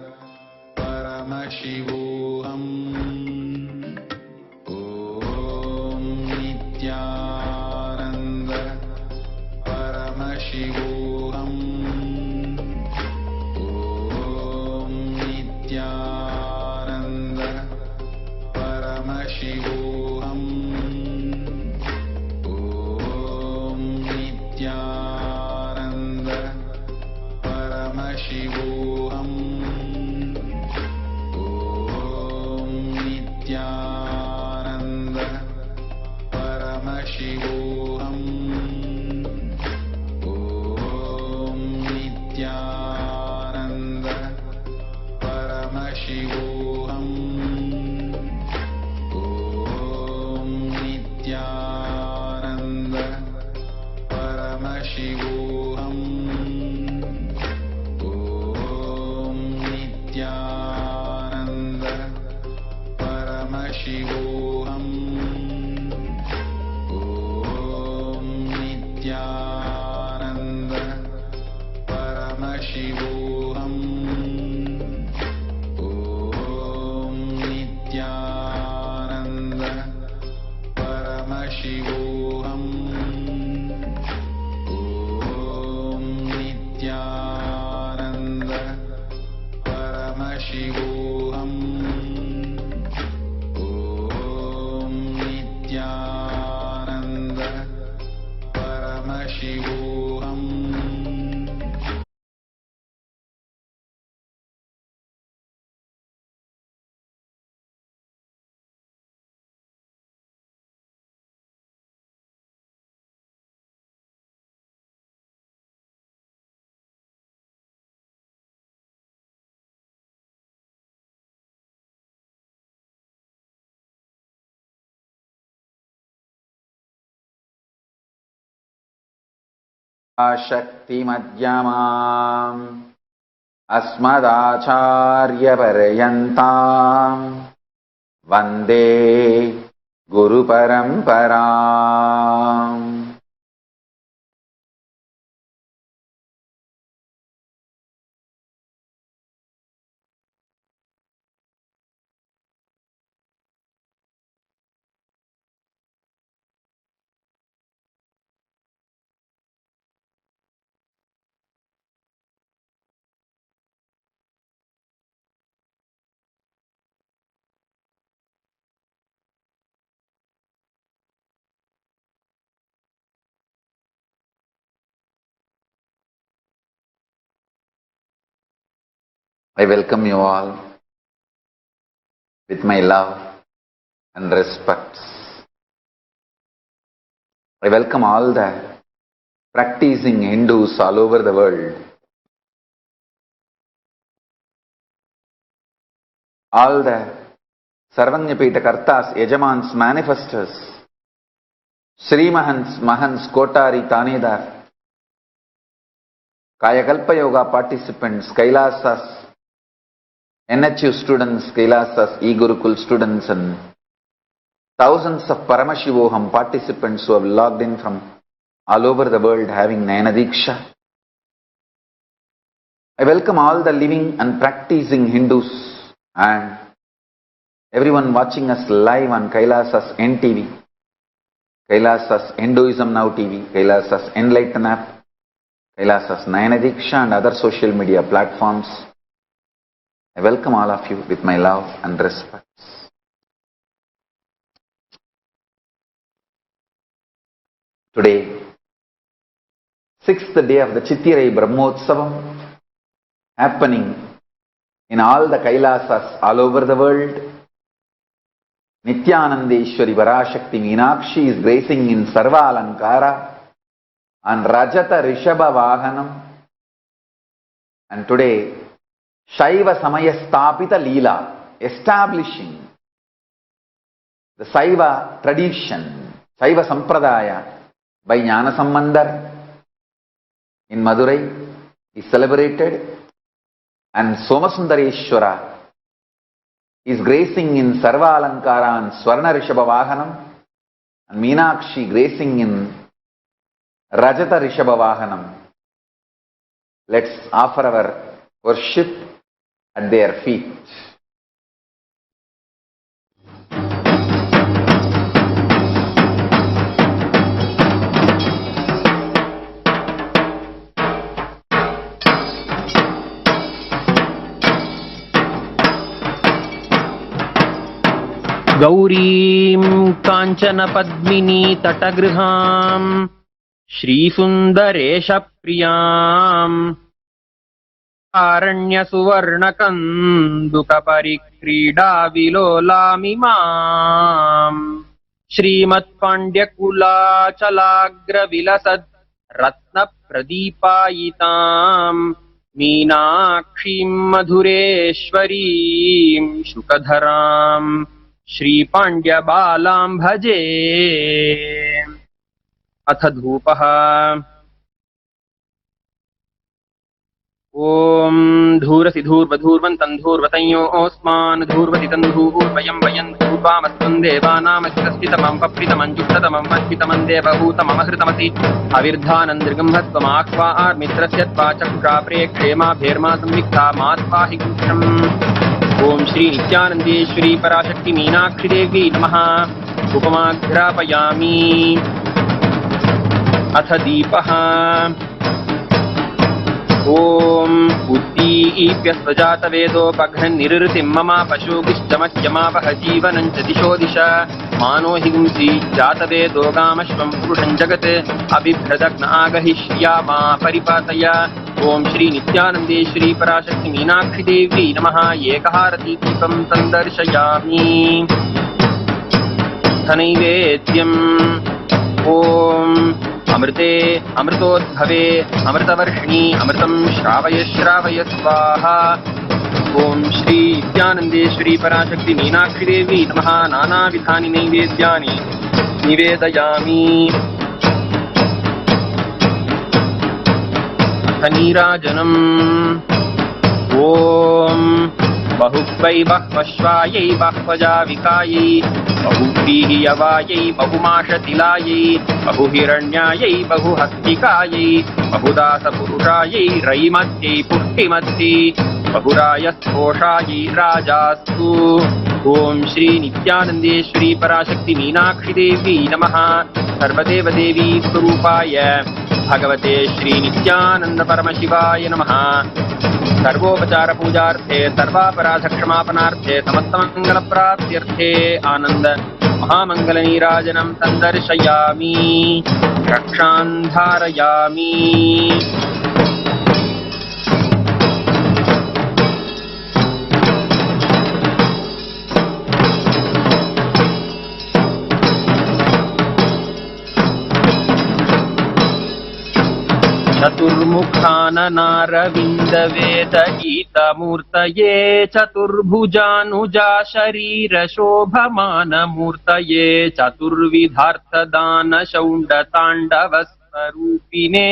Paramashivoham. Om Nithyananda Paramashivoham. Om Nithyananda. Paramashivoham. Nithyananda Paramashivoham. Om Nithyananda Paramashivoham. Om Nithyananda Paramashivoham. Om Nithyananda Paramashivoham. Om Nithyananda Paramashivoham. शक्ति मध्यमाम् अस्मदाचार्यपर्यन्ताम् वन्दे गुरुपरम्पराम्. I welcome you all with my love and respect. I welcome all the practicing Hindus all over the world, all the Sarvanyapita Kartas, Yajamans, manifestors, Sri Mahans, Kotari, Tanedar, Kayakalpa Yoga participants, Kailasas, NHU students, Kailasas, E-Gurukul students, and thousands of Paramashivoham participants who have logged in from all over the world having Nayana Diksha. I welcome all the living and practicing Hindus and everyone watching us live on Kailasas NTV, Kailasas Hinduism Now TV, Kailasas Enlighten app, Kailasas Nayana Diksha and other social media platforms. I welcome all of you with my love and respect. Today, 6th day of the Chittirai Brahmotsavam, happening in all the Kailasas all over the world. Nithyanandeshwari Varashakti Meenakshi is gracing in Sarva Alankara on Rajata Rishabha Vahanam. And today, Shaiva Samaya Stapita Leela, establishing the Saiva tradition, Saiva Sampradaya by Jnana Sambandar in Madurai is celebrated, and Somasundareshwara is gracing in Sarva Alankara and Swarna Rishabha Vahanam, and Meenakshi gracing in Rajata Rishabha Vahanam. Let's offer our worship at their feet. गौरीं काञ्चनपद्मिनी तटगृहाम् श्रीसुन्दरेशप्रियाम् आरण्यसुवर्णकन्दुकपरिक्रीडाविलोलामिमाम् श्रीमत्पाण्ड्यकुलाचलाग्रविलसद् रत्नप्रदीपायिताम् मीनाक्षीं मधुरेश्वरीं शुकधराम् श्रीपाण्ड्यबालां भजे। अथ धूपः। ॐ धूरसि धूर्वधूर्वन्तं धूर्वतयोऽस्मान् धूर्वति तन्धूर्वयं वयं धूर्वामस्त्वं देवानामस्तितमं पप्रितमं जुष्टतमं वह्नितमं देवभूतममहृतमसि अविर्धानन्दृगम्भत्वमाह्वा आर्मित्रस्य त्वा चक्षुषा प्रेक्षेमा भेर्मा संविक्ता मात्वाहि गुष्टम् ॐ श्री नित्यानन्देश्वरी पराशक्ति मीनाक्षि देवी नमः उपमाघ्रापयामि अथ दीपः ॐ उद्दीप्यस्वजातवेदोपघ्नन्निरृतिं मम पशुगिश्चमह्यमावह जीवनं च दिशो दिश मानो हिंसी जातवेदो गामश्वं पुरुषं जगत् अबिभ्रदग्न आगहिष्यामा परिपातय ॐ श्री नित्यानन्देश्वरी पराशक्ति मीनाक्षि देवी नमः एकहारती दीपं सन्दर्शयामि नैवेद्यम् ॐ अमृते अमृतोद्भवे अमृतवर्षिणी अमृतं श्रावय श्रावय स्वाहा ॐ श्री नित्यानन्देश्वरी पराशक्ति मीनाक्षि देवी नमः नानाविधानि नैवेद्यानि निवेदयामि नीराजनम् ॐ बहुक्वै बह्वश्वायै बह्वजाविकायै बहुव्रीहियवायै बहुमाशतिलायै बहुहिरण्यायै बहुहस्तिकायै बहुदासपुरुषायै रैमत्यै पुष्टिमत्यै बहुरायस्पोषायै राजास्तु ॐ श्री नित्यानन्देश्वरी पराशक्ति मीनाक्षि देवी नमः सर्वदेवदेवी स्वरूपाय भगवते श्री नित्यानंद परमशिवाय नमः सर्वोपचार पूजार्थे सर्वापराधक्षमापनार्थे समस्तमङ्गलप्राप्त्यर्थे आनंद महामङ्गलनीराजनं सन्दर्शयामि रक्षान् धारयामि चतुर्मुखाननारविन्दवेदगीतमूर्तये चतुर्भुजानुजा शरीरशोभमानमूर्तये चतुर्विधार्थदानशौण्डताण्डवस्वरूपिणे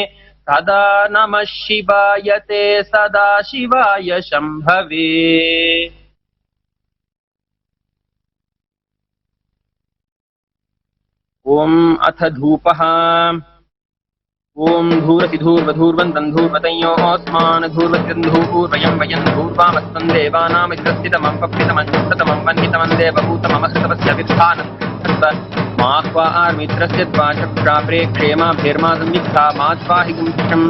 सदा नमः शिवाय ते सदा शिवाय शम्भवे ॐ अथ धूपः ॐ धूरसि धूर्वधूर्वन्तं धूर्वतयोऽस्मान् धूर्वति तन्धूर्वयं वयं धूर्वामस्त्वं देवानामस्तितमं पप्रितमं जुष्टतमं वह्नितमं देवभूतममहृतमस्य विद्धानं माह्वा आर्मित्रस्य त्वा चक्षुषा प्रेक्षेमा भेर्मा संविक्ता मात्वाहि गुंशम्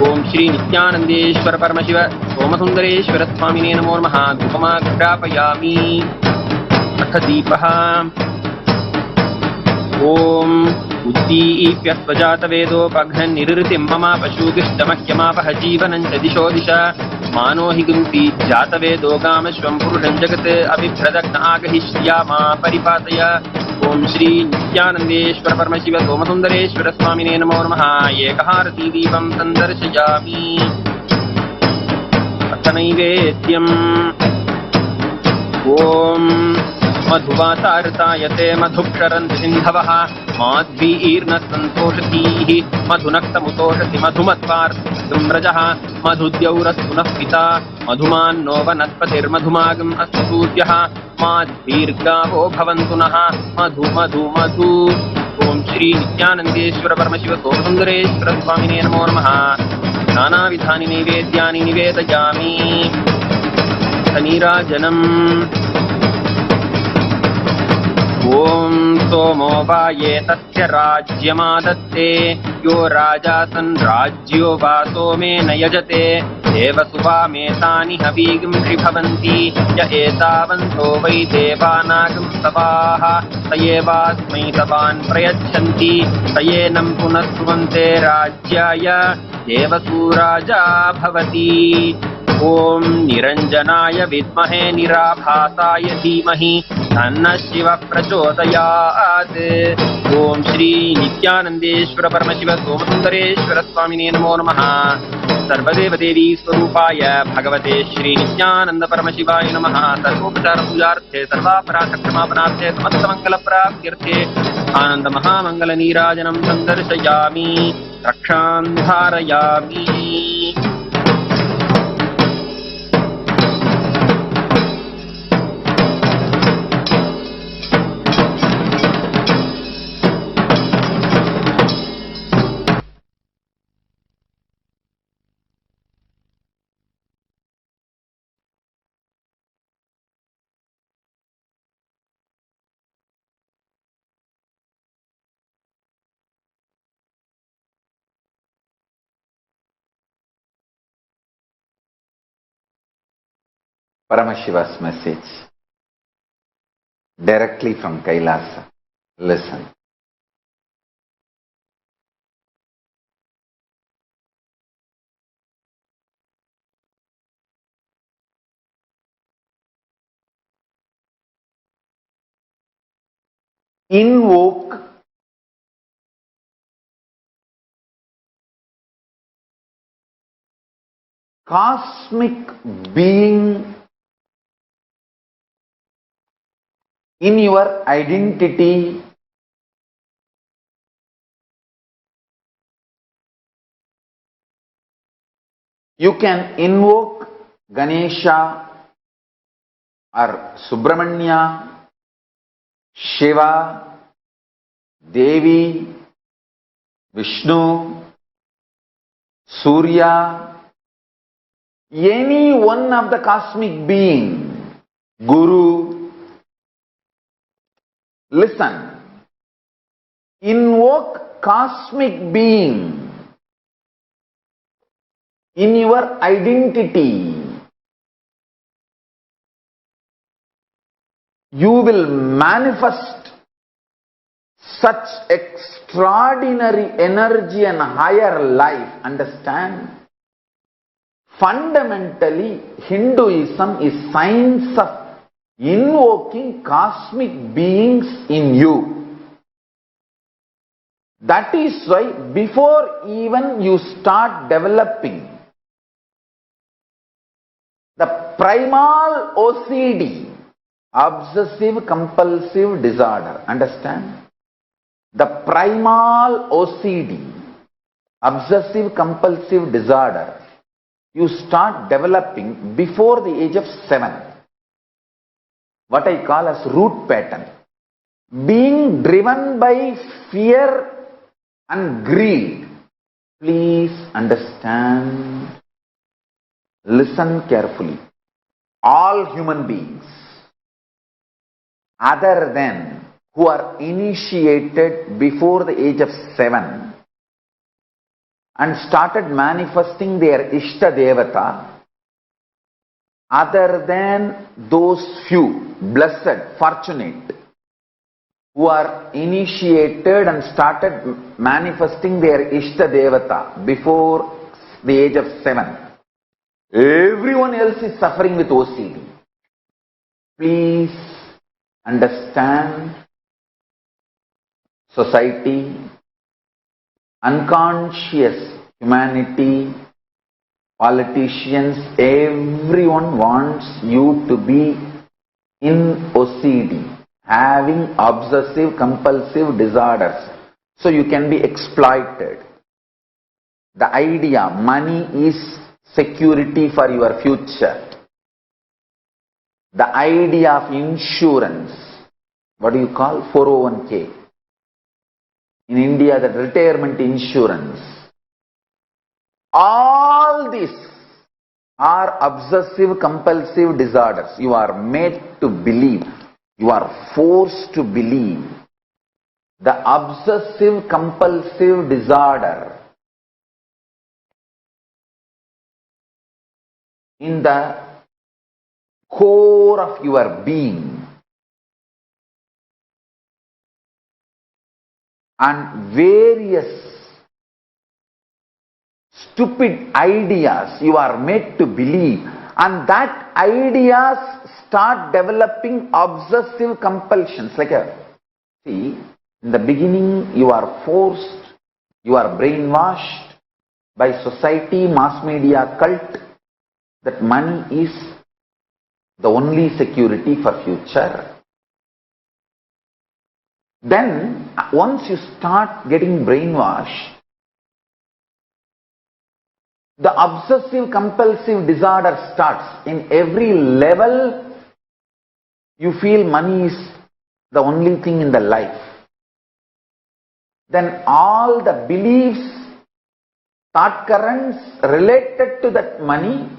ॐ श्री नित्यानन्देश्वर परमशिव सोमसुन्दरेश्वर स्वामिने नमो नमः धूपमाघ्रापयामि अथ दीपः ॐ उद्दीप्यस्वजातवेदोपघ्नन्निरृतिं मम पशुगिष्टमह्यमावह जीवनं च दिशो दिश मानो हि गुंसि जातवेदो गामश्वं पुरुषं जगत् अबिभ्रदग्न आगहिष्यामा परिपातय ॐ श्री नित्यानन्देश्वर परमशिव सोमसुन्दरेश्वर स्वामिने नमो नमः एकहारती दीपं सन्दर्शयामि अथ नैवेद्यम् ॐ मधुवातारतायते मधुक्षरन्ति सिन्धवः माध्वीर्नस्तन्तोषधीः मधुनक्तमुतोषधि मधुमत्वार्तुम्रजः मधुद्यौरस्तु नः पिता मधुमान्नो वनस्पतिर्मधुमागम् अस्तु सूर्यः माध्वीर्गावो भवन्तु नः मधु मधु मधु ॐ श्री नित्यानन्देश्वर परमशिव सोमसुन्दरेश्वर स्वामिने नमो नमः नानाविधानि नैवेद्यानि निवेदयामि नीराजनम् ॐ सोमो वा ये तस्य राज्यमादत्ते यो राजासन् राज्यो वा सोमेन यजते देवसुवामेतानि हवीगुंषि भवन्ति य एतावन्तो वै देवानागं सवाः स एवास्मै सवान् प्रयच्छन्ति स एनं पुनः सुवन्ते राज्याय देवसूराजा भवति ॐ निरञ्जनाय विद्महे निराभासाय धीमहि तन्नः शिवः प्रचोदयात् ॐ श्री नित्यानन्देश्वर परमशिव सोमसुन्दरेश्वर स्वामिने नमो नमः सर्वदेवदेवी स्वरूपाय भगवते श्री नित्यानंद परमशिवाय नमः सर्वोपचार पूजार्थे सर्वापराधक्षमापनार्थे समस्तमङ्गलप्राप्त्यर्थे आनंद महामंगल नीराजनं सन्दर्शयामि रक्षान् धारयामि Paramashiva's message directly from Kailasa. Listen. Invoke cosmic being in your identity You can invoke Ganesha or Subramanya, Shiva, Devi, Vishnu, Surya, any one of the cosmic being, Guru. Listen, invoke cosmic being in your identity. You will manifest such extraordinary energy and higher life. Understand? Fundamentally, Hinduism is science of invoking cosmic beings in you. That is why before even you start developing the primal OCD, obsessive compulsive disorder, understand? The primal OCD, obsessive compulsive disorder, you start developing before the age of 7. What I call as root pattern. Being driven by fear and greed. Please understand. Listen carefully. All human beings, other than who are initiated before the age of 7 and started manifesting their Ishta Devata, other than those few, blessed, fortunate, who are initiated and started manifesting their Ishta Devata before the age of 7, everyone else is suffering with OCD. Please understand, society, unconscious humanity, politicians, everyone wants you to be in OCD, having obsessive compulsive disorders, so you can be exploited. The idea, money is security for your future. The idea of insurance, what do you call? 401k. In India, the retirement insurance. All these are obsessive compulsive disorders. You are made to believe. You are forced to believe. The obsessive compulsive disorder in the core of your being, and various stupid ideas you are made to believe, and that ideas start developing obsessive compulsions. See, in the beginning you are forced, you are brainwashed by society, mass media, cult, that money is the only security for future. Then, once you start getting brainwashed, the obsessive compulsive disorder starts. In every level, you feel money is the only thing in the life. Then all the beliefs, thought currents related to that money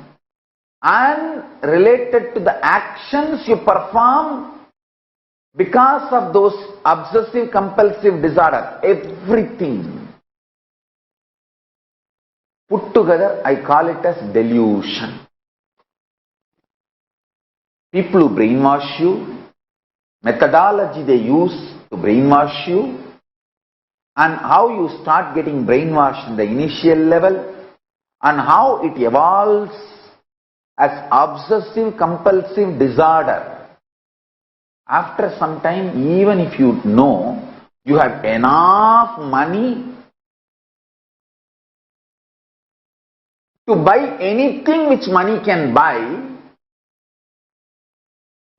and related to the actions you perform because of those obsessive compulsive disorders, everything put together, I call it as delusion. people who brainwash you, methodology they use to brainwash you, and how you start getting brainwashed in the initial level, and how it evolves as obsessive compulsive disorder. After some time, even if you know you have enough money to buy anything which money can buy,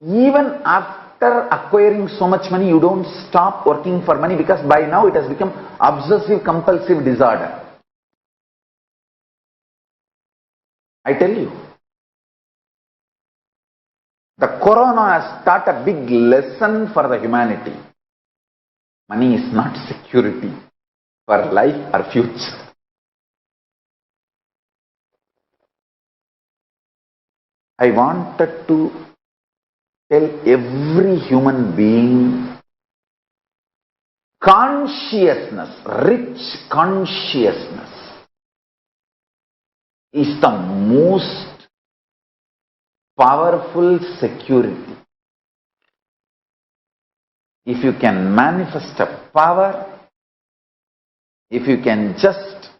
even after acquiring so much money, you don't stop working for money, because by now it has become obsessive compulsive disorder. I tell you, the corona has taught a big lesson for the humanity. Money is not security for life or future. I wanted to tell every human being, consciousness, rich consciousness is the most powerful security. If you can manifest a power, if you can just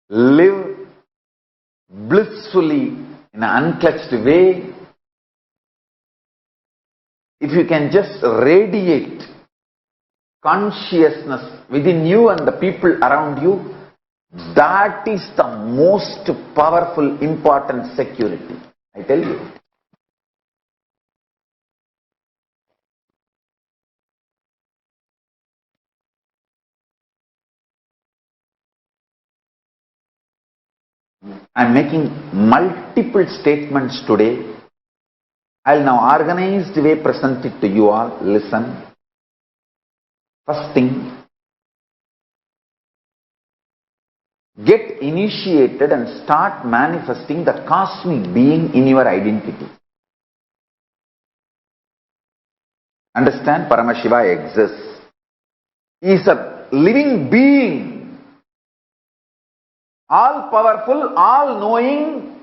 live blissfully in an unclutched way, if you can just radiate consciousness within you and the people around you, that is the most powerful, important security. I tell you. I am making multiple statements today. I will now organized way present it to you all. Listen. First thing, get initiated and start manifesting the cosmic being in your identity. Understand, Paramashiva exists. He is a living being, all powerful, all knowing,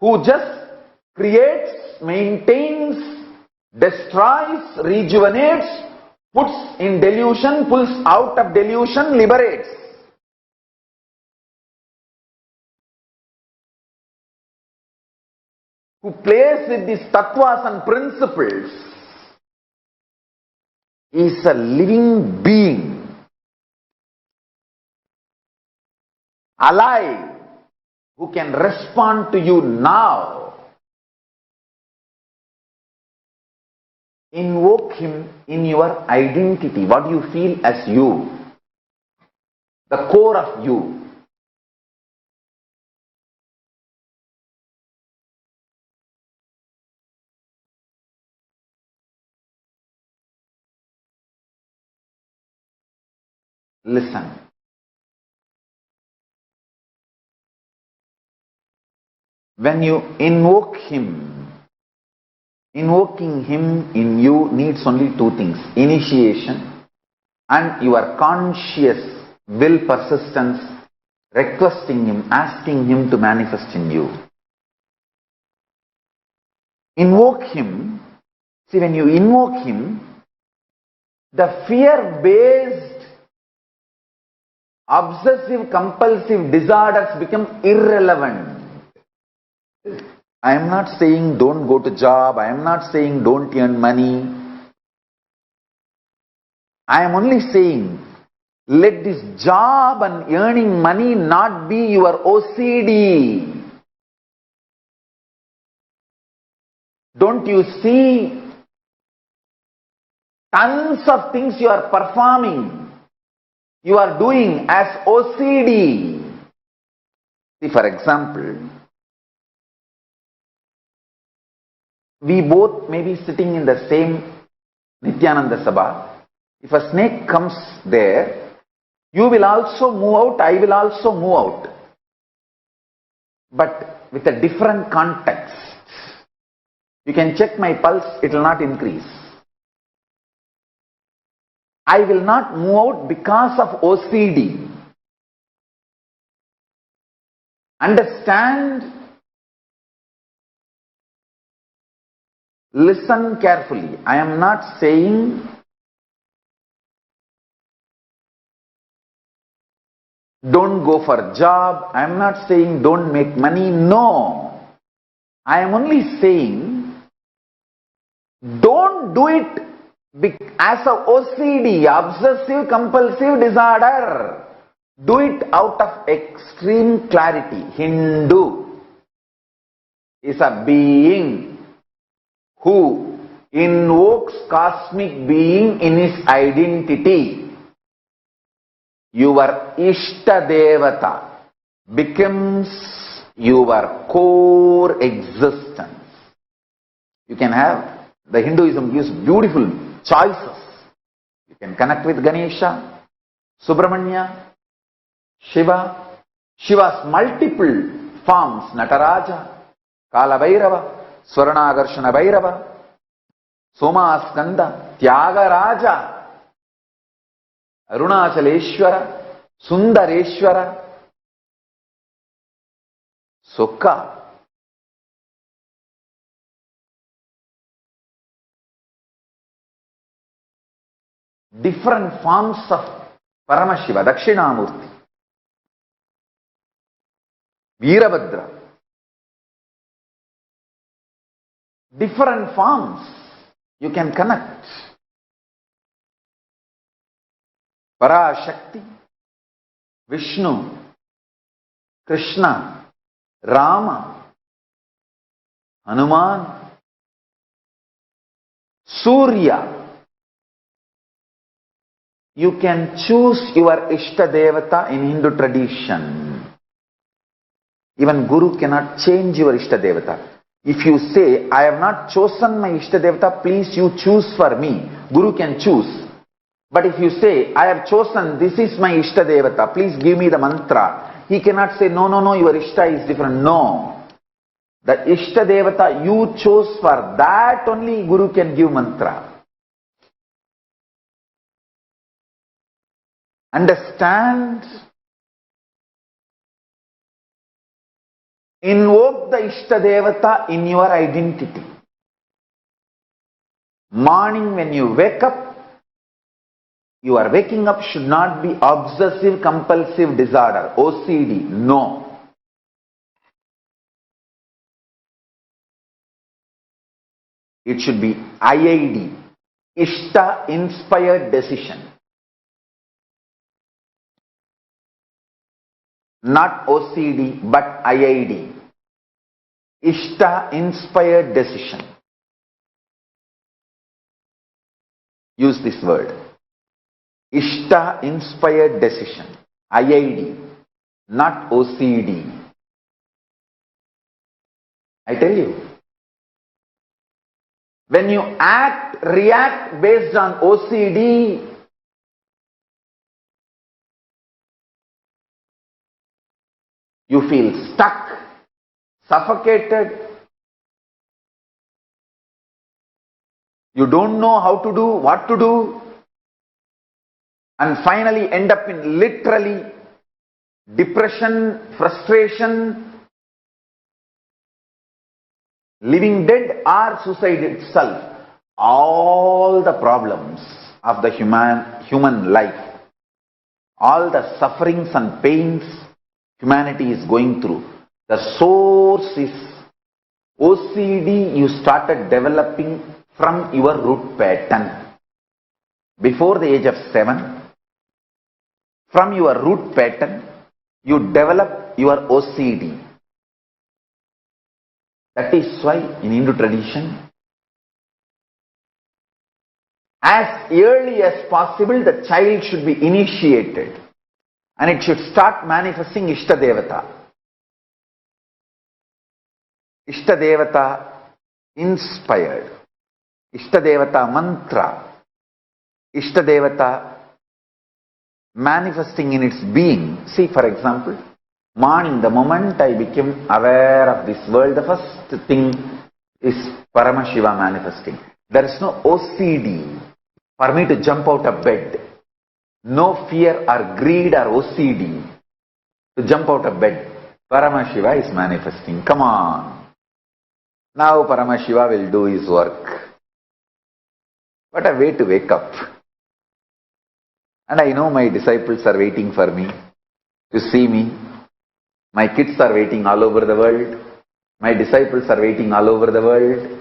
who just creates, maintains, destroys, rejuvenates, puts in delusion, pulls out of delusion, liberates. Who plays with these tattvas and principles, is a living being, alive, who can respond to you now. Invoke him in your identity. What do you feel as you? The core of you. Listen. When you invoke him, invoking him in you needs only two things: initiation and your conscious will persistence, requesting him, asking him to manifest in you. Invoke him. See, when you invoke him, the fear-based obsessive compulsive disorders become irrelevant. I am not saying don't go to job, I am not saying don't earn money. I am only saying, let this job and earning money not be your OCD. Don't you see tons of things you are performing, you are doing as OCD? See, for example, we both may be sitting in the same Nithyananda Sabha. If a snake comes there, you will also move out, I will also move out. But with a different context. You can check my pulse, it will not increase. I will not move out because of OCD. Understand? Listen carefully. I am not saying don't go for job. I am not saying don't make money. No. I am only saying don't do it as a OCD, obsessive compulsive disorder. Do it out of extreme clarity. Hindu is a being who invokes cosmic being in his identity. Your Ishta Devata becomes your core existence. You can have, the Hinduism gives beautiful choices. You can connect with Ganesha, Subramanya, Shiva, Shiva's multiple forms, Nataraja, Kala Bhairava, Swaranagarshana Bhairava, Somaskanda, Tyagaraja, Arunachaleshwara, Sundareshwara, Sukha. Different forms of Paramashiva, Dakshinamurti, Veerabhadra. Different forms you can connect. Parashakti, Vishnu, Krishna, Rama, Hanuman, Surya. You can choose your Ishta Devata in Hindu tradition. Even Guru cannot change your Ishta Devata. If you say, I have not chosen my Ishta Devata, please you choose for me. Guru can choose. But if you say, I have chosen, this is my Ishta Devata, please give me the mantra. He cannot say, no, your Ishta is different. No. The Ishta Devata you chose, for that only Guru can give mantra. Understand? Invoke the Ishta Devata in your identity. Morning when you wake up, your waking up should not be obsessive compulsive disorder, OCD. No. It should be IID, Ishta inspired decision. Not OCD, but IID. Ishta inspired decision. Use this word. Ishta inspired decision. IID, not OCD. I tell you. When you react based on OCD, you feel stuck, suffocated. You don't know how to do, what to do, and finally end up in literally depression, frustration, living dead or suicide itself. All the problems of the human life, all the sufferings and pains humanity is going through, the source is OCD you started developing from your root pattern. Before the age of 7, from your root pattern, you develop your OCD. That is why in Hindu tradition, as early as possible, the child should be initiated and it should start manifesting Ishta Devata. Ishta Devata inspired, Ishta Devata mantra, Ishta Devata manifesting in its being. See, for example, morning, the moment I became aware of this world, the first thing is Paramashiva manifesting. There is no OCD for me to jump out of bed. No fear or greed or OCD to jump out of bed. Paramashiva is manifesting. Come on. Now Paramashiva will do his work. What a way to wake up. And I know my disciples are waiting for me to see me. My kids are waiting all over the world. My disciples are waiting all over the world.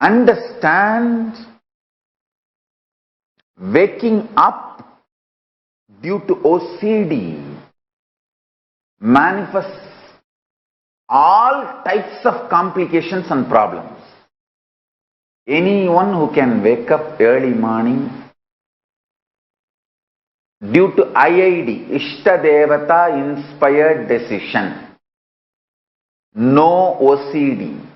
Understand, waking up due to OCD manifests all types of complications and problems. Anyone who can wake up early morning due to IID, Ishtadevata inspired decision, no OCD.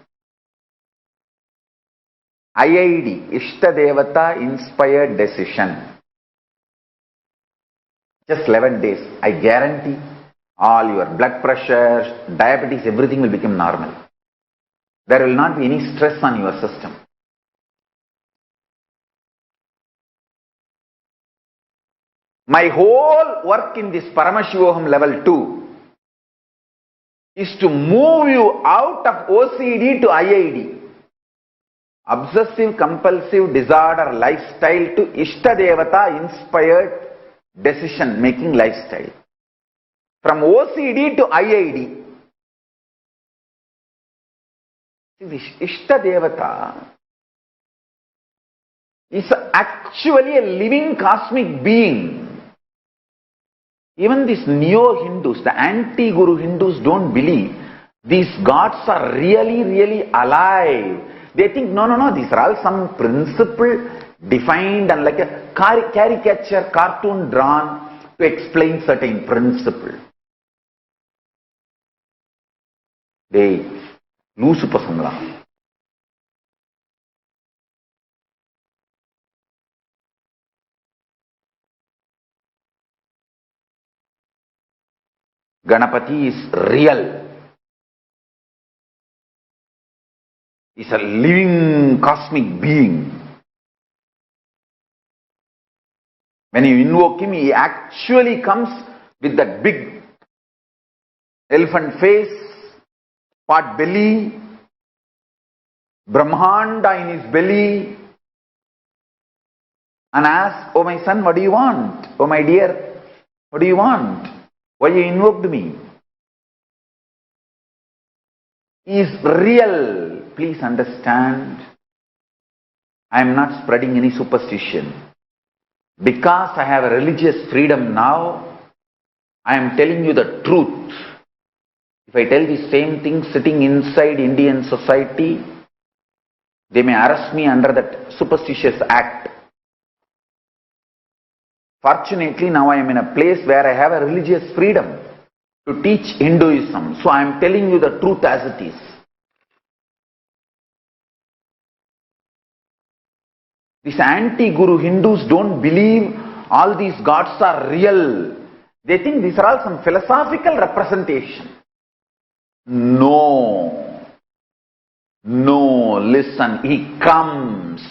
IID, Ishtadevata inspired decision. Just 11 days, I guarantee all your blood pressure, diabetes, everything will become normal. There will not be any stress on your system. My whole work in this Paramashivoham level 2 is to move you out of OCD to IID. Obsessive compulsive disorder lifestyle to Ishtadevata inspired decision making lifestyle. From OCD to IID. Ishtadevata is actually a living cosmic being. Even these neo-Hindus, the anti-Guru Hindus don't believe these gods are really alive. They think, no, these are all some principle defined and like a caricature cartoon drawn to explain certain principle. They lose pasangla. Ganapati is real. He's a living cosmic being. When you invoke him, he actually comes with that big elephant face, pot belly, Brahmanda in his belly, and asks, oh my son, what do you want? Oh my dear, what do you want? Why you invoked me? He is real. Please understand, I am not spreading any superstition. Because I have a religious freedom now, I am telling you the truth. If I tell the same thing sitting inside Indian society, they may arrest me under that superstitious act. Fortunately, now I am in a place where I have a religious freedom to teach Hinduism. So I am telling you the truth as it is. These anti-Guru Hindus don't believe all these gods are real. They think these are all some philosophical representation. No, listen, he comes,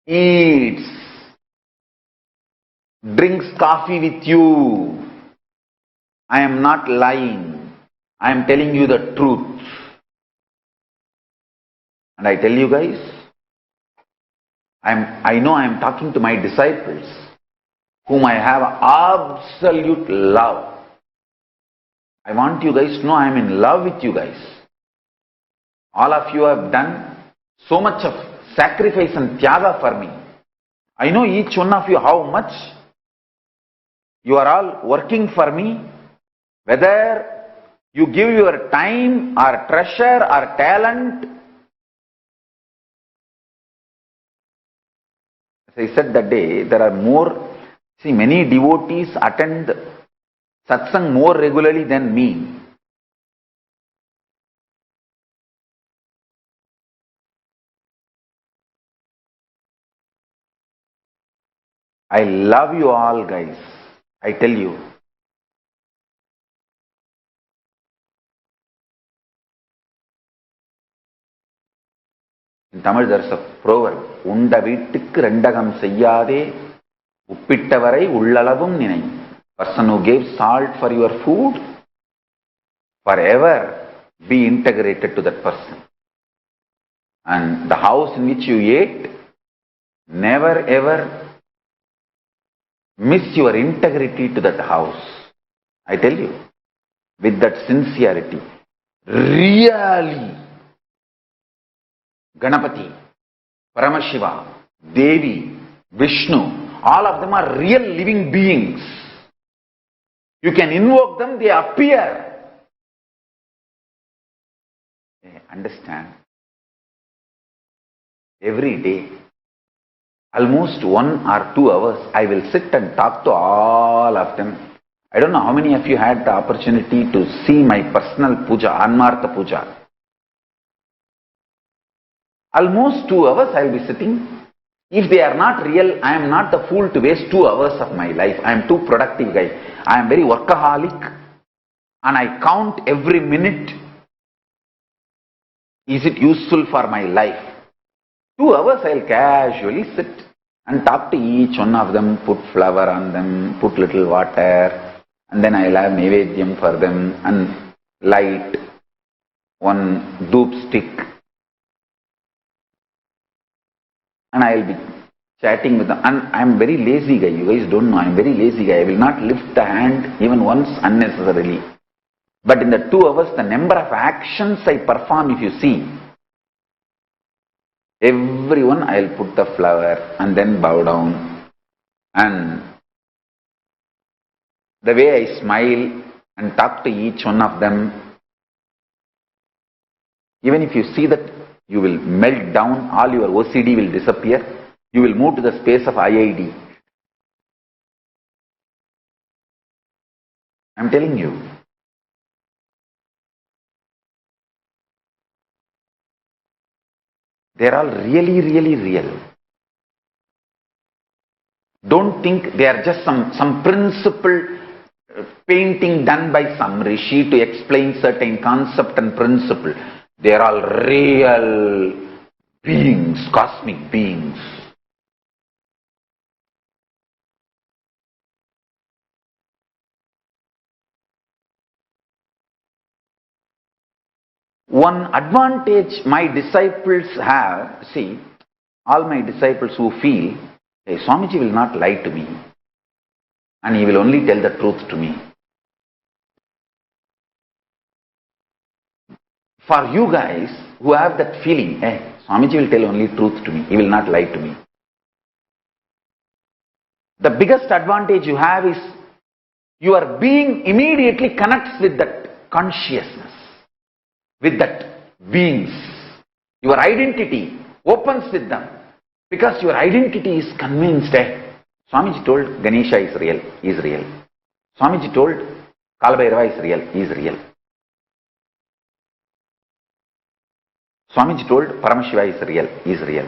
eats, drinks coffee with you. I am not lying. I am telling you the truth. And I tell you guys, I know I am talking to my disciples, whom I have absolute love. I want you guys to know I am in love with you guys. All of you have done so much of sacrifice and tyaga for me. I know each one of you how much you are all working for me. Whether you give your time or treasure or talent. As I said that day, there are many devotees attend Satsang more regularly than me. I love you all guys, I tell you. In Tamil there is a proverb, Unda vittukku rendagam seyyade, uppittavarai ullalagum ninai. Person who gave salt for your food, forever be integrated to that person. And the house in which you ate, never ever miss your integrity to that house. I tell you, with that sincerity, really, Ganapati, Paramashiva, Devi, Vishnu, all of them are real living beings. You can invoke them, they appear. Understand? Every day, almost 1 or 2 hours, I will sit and talk to all of them. I don't know how many of you had the opportunity to see my personal puja, Anmartha puja. Almost 2 hours I will be sitting. If they are not real, I am not the fool to waste 2 hours of my life. I am too productive guy. I am very workaholic and I count every minute. Is it useful for my life? 2 hours I will casually sit and talk to each one of them, put flower on them, put little water, and then I will have Naivedyam for them and light one doop stick. And I will be chatting with them. And I am very lazy guy. You guys don't know. I am very lazy guy. I will not lift the hand even once unnecessarily. But in the 2 hours, the number of actions I perform, if you see, everyone I will put the flower and then bow down. And the way I smile and talk to each one of them, even if you see that, you will melt down, all your OCD will disappear, you will move to the space of IID. I am telling you. They are all really, really real. Don't think they are just some principle painting done by some rishi to explain certain concept and principle. They are all real beings, cosmic beings. One advantage my disciples have, see, all my disciples who feel, hey, Swamiji will not lie to me and he will only tell the truth to me. For you guys who have that feeling, hey, Swamiji will tell only truth to me, he will not lie to me. The biggest advantage you have is your being immediately connects with that consciousness, with that beings. Your identity opens with them because your identity is convinced. Swamiji told Ganesha is real, he is real. Swamiji told Kalabhairava is real, he is real. Swamiji told Paramashiva is real, he is real.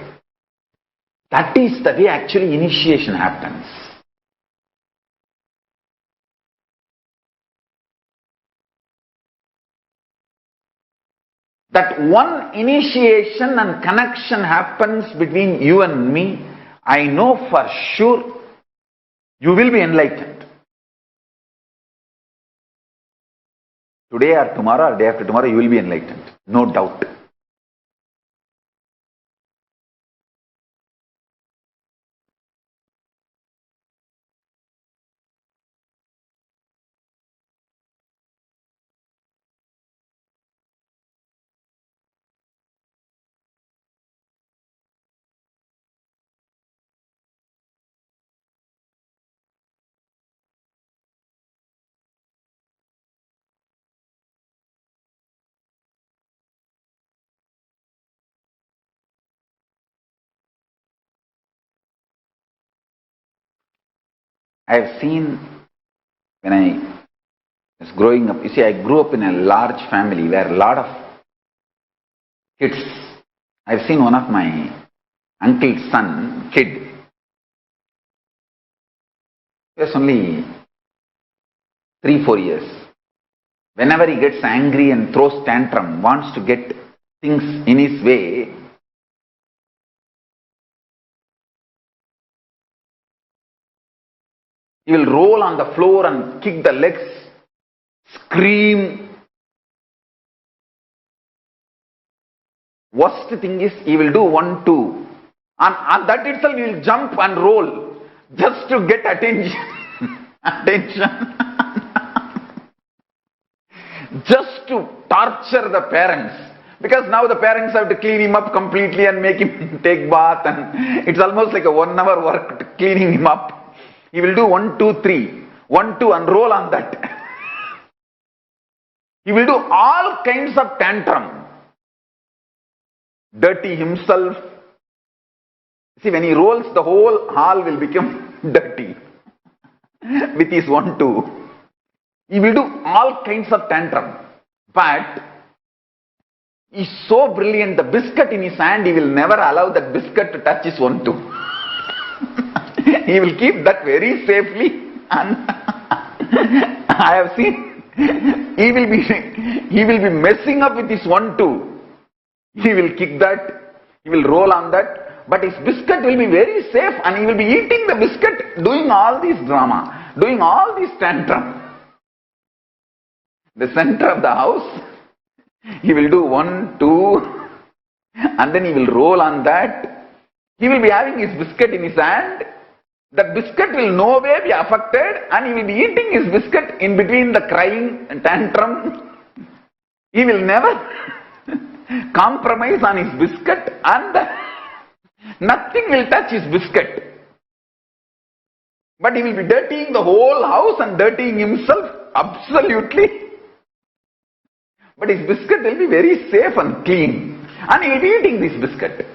That is the way actually initiation happens. That one initiation and connection happens between you and me, I know for sure you will be enlightened. Today or tomorrow or day after tomorrow you will be enlightened, no doubt. I have seen when I was growing up, you see, I grew up in a large family where a lot of kids. I have seen one of my uncle's son, kid. He was only 3-4 years. Whenever he gets angry and throws tantrum, wants to get things in his way, He will roll on the floor and kick the legs, scream. Worst thing is he will do 1, 2. And that itself he will jump and roll just to get attention. Attention. Just to torture the parents. Because now the parents have to clean him up completely and make him take bath, and it's almost like a 1 hour work to cleaning him up. He will do 1, 2, 3. 1, 2 and roll on that. He will do all kinds of tantrum. Dirty himself. See, when he rolls, the whole hall will become dirty. With his 1, 2. He will do all kinds of tantrum. But he's so brilliant, the biscuit in his hand, he will never allow that biscuit to touch his 1, 2. He will keep that very safely. And I have seen, he will be messing up with his 1, 2. He will kick that, he will roll on that, but his biscuit will be very safe and he will be eating the biscuit, doing all this drama, doing all this tantrum. The center of the house, he will do 1, 2, and then he will roll on that. He will be having his biscuit in his hand. That biscuit will no way be affected, and he will be eating his biscuit in between the crying and tantrum. He will never compromise on his biscuit, and nothing will touch his biscuit. But he will be dirtying the whole house and dirtying himself absolutely. But his biscuit will be very safe and clean. And he will be eating this biscuit.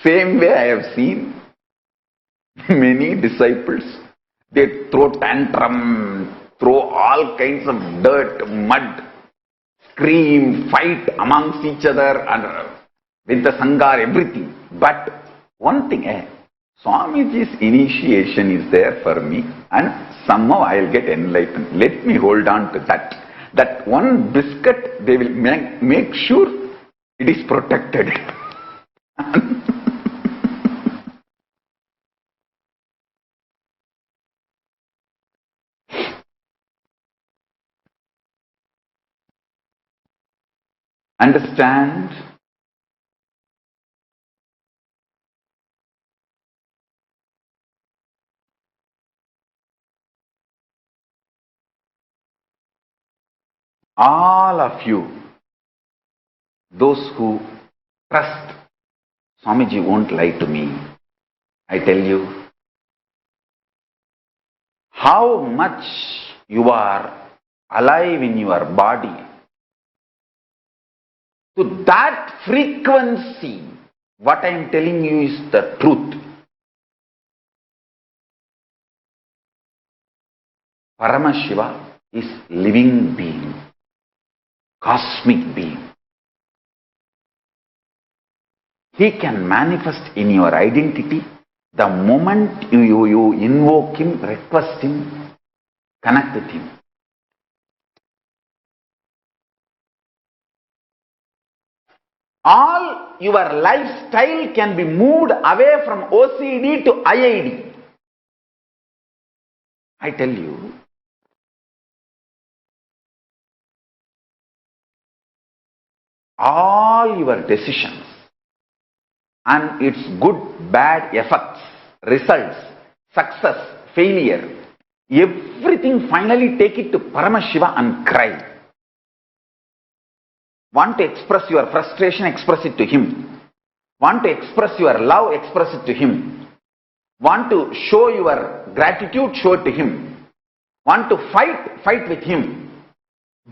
Same way I have seen many disciples. They throw tantrum, throw all kinds of dirt, mud, scream, fight amongst each other and with the Sangha, everything. But one thing, Swamiji's initiation is there for me, and somehow I will get enlightened. Let me hold on to that. That one biscuit, they will make sure it is protected. Understand? All of you, those who trust, Swamiji won't lie to me. I tell you, how much you are alive in your body, to that frequency, what I am telling you is the truth. Paramashiva is living being. Cosmic being. He can manifest in your identity the moment you invoke him, request him, connect with him. All your lifestyle can be moved away from OCD to IID. I tell you, all your decisions and its good, bad effects, results, success, failure, everything finally take it to Paramashiva and cry. Want to express your frustration, express it to him. Want to express your love, express it to him. Want to show your gratitude, show it to him. Want to fight, fight with him.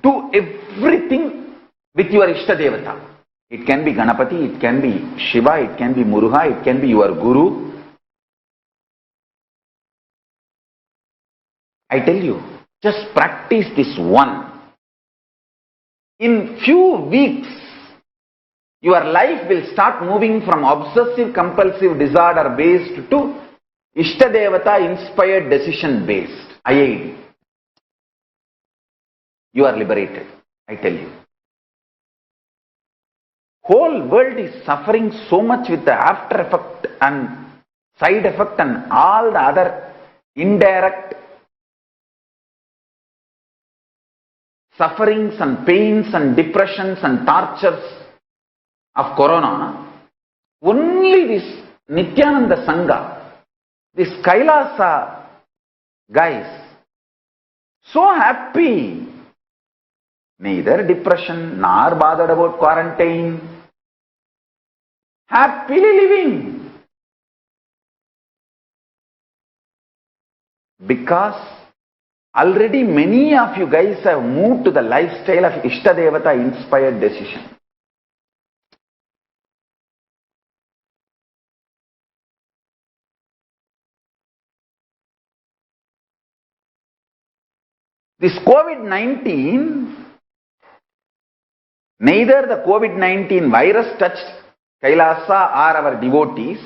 Do everything with your Ishtadevata. It can be Ganapati, it can be Shiva, it can be Muruga, it can be your Guru. I tell you, just practice this one. In few weeks, your life will start moving from obsessive compulsive disorder based to Ishtadevata inspired decision based. IID. You are liberated, I tell you. Whole world is suffering so much with the after effect and side effect and all the other indirect sufferings and pains and depressions and tortures of corona, only this Nithyananda Sangha, this Kailasa guys, so happy, neither depression nor bothered about quarantine, happily living. Because already many of you guys have moved to the lifestyle of Ishtadevata inspired decision. This COVID-19, neither the COVID-19 virus touched Kailasa or our devotees,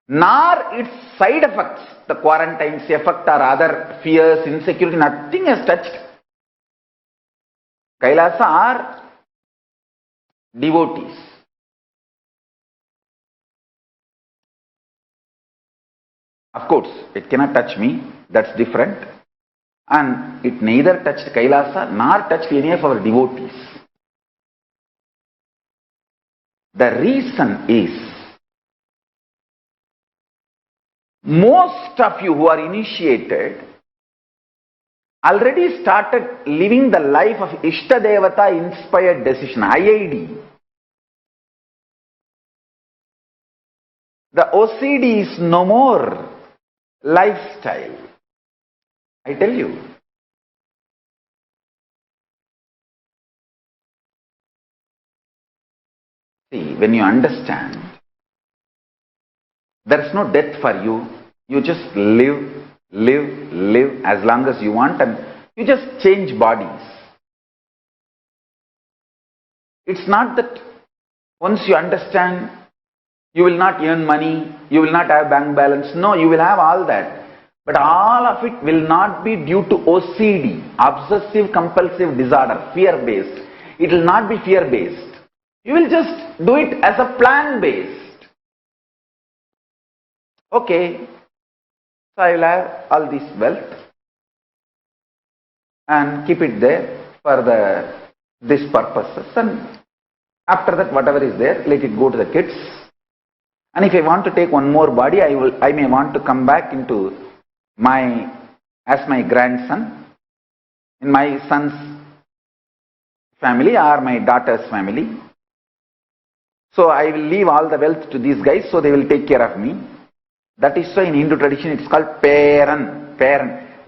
nor its side effects, the quarantine's effect or other fears, insecurity, nothing has touched Kailasa or devotees. Of course, it cannot touch me, that's different. And it neither touched Kailasa nor touched any of our devotees. The reason is, most of you who are initiated already started living the life of Ishtadevata inspired decision, IID. The OCD is no more lifestyle. I tell you. See, when you understand, there is no death for you. You just live as long as you want, and you just change bodies. It's not that once you understand, you will not earn money, you will not have bank balance. No, you will have all that. But all of it will not be due to OCD, obsessive compulsive disorder, fear-based. It will not be fear-based. You will just do it as a plan-based. Okay, so I will have all this wealth and keep it there for this purposes, and after that whatever is there, let it go to the kids. And if I want to take one more body, I may want to come back into as my grandson, in my son's family or my daughter's family. So I will leave all the wealth to these guys, so they will take care of me. That is why in Hindu tradition it's called Paran.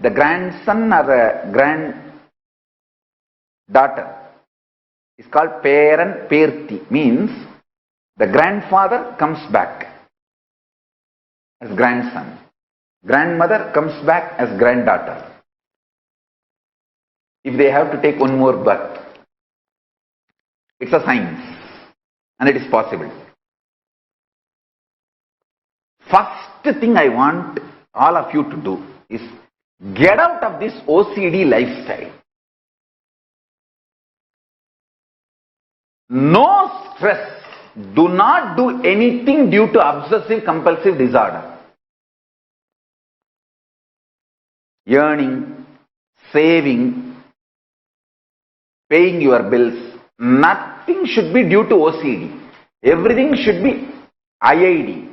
The grandson or the granddaughter is called Paran Perti, means the grandfather comes back as grandson. Grandmother comes back as granddaughter. If they have to take one more birth, it's a science and it is possible. First thing I want all of you to do is get out of this OCD lifestyle. No stress. Do not do anything due to obsessive compulsive disorder. Earning, saving, paying your bills, nothing should be due to OCD. Everything should be IID.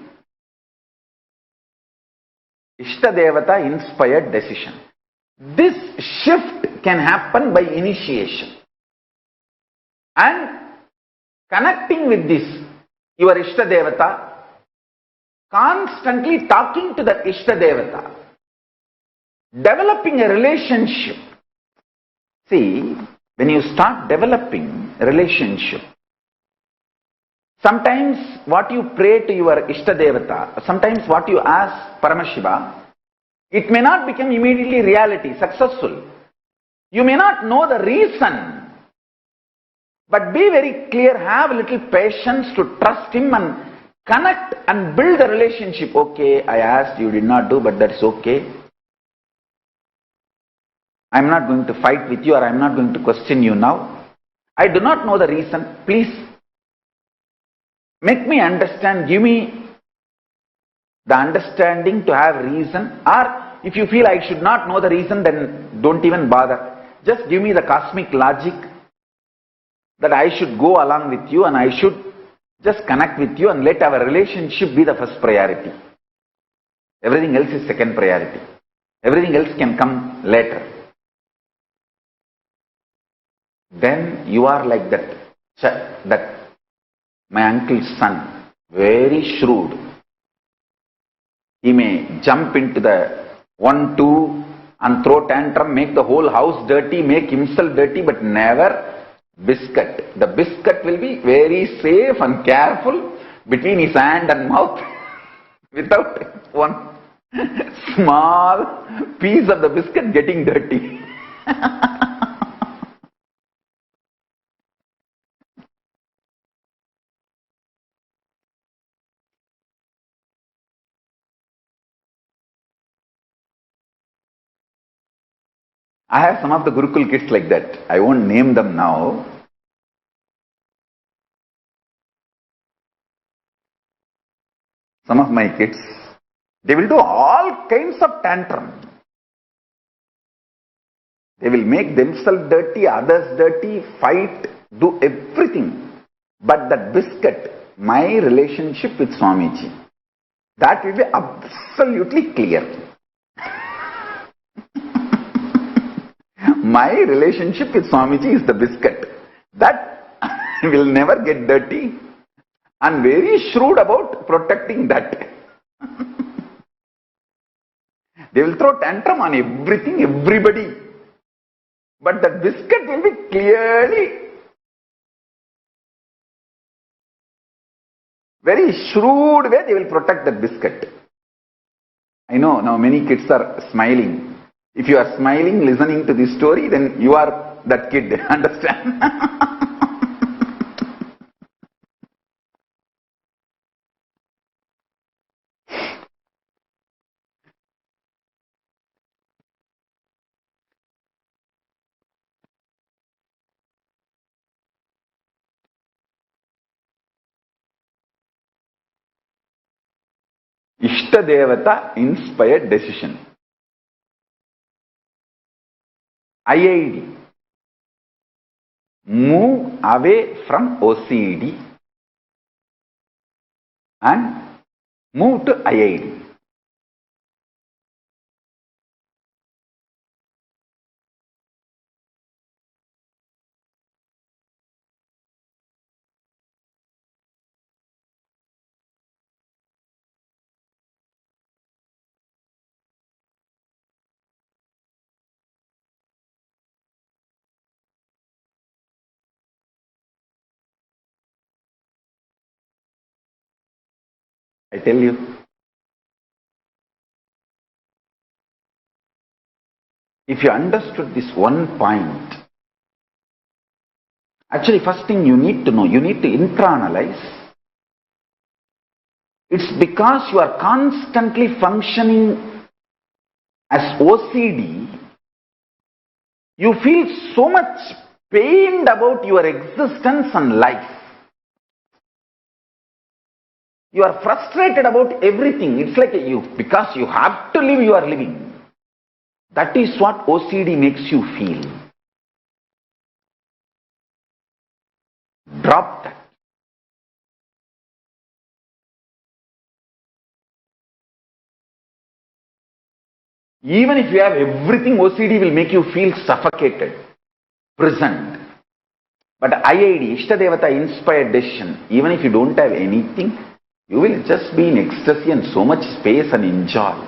Ishtadevata inspired decision. This shift can happen by initiation. And connecting with this, your Ishtadevata, constantly talking to that Ishtadevata, developing a relationship. See, when you start developing a relationship, sometimes what you pray to your Ishtadevata, sometimes what you ask Paramashiva, it may not become immediately reality, successful. You may not know the reason, but be very clear, have a little patience to trust him and connect and build a relationship. Okay, I asked, you did not do, but that's okay. I am not going to fight with you, or I am not going to question you now. I do not know the reason. Please make me understand, give me the understanding to have reason, or if you feel I should not know the reason, then don't even bother. Just give me the cosmic logic that I should go along with you and I should just connect with you and let our relationship be the first priority. Everything else is second priority. Everything else can come later. Then you are like that my uncle's son, very shrewd. He may jump into the 1, 2 and throw tantrum, make the whole house dirty, make himself dirty, but never biscuit. The biscuit will be very safe and careful between his hand and mouth without one small piece of the biscuit getting dirty. I have some of the Gurukul kids like that. I won't name them now. Some of my kids, they will do all kinds of tantrum. They will make themselves dirty, others dirty, fight, do everything. But that biscuit, my relationship with Swamiji, that will be absolutely clear. My relationship with Swamiji is the biscuit. That will never get dirty. And very shrewd about protecting that. They will throw tantrum on everything, everybody. But that biscuit will be clearly, very shrewd way they will protect that biscuit. I know now many kids are smiling. If you are smiling, listening to this story, then you are that kid, understand? Ishtadevata inspired decision. IID. Move away from OCD and move to IID. I tell you, if you understood this one point, actually first thing you need to know, you need to internalize. It's because you are constantly functioning as OCD, you feel so much pained about your existence and life. You are frustrated about everything. It's like because you have to live, you are living. That is what OCD makes you feel. Drop that. Even if you have everything, OCD will make you feel suffocated, prisoned. But IID, Ishtadevata inspired decision, even if you don't have anything, you will just be in ecstasy and so much space and enjoy.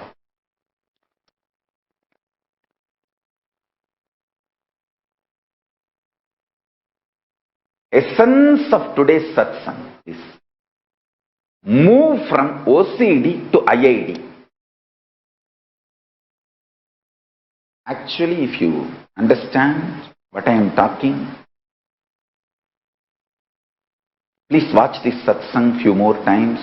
Essence of today's satsang is move from OCD to IID. Actually, if you understand what I am talking, please watch this satsang few more times.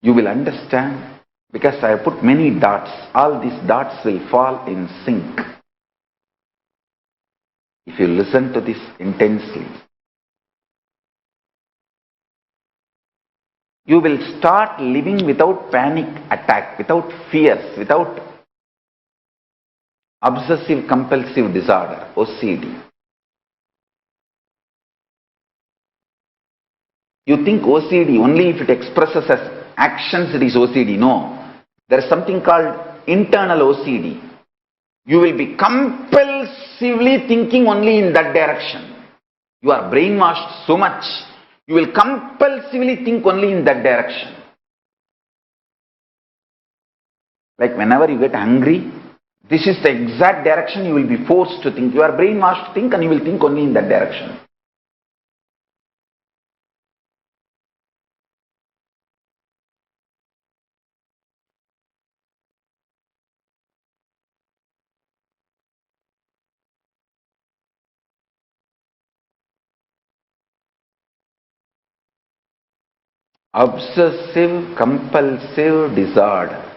You will understand, because I have put many dots. All these dots will fall in sync if you listen to this intensely. You will start living without panic attack, without fears, without obsessive compulsive disorder, OCD. You think OCD only if it expresses as actions it is OCD. No. There is something called internal OCD. You will be compulsively thinking only in that direction. You are brainwashed so much, you will compulsively think only in that direction. Like whenever you get hungry, this is the exact direction you will be forced to think. You are brainwashed to think and you will think only in that direction. Obsessive compulsive disorder,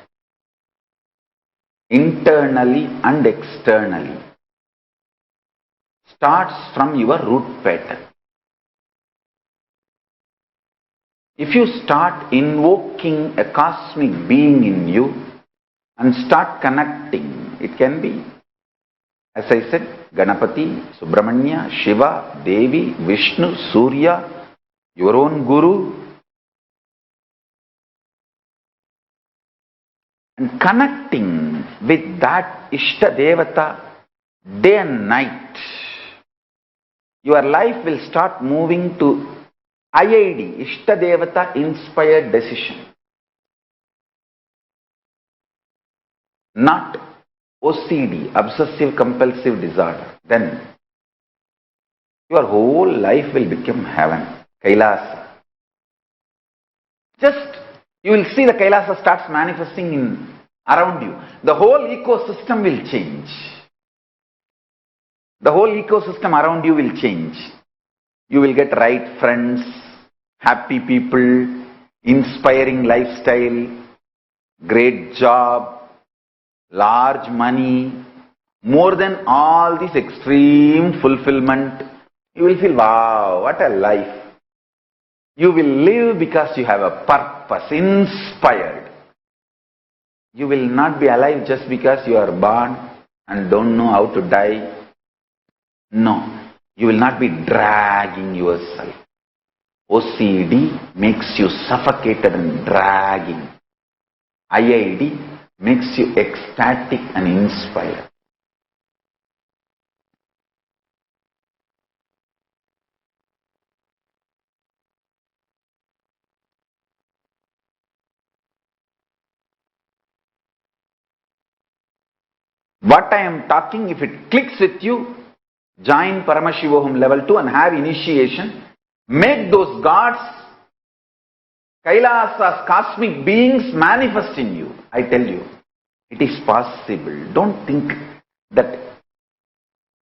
internally and externally, starts from your root pattern. If you start invoking a cosmic being in you and start connecting, it can be, as I said, Ganapati, Subramanya, Shiva, Devi, Vishnu, Surya, your own Guru, and connecting with that Ishta Devata day and night, your life will start moving to IID, Ishta Devata inspired decision. Not OCD, obsessive compulsive disorder. Then your whole life will become heaven, Kailasa. Just you will see the Kailasa starts manifesting in around you. The whole ecosystem will change. The whole ecosystem around you will change. You will get right friends, happy people, inspiring lifestyle, great job, large money, more than all this extreme fulfillment. You will feel, wow, what a life. You will live because you have a purpose, inspired. You will not be alive just because you are born and don't know how to die. No, you will not be dragging yourself. OCD makes you suffocated and dragging. IID makes you ecstatic and inspired. What I am talking, if it clicks with you, join Paramashivoham level 2 and have initiation. Make those gods, Kailasas, cosmic beings manifest in you. I tell you, it is possible. Don't think that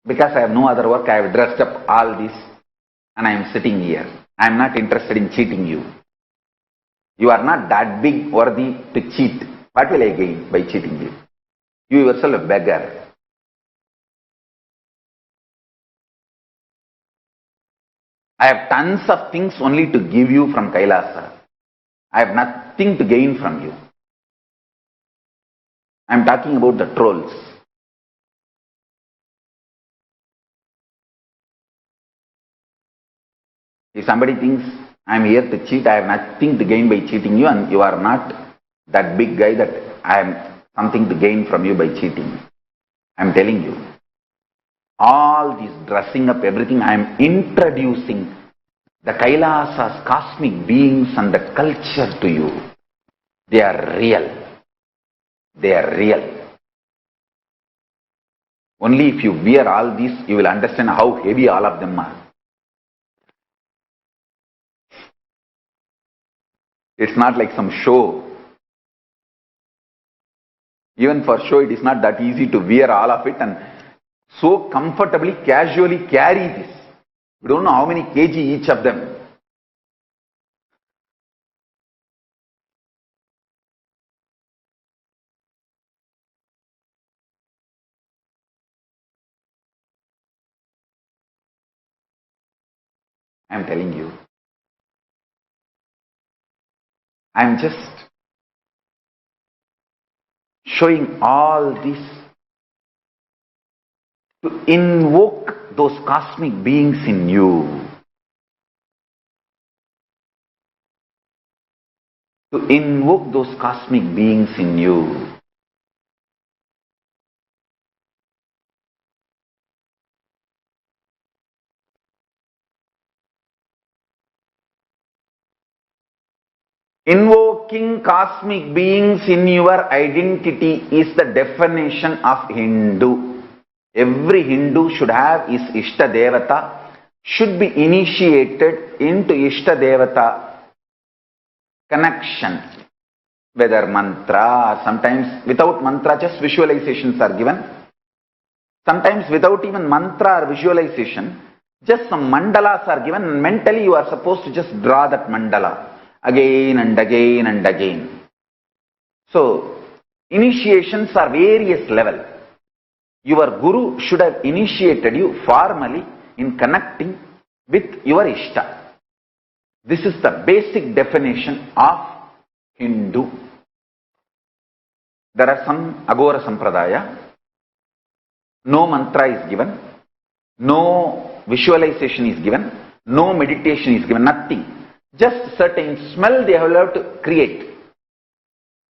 because I have no other work, I have dressed up all this and I am sitting here. I am not interested in cheating you. You are not that big worthy to cheat. What will I gain by cheating you? You yourself a beggar. I have tons of things only to give you from Kailasa. I have nothing to gain from you. I am talking about the trolls. If somebody thinks I am here to cheat, I have nothing to gain by cheating you, and you are not that big guy that I am something to gain from you by cheating. I am telling you. All this dressing up, everything, I am introducing the Kailasas, cosmic beings and the culture to you. They are real. They are real. Only if you wear all this, you will understand how heavy all of them are. It's not like some show. Even for show, it is not that easy to wear all of it and so comfortably, casually carry this. We don't know how many kg each of them. I am telling you. I am just showing all this to invoke those cosmic beings in you. To invoke those cosmic beings in you. Invoking cosmic beings in your identity is the definition of Hindu. Every Hindu should have his Ishta Devata, should be initiated into Ishta Devata connection, whether mantra or sometimes without mantra, just visualizations are given. Sometimes without even mantra or visualization, just some mandalas are given and mentally you are supposed to just draw that mandala again and again and again. So, initiations are various level. Your Guru should have initiated you formally in connecting with your Ishta. This is the basic definition of Hindu. There are some Agora Sampradaya. No mantra is given. No visualization is given. No meditation is given. Nothing. Just certain smell they have allowed to create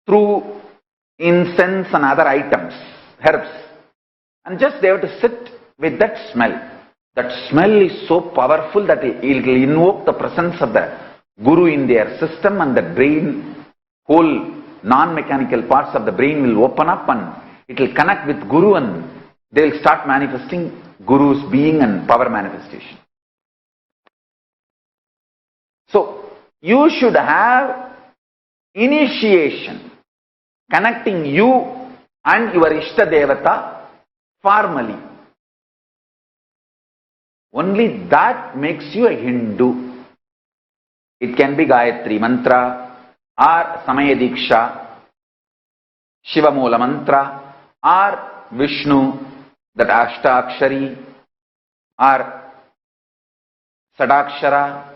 through incense and other items, herbs. And just they have to sit with that smell. That smell is so powerful that it will invoke the presence of the Guru in their system, and the brain, whole non-mechanical parts of the brain will open up and it will connect with Guru and they will start manifesting Guru's being and power manifestation. So, you should have initiation connecting you and your Ishta Devata formally. Only that makes you a Hindu. It can be Gayatri Mantra or Samaya Diksha, Shiva Moola Mantra or Vishnu, that Ashtakshari or Sadakshara,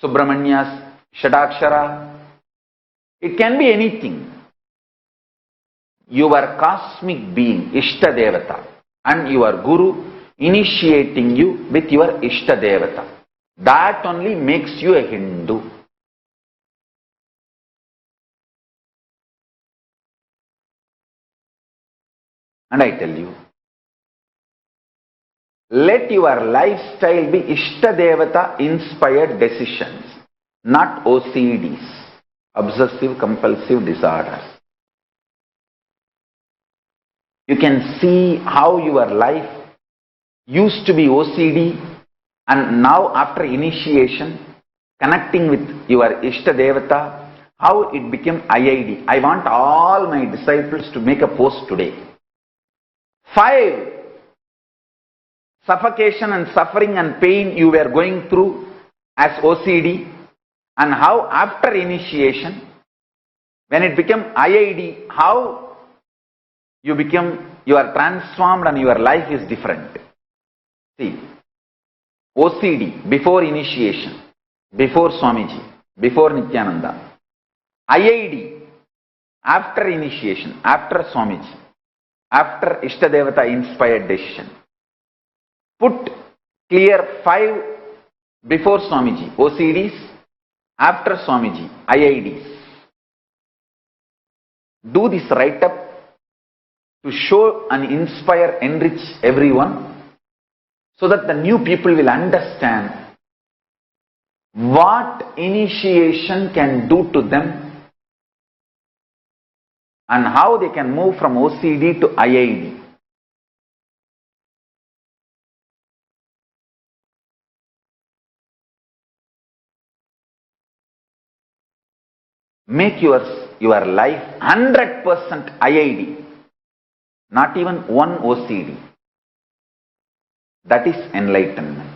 Subramania's Shadakshara. It can be anything. Your cosmic being, Ishta Devata, and your Guru initiating you with your Ishta Devata. That only makes you a Hindu. And I tell you, let your lifestyle be Ishta Devata inspired decisions, not OCDs, obsessive compulsive disorders. You can see how your life used to be OCD and now after initiation, connecting with your Ishta Devata, how it became IID. I want all my disciples to make a post today. 5. Suffocation and suffering and pain you were going through as OCD, and how after initiation, when it became IID, how you are transformed and your life is different. See, OCD before initiation, before Swamiji, before Nithyananda. IID after initiation, after Swamiji, after Ishta Devata inspired decision. Put clear 5 before Swamiji, OCDs, after Swamiji, IIDs. Do this write up to show and inspire, enrich everyone, so that the new people will understand what initiation can do to them and how they can move from OCD to IID. Make your life 100% IID, not even one OCD. That is enlightenment.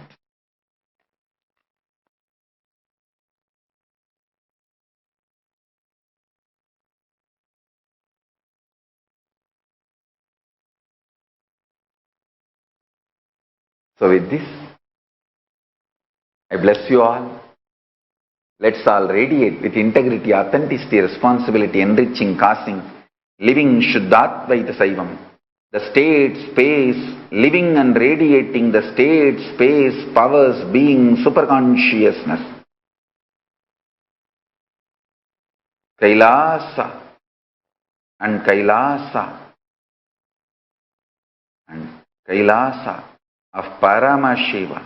So with this, I bless you all. Let's all radiate with integrity, authenticity, responsibility, enriching, causing, living Shuddhatvaita Saivam. The state, space, living and radiating the state, space, powers, being, superconsciousness. Kailasa and Kailasa and Kailasa of Paramashiva.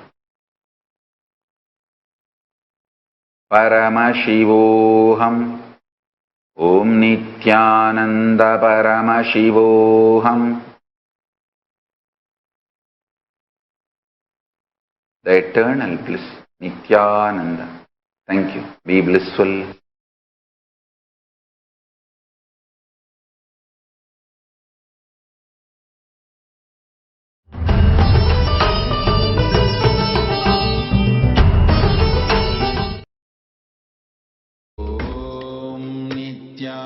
Paramashivoham. Om Nithyananda Paramashivoham. The eternal bliss, Nithyananda. Thank you. Be blissful. Om Nithyananda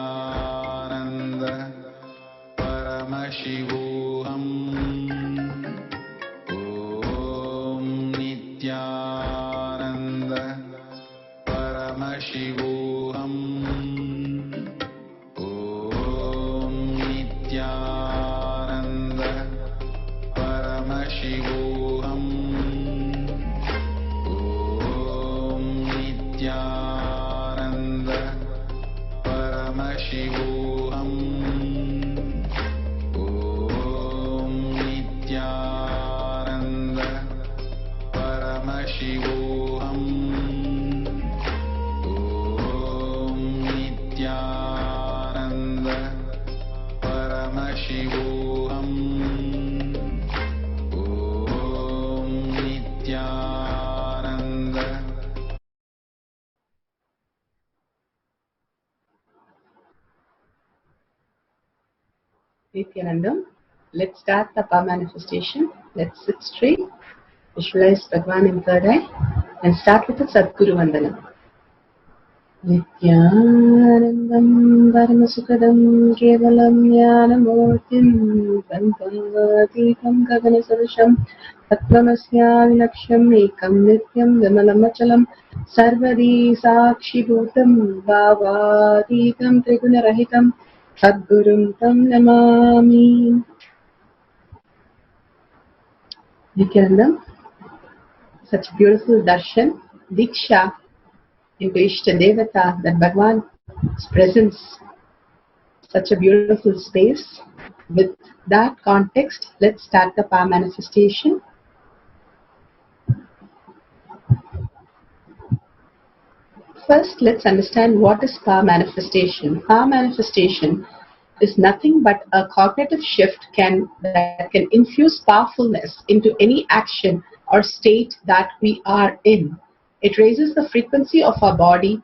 Paramashivoham. Om Nithyananda Paramashivoham. Om Nithyananda Paramashivoham. Om Nithyananda Paramashivoham. Om Nithyananda Paramashivoham. Om Nithyananda Paramashivoham. Om Nithyananda. Nithyanandam. Let's start the power manifestation. Let's sit straight, visualize Bhagavan in third eye, and start with the Sadguru Vandanam. Nithyanandam Paramasukadam Kevalam Jnanamurtim Vantatikam Gaganasarusham Tattvamasya Vilaksham Ekam Nityam Vimalamachalam Sarvadi Sakshibhutam Bhavatikam Trigunarahitam Sadgurum Tam Namami. Nithyanandam, such beautiful darshan, diksha into Ishta Devata, that Bhagavan's presence, such a beautiful space. With that context, let's start the power manifestation. First, let's understand what is power manifestation. Power manifestation is nothing but a cognitive shift that can infuse powerfulness into any action or state that we are in. It raises the frequency of our body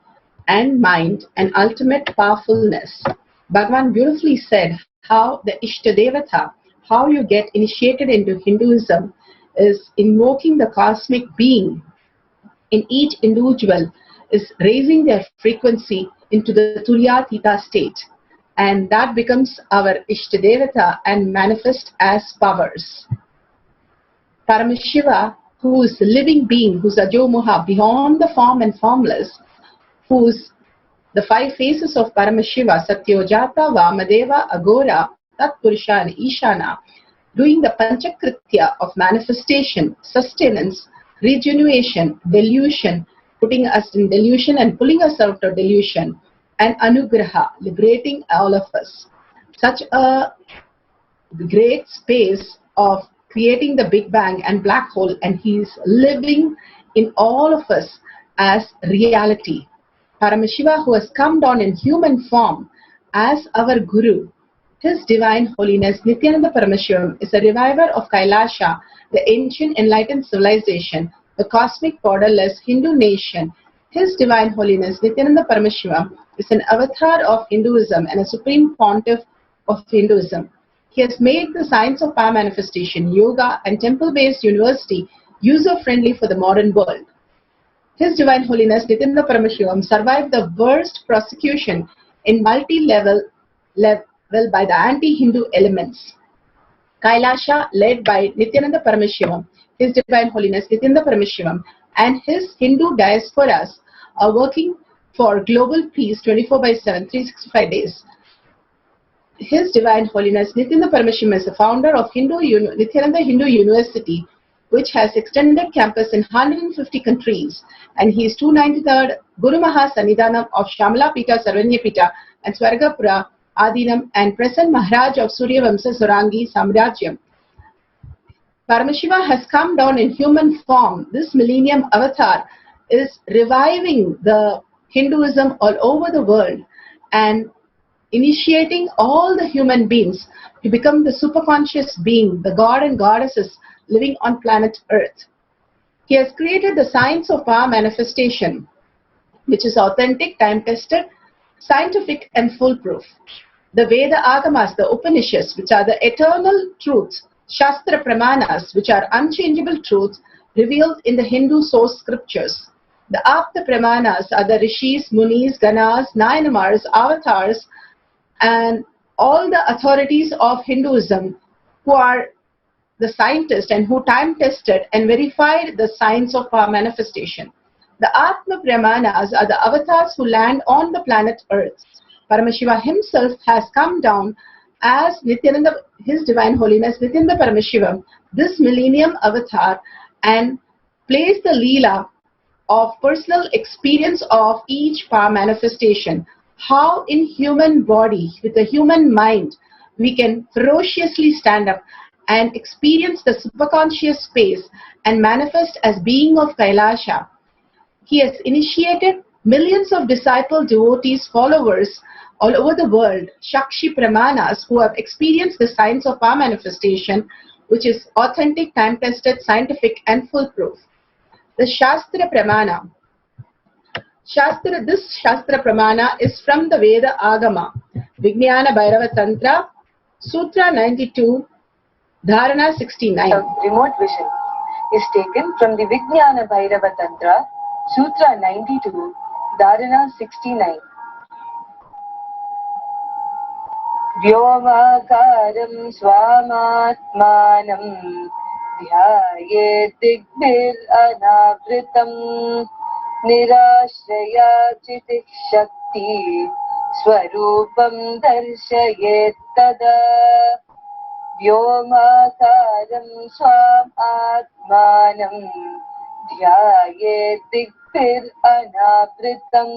and mind and ultimate powerfulness. Bhagavan beautifully said how the Ishtadevata, how you get initiated into Hinduism, is invoking the cosmic being in each individual, is raising their frequency into the Turyatita state. And that becomes our Ishtadevata and manifest as powers. Paramashiva, who is a living being, who's Ajomoha, beyond the form and formless, who's the five faces of Paramashiva, Satyojata, Vamadeva, Agora, Tatpurusha and Ishana, doing the Panchakritya of manifestation, sustenance, regeneration, delusion, putting us in delusion and pulling us out of delusion, and Anugraha, liberating all of us. Such a great space of creating the Big Bang and black hole, and he is living in all of us as reality. Paramashiva, who has come down in human form as our Guru, His Divine Holiness Nithyananda Paramashivam, is a reviver of Kailasha, the ancient enlightened civilization, the cosmic borderless Hindu nation. His Divine Holiness Nithyananda Paramashivam is an avatar of Hinduism and a supreme pontiff of Hinduism. He has made the science of power manifestation, yoga, and temple-based university user-friendly for the modern world. His Divine Holiness Nithyananda Paramashivam survived the worst persecution in multi-level by the anti-Hindu elements. Kailasha, led by Nithyananda Paramashivam, His Divine Holiness Nithyananda Paramashivam, and his Hindu diasporas are working for global peace 24/7, 365 days. His Divine Holiness Nithyananda Paramashivam is the founder of Nithyananda Hindu University, which has extended campus in 150 countries, and he is 293rd Guru Maha Sannidhanam of Shamala Pita, Sarvanya Pita and Swargapura Adinam and present Maharaj of Surya Vamsa Surangi Samrajyam. Paramashiva has come down in human form. This millennium avatar is reviving the Hinduism all over the world and initiating all the human beings to become the superconscious being, the god and goddesses living on planet Earth. He has created the science of power manifestation, which is authentic, time-tested, scientific and foolproof. The Veda Agamas, the Upanishads, which are the eternal truths, Shastra Pramanas, which are unchangeable truths revealed in the Hindu source scriptures. The Apta Pramanas are the Rishis, Munis, Ganas, Nayanamars, Avatars, and all the authorities of Hinduism who are the scientists and who time-tested and verified the science of power manifestation. The Atma Pramanas are the avatars who land on the planet Earth. Paramashiva himself has come down as Nithyananda, His Divine Holiness Nithyananda Paramashivam, this millennium avatar, and plays the Leela of personal experience of each power manifestation. How in human body, with the human mind, we can ferociously stand up and experience the superconscious space and manifest as being of Kailasha. He has initiated millions of disciple devotees, followers all over the world, Shakshi Pramanas, who have experienced the science of power manifestation, which is authentic, time-tested, scientific and foolproof. The Shastra Pramana. This Shastra Pramana is from the Veda Agama, Vijnana Bhairava Tantra, Sutra 92, Dharana 69. Remote vision is taken from the Vijnana Bhairava Tantra, Sutra 92, Dharana 69. Vyomakaram swamatmanam dhyayet digbir anavritam nirashraya chitik shakti swarupam darshayet tada. Vyomakaram swamatmanam dhyayet digbir anavritam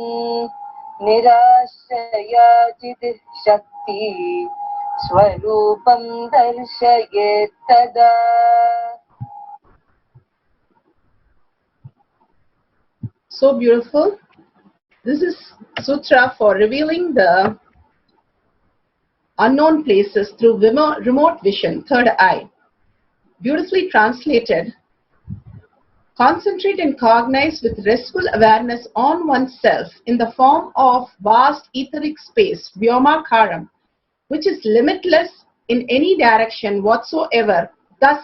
nirashraya chitik shakti swarupam darshayet tada. So beautiful. This is sutra for revealing the unknown places through remote vision, third eye. Beautifully translated. Concentrate and cognize with restful awareness on oneself in the form of vast etheric space, Vyomakaram, which is limitless in any direction whatsoever. Thus,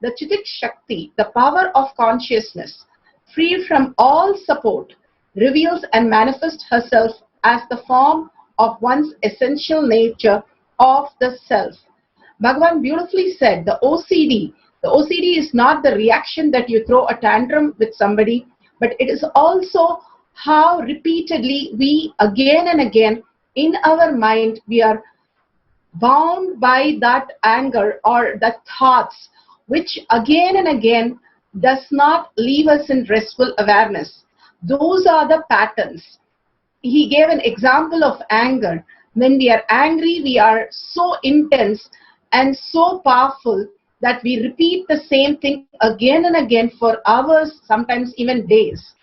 the Chitik Shakti, the power of consciousness, free from all support, reveals and manifests herself as the form of one's essential nature of the self. Bhagavan beautifully said, the OCD is not the reaction that you throw a tantrum with somebody, but it is also how repeatedly we again and again in our mind we are bound by that anger or the thoughts which again and again does not leave us in restful awareness. Those are the patterns. He gave an example of anger. When we are angry, we are so intense and so powerful that we repeat the same thing again and again for hours, sometimes even days.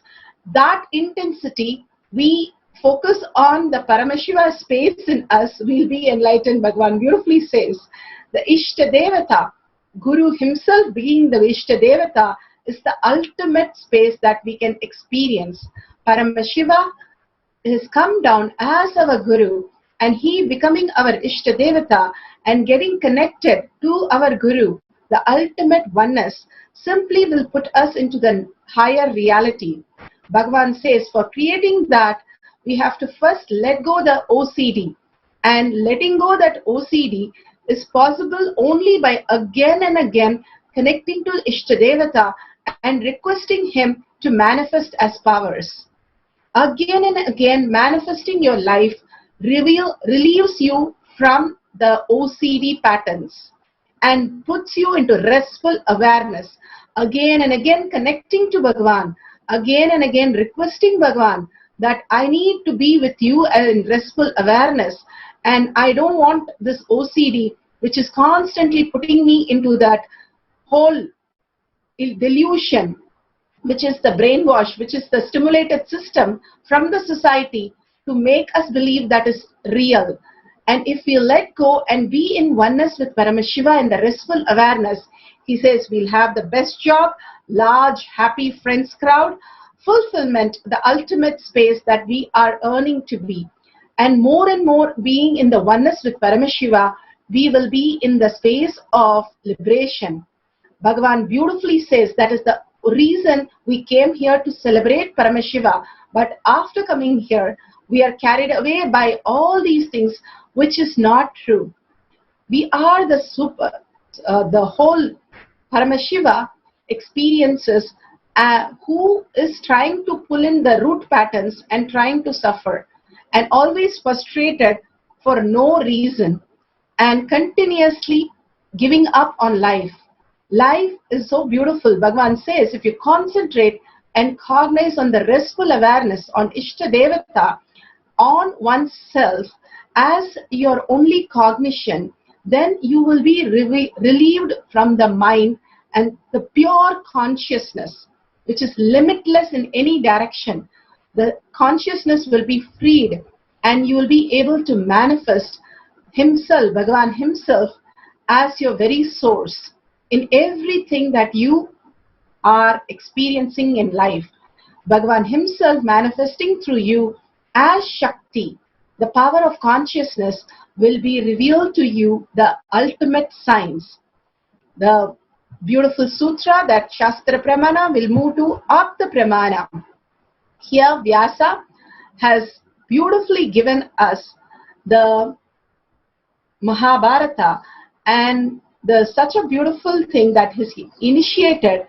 That intensity, we focus on the Paramashiva space in us, will be enlightened. Bhagavan beautifully says, the Ishta Devata, Guru himself being the Ishta Devata, is the ultimate space that we can experience. Paramashiva has come down as our Guru, and he becoming our Ishta Devata and getting connected to our Guru, the ultimate oneness, simply will put us into the higher reality. Bhagavan says, for creating that, we have to first let go the OCD. And letting go that OCD is possible only by again and again connecting to Ishtadevata and requesting him to manifest as powers. Again and again, manifesting your life relieves you from the OCD patterns and puts you into restful awareness. Again and again connecting to Bhagavan. Again and again requesting Bhagavan that I need to be with you in restful awareness. And I don't want this OCD which is constantly putting me into that whole delusion, which is the brainwash, which is the stimulated system from the society to make us believe that is real. And if we let go and be in oneness with Paramashiva in the restful awareness, he says we'll have the best job, large, happy friends crowd, fulfillment, the ultimate space that we are earning to be. And more being in the oneness with Paramashiva, we will be in the space of liberation. Bhagavan beautifully says that is the reason we came here to celebrate Paramashiva. But after coming here, we are carried away by all these things, which is not true. We are the whole Paramashiva experiences who is trying to pull in the root patterns and trying to suffer and always frustrated for no reason and continuously giving up on life. Life is so beautiful. Bhagavan says if you concentrate and cognize on the restful awareness on Ishta Devata, on oneself as your only cognition, then you will be relieved from the mind and the pure consciousness, which is limitless in any direction. The consciousness will be freed and you will be able to manifest himself, Bhagavan himself, as your very source in everything that you are experiencing in life. Bhagavan himself manifesting through you as Shakti, the power of consciousness, will be revealed to you the ultimate science. The beautiful sutra that Shastra Pramana will move to Apta Pramana. Here Vyasa has beautifully given us the Mahabharata and such a beautiful thing that he initiated.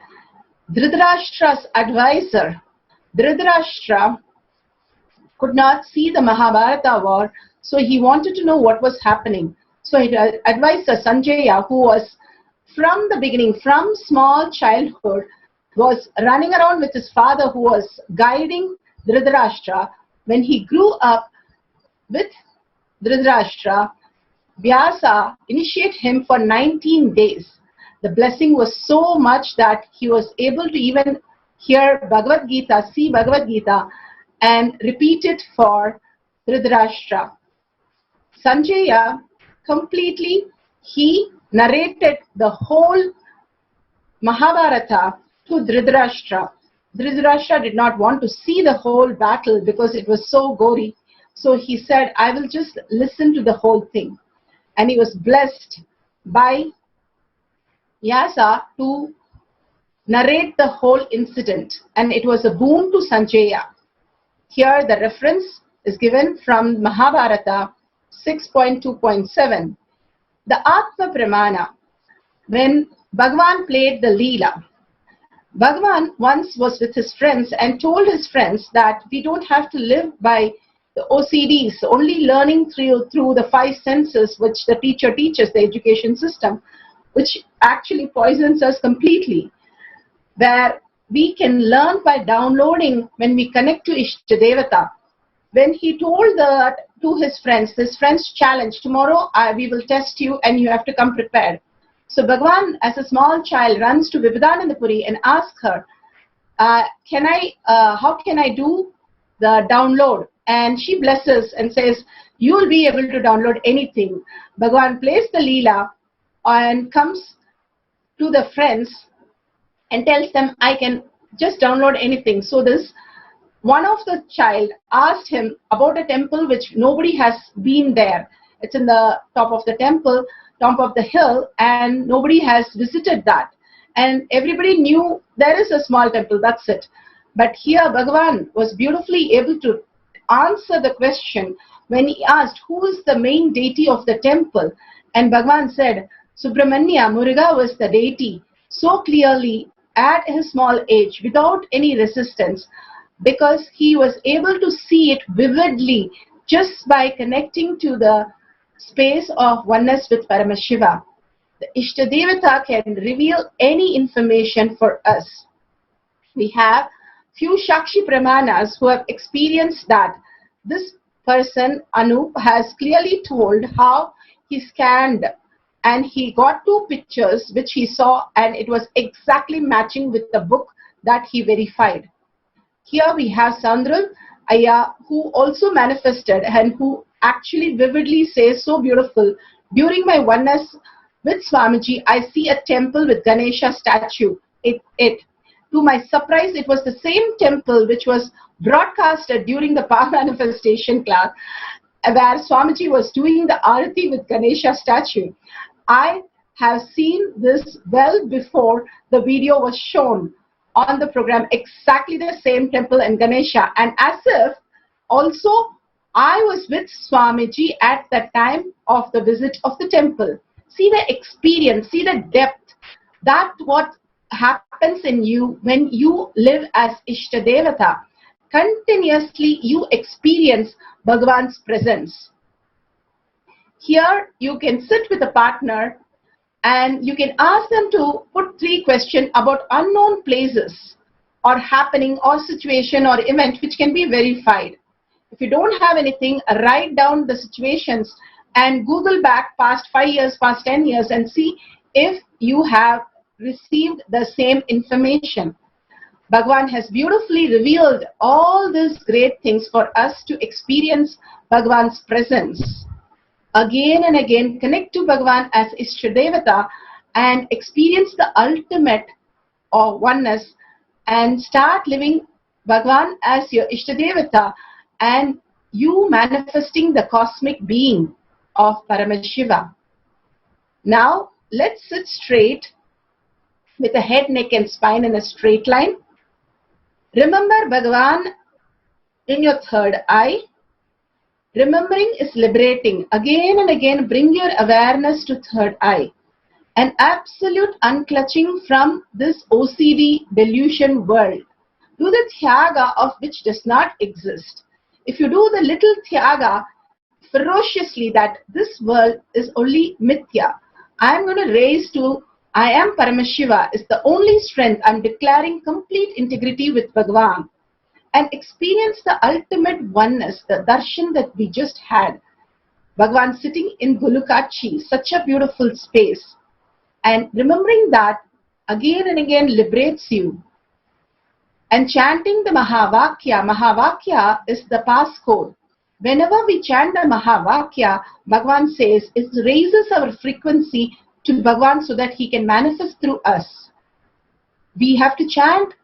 Dhritarashtra's advisor, Dhritarashtra, could not see the Mahabharata war, so he wanted to know what was happening. So he advised Sanjaya, who was from the beginning, from small childhood, was running around with his father who was guiding Dhritarashtra. When he grew up with Dhritarashtra, Vyasa initiated him for 19 days. The blessing was so much that he was able to even hear Bhagavad Gita, see Bhagavad Gita, and repeat it for Dhritarashtra. Sanjaya completely, he narrated the whole Mahabharata to Dhritarashtra. Dhritarashtra did not want to see the whole battle because it was so gory. So he said, I will just listen to the whole thing. And he was blessed by Vyasa to narrate the whole incident. And it was a boon to Sanjaya. Here the reference is given from Mahabharata 6.2.7. The Atma Pramana. When Bhagavan played the Leela, Bhagavan once was with his friends and told his friends that we don't have to live by the OCDs, only learning through the five senses which the teacher teaches, the education system, which actually poisons us completely. Where we can learn by downloading when we connect to Ishtadevata. When he told that to his friends challenged, tomorrow we will test you and you have to come prepared. So Bhagavan, as a small child, runs to Vivekanandapuri and asks her, how can I do the download? And she blesses and says, you will be able to download anything. Bhagavan plays the Leela and comes to the friends and tells them, I can just download anything. So this one of the child asked him about a temple which nobody has been there. It's in the top of the temple, top of the hill, and nobody has visited that. And everybody knew there is a small temple, that's it. But here Bhagavan was beautifully able to answer the question when he asked who is the main deity of the temple. And Bhagavan said, Subramanya, Muruga was the deity. So clearly, at his small age, without any resistance, because he was able to see it vividly just by connecting to the space of oneness with Paramashiva. The Ishtadevata can reveal any information for us. We have few Shakshi Pramanas who have experienced that. This person, Anup, has clearly told how he scanned and he got 2 pictures which he saw, and it was exactly matching with the book that he verified. Here we have Sandral Aya, who also manifested and who actually vividly says so beautiful. During my oneness with Swamiji, I see a temple with Ganesha statue. To my surprise, it was the same temple which was broadcasted during the power manifestation class, where Swamiji was doing the Arati with Ganesha statue. I have seen this well before the video was shown on the program, exactly the same temple and Ganesha, and as if also I was with Swamiji at the time of the visit of the temple. See the experience, see the depth, that what happens in you when you live as Ishtadevata. Continuously you experience Bhagavan's presence. Here you can sit with a partner and you can ask them to put 3 questions about unknown places or happening or situation or event which can be verified. If you don't have anything, write down the situations and Google back past 5 years, past 10 years and see if you have received the same information. Bhagavan has beautifully revealed all these great things for us to experience Bhagavan's presence. Again and again, connect to Bhagavan as Ishtadevata and experience the ultimate of oneness and start living Bhagavan as your Ishtadevata and you manifesting the cosmic being of Paramashiva. Now, let's sit straight with the head, neck and spine in a straight line. Remember Bhagavan in your third eye. Remembering is liberating. Again and again, bring your awareness to third eye. An absolute unclutching from this OCD delusion world. Do the Thyaga of which does not exist. If you do the little Thyaga ferociously that this world is only Mithya, I am going to raise to I am Paramashiva is the only strength. I am declaring complete integrity with Bhagavan. And experience the ultimate oneness, the darshan that we just had. Bhagavan sitting in Gulukachi, such a beautiful space. And remembering that again and again liberates you. And chanting the Mahavakya. Mahavakya is the passcode. Whenever we chant the Mahavakya, Bhagavan says it raises our frequency to Bhagavan so that he can manifest through us. We have to chant.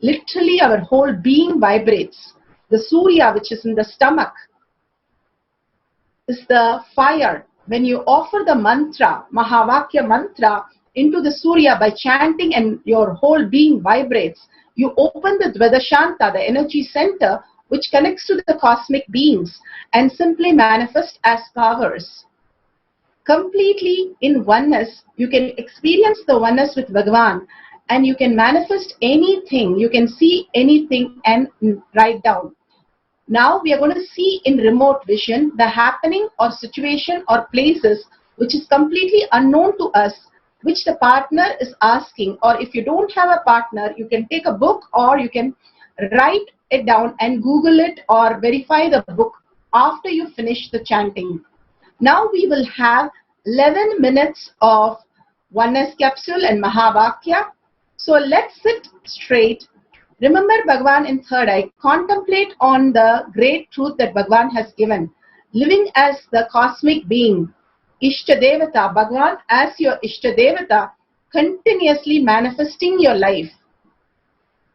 Literally our whole being vibrates. The Surya, which is in the stomach, is the fire. When you offer the mantra, Mahavakya mantra, into the Surya by chanting and your whole being vibrates, you open the Dvadashanta, the energy center, which connects to the cosmic beings and simply manifest as powers. Completely in oneness, you can experience the oneness with Bhagavan. And you can manifest anything, you can see anything and write down. Now we are going to see in remote vision the happening or situation or places which is completely unknown to us, which the partner is asking. Or if you don't have a partner, you can take a book or you can write it down and Google it or verify the book after you finish the chanting. Now we will have 11 minutes of oneness capsule and Mahavakya. So let's sit straight. Remember Bhagavan in third eye. Contemplate on the great truth that Bhagavan has given. Living as the cosmic being. Ishtadevata. Bhagavan as your Ishtadevata. Continuously manifesting your life.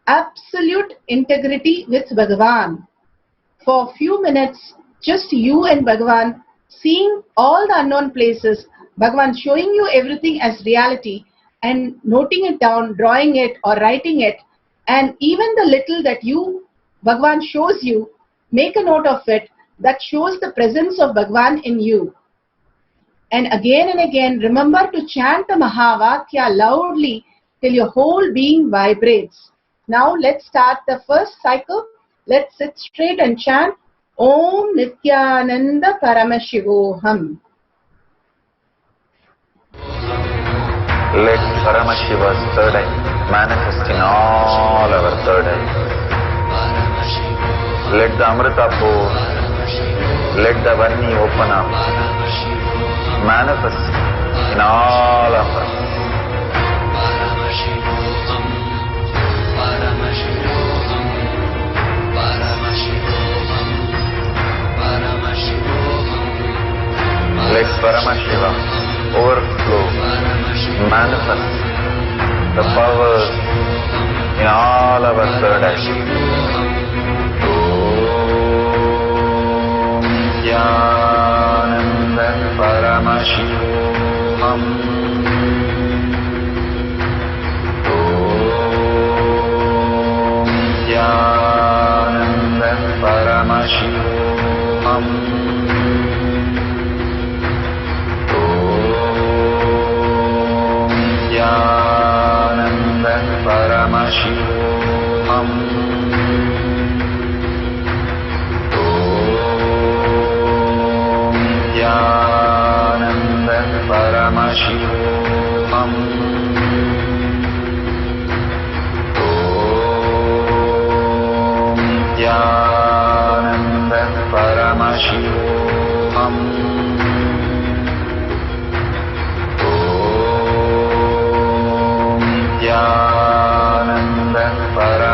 Absolute integrity with Bhagavan. For a few minutes, just you and Bhagavan. Seeing all the unknown places. Bhagavan showing you everything as reality. And noting it down, drawing it or writing it, and even the little that Bhagavan shows you, make a note of it that shows the presence of Bhagavan in you. And again, remember to chant the Mahavakya loudly till your whole being vibrates. Now let's start the first cycle. Let's sit straight and chant Om Nithyananda Paramashivoham. Let Paramashiva's third eye manifest in all our third eyes. Let the Amrita pour, let the Vani open up, manifest in all of us. Let Paramashiva overflow, manifest the power in all our third eyes. Nithyananda Paramashivoham. Nithyananda Paramashivoham. Nithyananda Paramashivoham. Nithyananda Paramashivoham. Nithyananda Paramashivoham. Nithyananda Paramashivoham. Nithyananda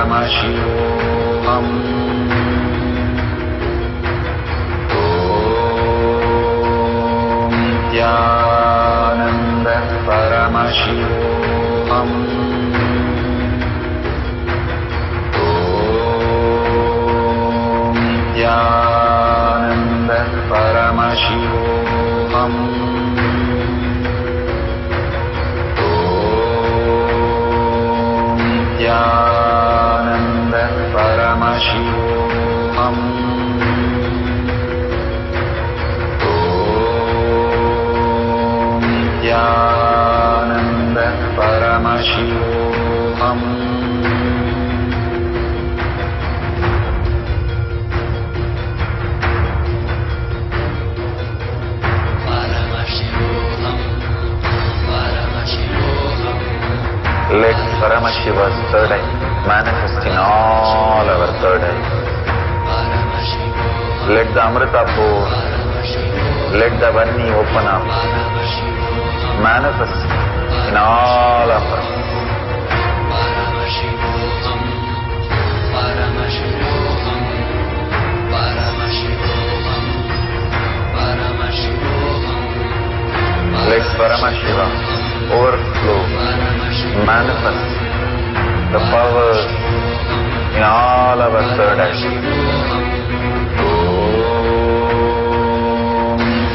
Paramashivoham. Nithyananda Paramashivoham. Nithyananda Paramashivoham. Nithyananda Paramashivoham. Nithyananda Paramashivoham. Let Paramashiva's third eye manifest in all our third eyes. Let the Amrita pour, let the Vani open up, manifest in all of us. Let Paramashiva overflow, manifest the power in all our third eyes.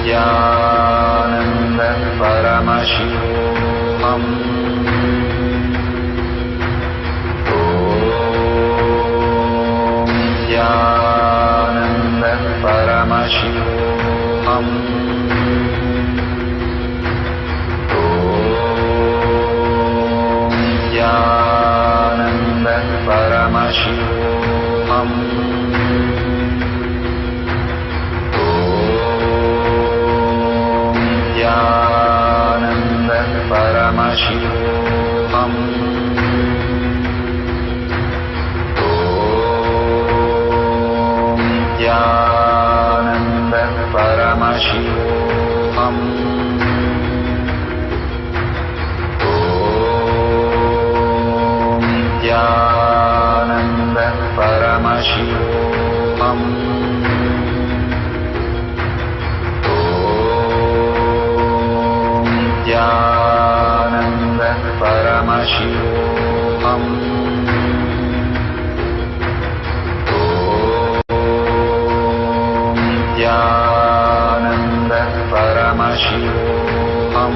Nithyananda Paramashivoham. Nithyananda Paramashivoham. Nithyananda Paramashivoham. Nithyananda Paramashivoham. Nithyananda Paramashivoham. Nithyananda Paramashivoham. Nithyananda Paramashivoham. Nithyananda Paramashivoham.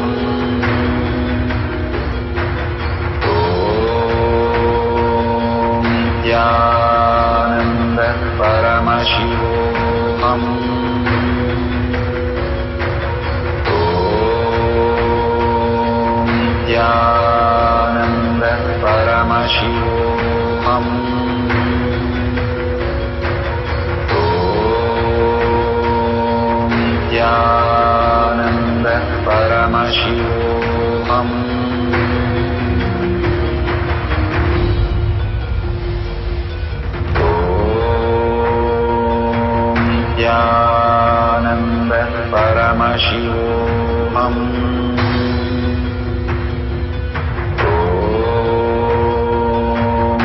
Nithyananda Paramashivoham. Nithyananda Paramashivoham. Nithyananda Paramashivoham. Nithyananda Paramashivoham.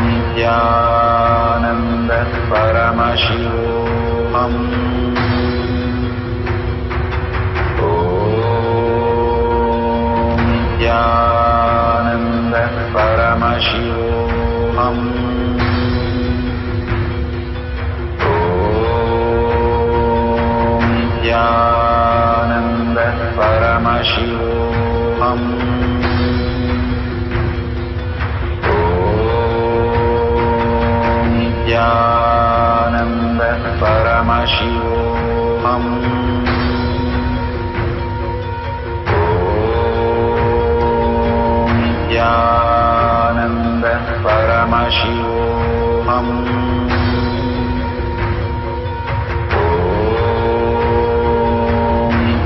Nithyananda Paramashivoham. Nithyananda Paramashivoham. Nithyananda Paramashivoham. Nithyananda Paramashivoham. Nithyananda Paramashivoham.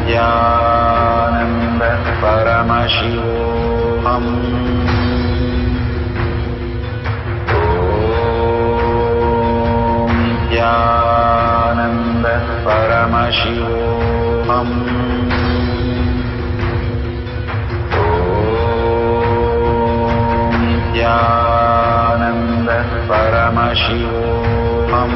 Nithyananda Paramashivoham. Nithyananda Paramashivoham. Nithyananda Paramashivoham.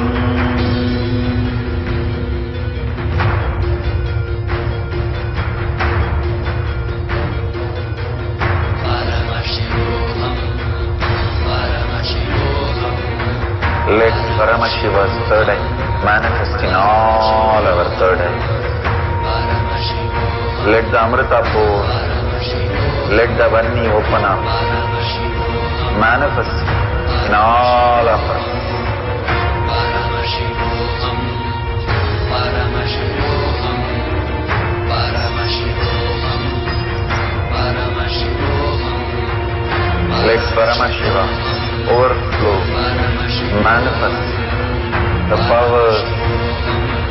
Let Paramashiva's third eye manifest in all our third eye. Let the Amrita pour, let the Vanni open up, manifest in all of us. Let Paramashiva overflow, manifest the power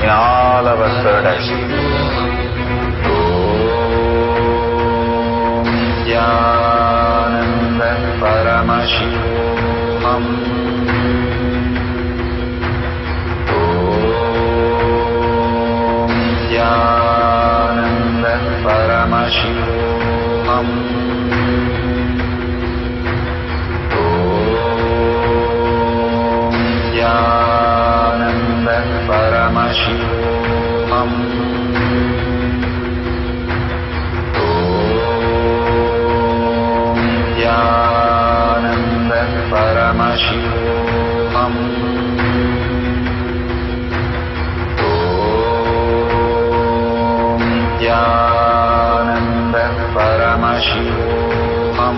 in all our third eye. Nithyananda Paramashivoham. Nithyananda Paramashivoham. Nithyananda Paramashivoham. Nithyananda Paramashivoham. Nithyananda Paramashivoham. Nithyananda Paramashivoham.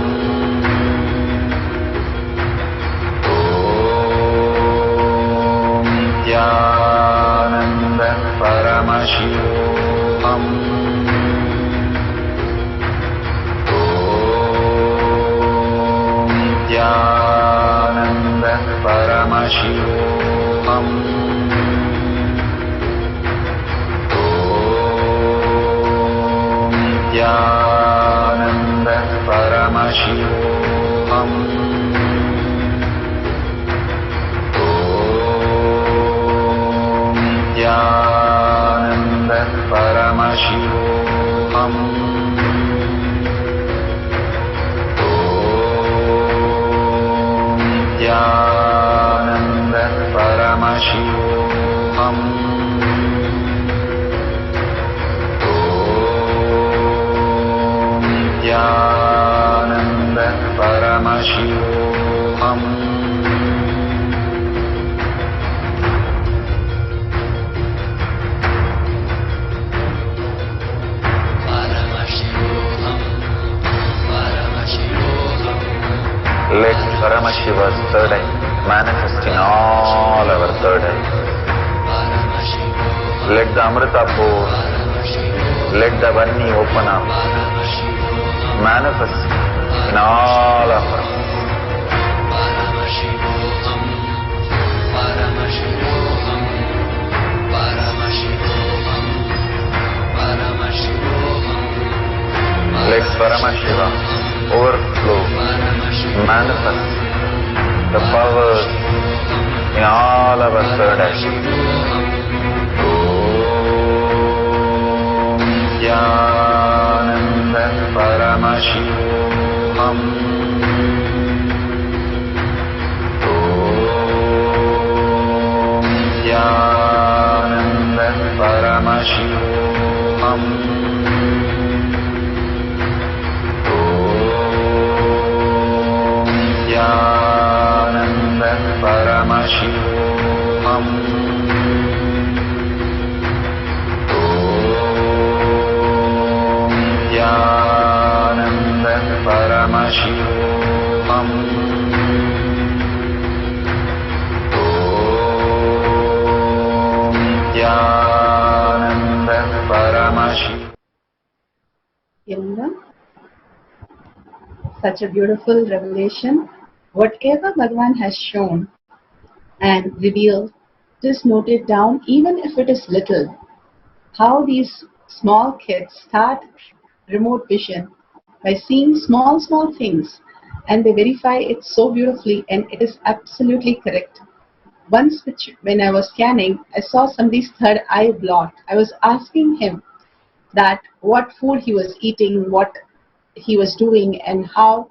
Nithyananda Paramashivoham. Nithyananda Paramashivoham. Nithyananda Paramashivoham. Nithyananda Paramashivoham. Nithyananda Paramashivoham. Let Paramashiva's third eye manifest in all our third eye. Let the Amrita pour. Let the Vani open up. Manifest in all of us. Paramashivoham, Paramashivoham, Paramashivoham, Paramashivoham. Let Paramashiva overflow, manifest the powers in all of us third eye. Nithyananda Paramashivoham. Nithyananda Paramashivoham. Nithyananda Paramashivoham. Nithyananda Paramashivoham. Nithyananda Paramashivoham. Yamuna, such a beautiful revelation. Whatever Bhagavan has shown and revealed, just note it down, even if it is little. How these small kids start remote vision by seeing small things, and they verify it so beautifully, and it is absolutely correct. Once when I was scanning, I saw somebody's third eye blocked. I was asking him that what food he was eating, what he was doing, and how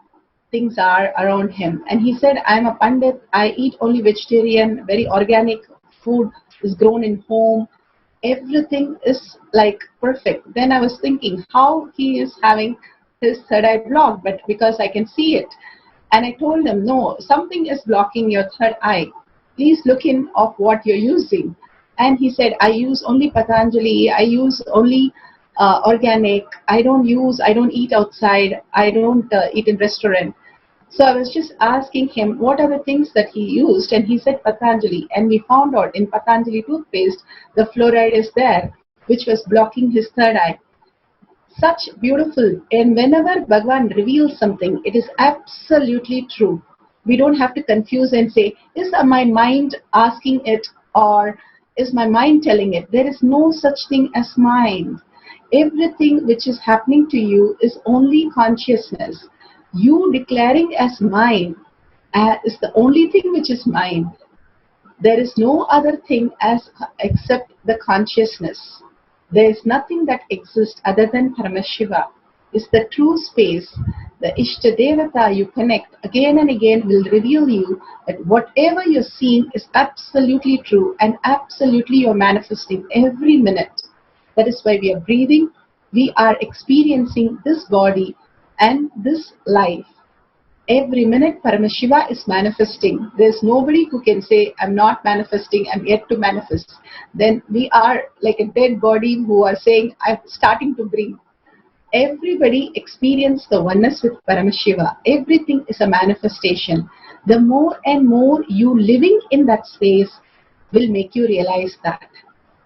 things are around him. And he said, I'm a Pandit, I eat only vegetarian, very organic food is grown in home. Everything is like perfect. Then I was thinking how he is having his third eye blocked, but because I can see it. And I told him, no, something is blocking your third eye. Please look in of what you're using. And he said, I use only Patanjali, I use only organic, I don't eat outside, I don't eat in restaurant. So I was just asking him what are the things that he used, and he said Patanjali, and we found out in Patanjali toothpaste the fluoride is there, which was blocking his third eye. Such beautiful, and whenever Bhagavan reveals something, it is absolutely true. We don't have to confuse and say, is my mind asking it or is my mind telling it? There is no such thing as mind. Everything which is happening to you is only consciousness. You declaring as mine is the only thing which is mine. There is no other thing except the consciousness. There is nothing that exists other than Paramashiva. Is the true space. The Ishtadevata you connect again and again will reveal you that whatever you're seeing is absolutely true and absolutely you're manifesting every minute. That is why we are breathing. We are experiencing this body and this life. Every minute Paramashiva is manifesting. There's nobody who can say, I'm not manifesting, I'm yet to manifest. Then we are like a dead body who are saying, I'm starting to breathe. Everybody experience the oneness with Paramashiva. Everything is a manifestation. The more and more you living in that space will make you realize that.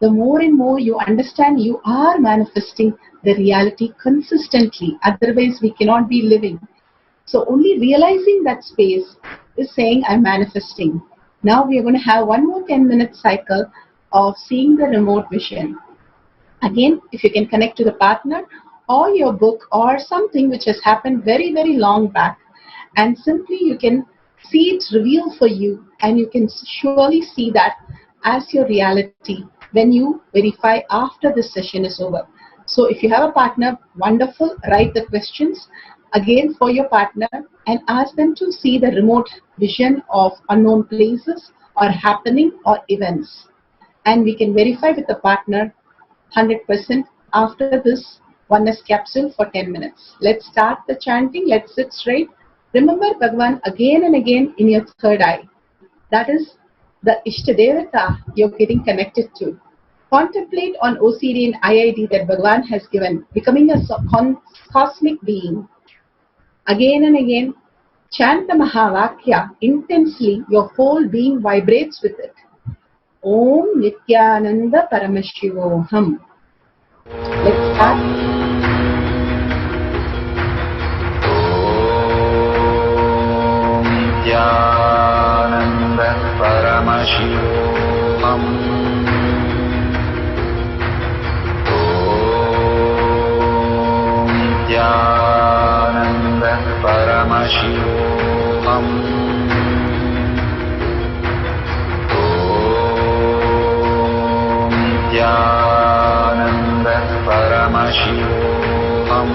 The more and more you understand you are manifesting the reality consistently. Otherwise we cannot be living. So only realizing that space is saying I'm manifesting. Now we are going to have one more 10-minute cycle of seeing the remote vision. Again, if you can connect to the partner or your book or something which has happened very, very long back, and simply you can see it reveal for you, and you can surely see that as your reality when you verify after this session is over. So if you have a partner, wonderful, write the questions again for your partner and ask them to see the remote vision of unknown places or happening or events. And we can verify with the partner 100% after this oneness capsule for 10 minutes. Let's start the chanting. Let's sit straight. Remember Bhagavan again and again in your third eye. That is the Ishtadevata you're getting connected to. Contemplate on OCD and IID that Bhagavan has given, becoming a cosmic being. Again and again, chant the Mahavakya intensely, your whole being vibrates with it. Om Nithyananda Paramashivoham. Let's start. Nithyananda Paramashivoham. Nithyananda Paramashivoham. Nithyananda Paramashivoham.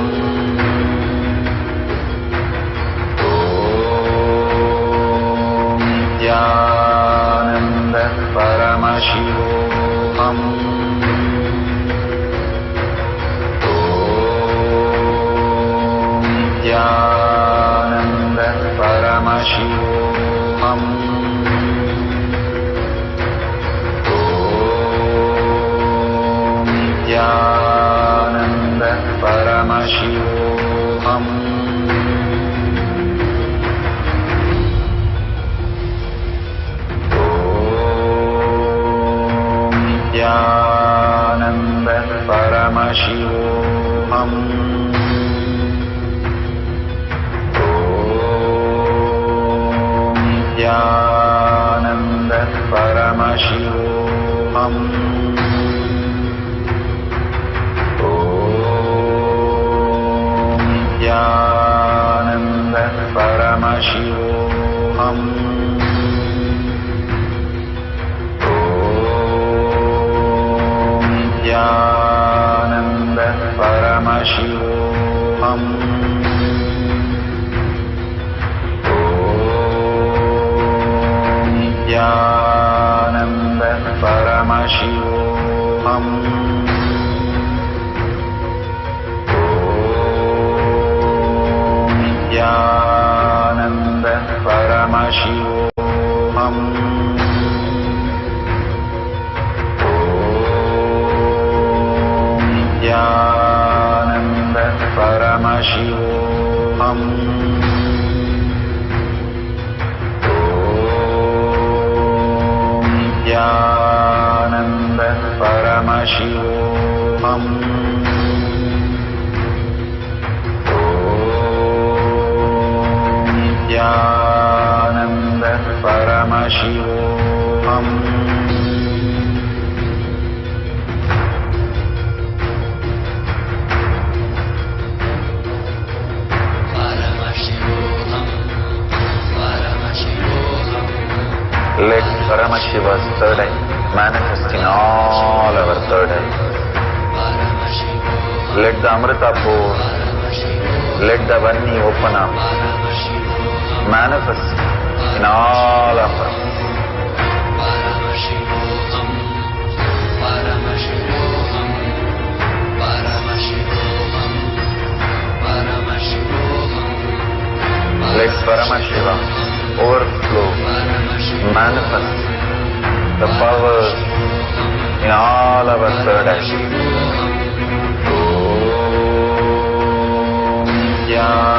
Nithyananda Paramashivoham. Nithyananda Paramashivoham. Nithyananda Paramashivoham. Nithyananda Paramashivoham. Nithyananda Paramashivoham. Nithyananda Paramashivoham. Nithyananda Paramashivoham. Nithyananda Paramashivoham. Nithyananda Paramashivoham. Nithyananda Paramashivoham. Nithyananda Paramashivoham. Nithyananda Paramashivoham. Let Paramashiva's third eye manifest in all our third eye. Let the Amrita pour, let the Vani open up, manifest in all of us. Let Paramashiva overflow, manifest the power in all our third eye.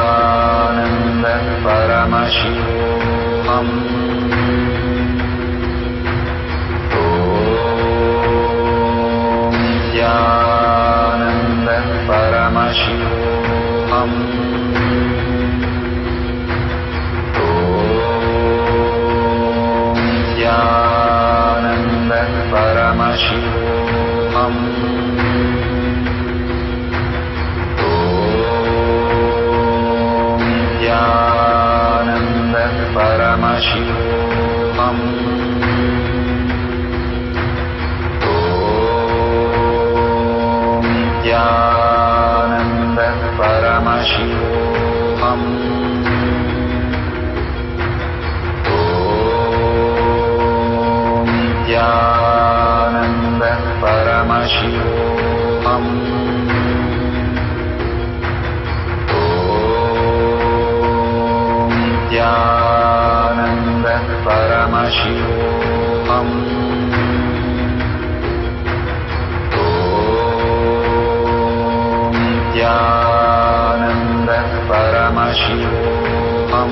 Nithyananda Paramashivoham. Nithyananda Paramashivoham. Nithyananda Paramashivoham. Nithyananda Paramashivoham. Nithyananda Paramashivoham. Nithyananda Paramashivoham. Nithyananda Paramashivoham. Nithyananda Paramashivoham.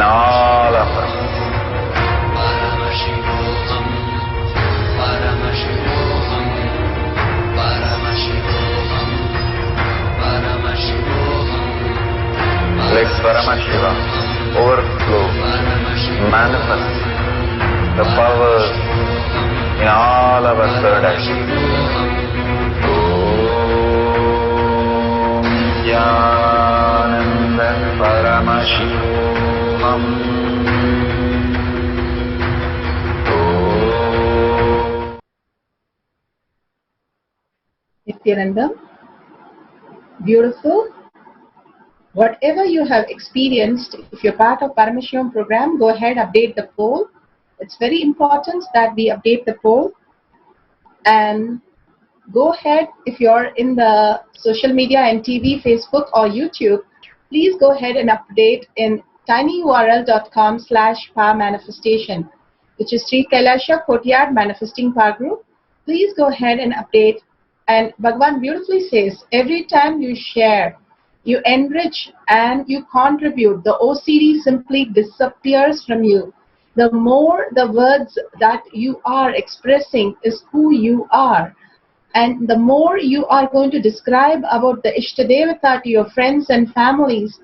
in all of us. Paramashivoham, Paramashivoham, Paramashivoham, Paramashivoham. Let Paramashiva overflow, manifest the power in all our third eye. Nithyananda Paramashivoham. Nithyananda, beautiful. Whatever you have experienced, if you're part of Paramashivoham program, go ahead, update the poll. It's very important that we update the poll. And go ahead, if you're in the social media, MTV, Facebook or YouTube, please go ahead and update in tinyurl.com/powermanifestation, which is Sri Kailasha Kotyard Manifesting Power Group. Please go ahead and update. And Bhagavan beautifully says, every time you share, you enrich and you contribute, the OCD simply disappears from you. The more the words that you are expressing is who you are. And the more you are going to describe about the Ishtadevata to your friends and families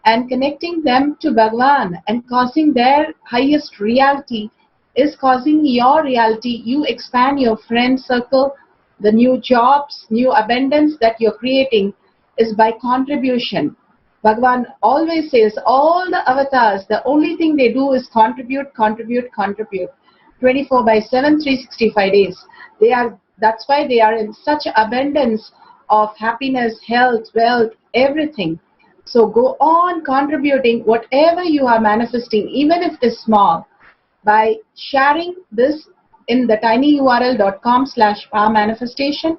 and connecting them to Bhagavan and causing their highest reality is causing your reality. You expand your friend circle, the new jobs, new abundance that you're creating is by contribution. Bhagavan always says all the avatars, the only thing they do is contribute, contribute, contribute. 24/7, 365 days. That's why they are in such abundance of happiness, health, wealth, everything. So go on contributing whatever you are manifesting, even if it is small, by sharing this in the tinyurl.com/powermanifestation.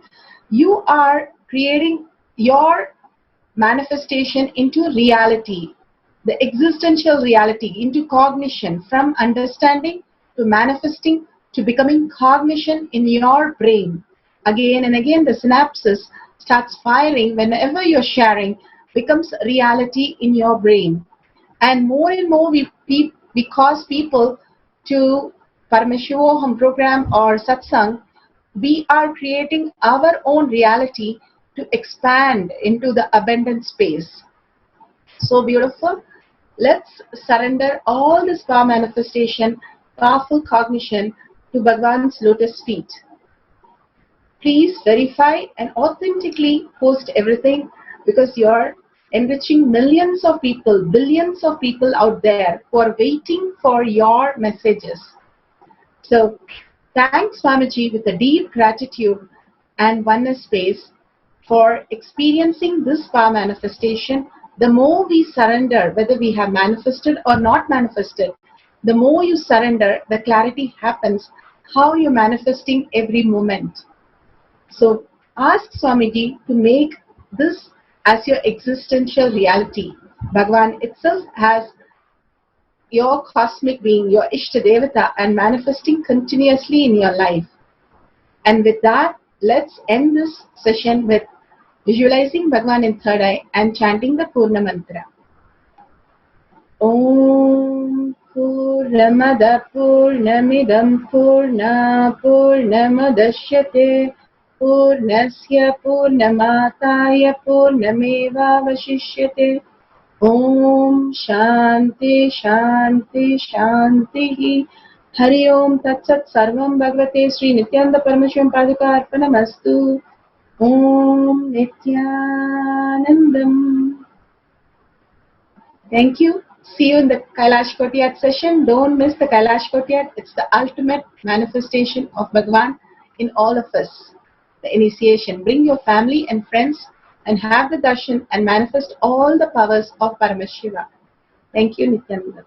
You are creating your manifestation into reality, the existential reality, into cognition, from understanding to manifesting to becoming cognition in your brain. Again and again, the synapses starts firing whenever you're sharing, becomes reality in your brain. And more we cause people to Paramashivoham program or Satsang, we are creating our own reality to expand into the abundant space. So beautiful. Let's surrender all this power manifestation, powerful cognition to Bhagavan's lotus feet. Please verify and authentically post everything, because you're enriching millions of people, billions of people out there who are waiting for your messages. So thanks Swamiji with a deep gratitude and oneness space for experiencing this power manifestation. The more we surrender, whether we have manifested or not manifested, the more you surrender, the clarity happens how you're manifesting every moment. So ask Swamiji to make this as your existential reality. Bhagavan itself has your cosmic being, your Ishtadevata, and manifesting continuously in your life. And with that, let's end this session with visualizing Bhagavan in third eye and chanting the Purna Mantra. Om Purnamada Purnamidam Purna Purnamadashyate Purnasya Purnamataya Purnameva Vashishyate. Om Shanti Shanti Shanti. Hari Om Tat Sat Sarvam Bhagavate Sri Nithyananda Paramashivam Paduka Arpanamastu. Om Nithyanandam. Thank you. See you in the Kailash Kotyard session. Don't miss the Kailash Kotyard. It's the ultimate manifestation of Bhagavan in all of us. The initiation. Bring your family and friends and have the darshan and manifest all the powers of Paramashiva. Thank you, Nithyananda.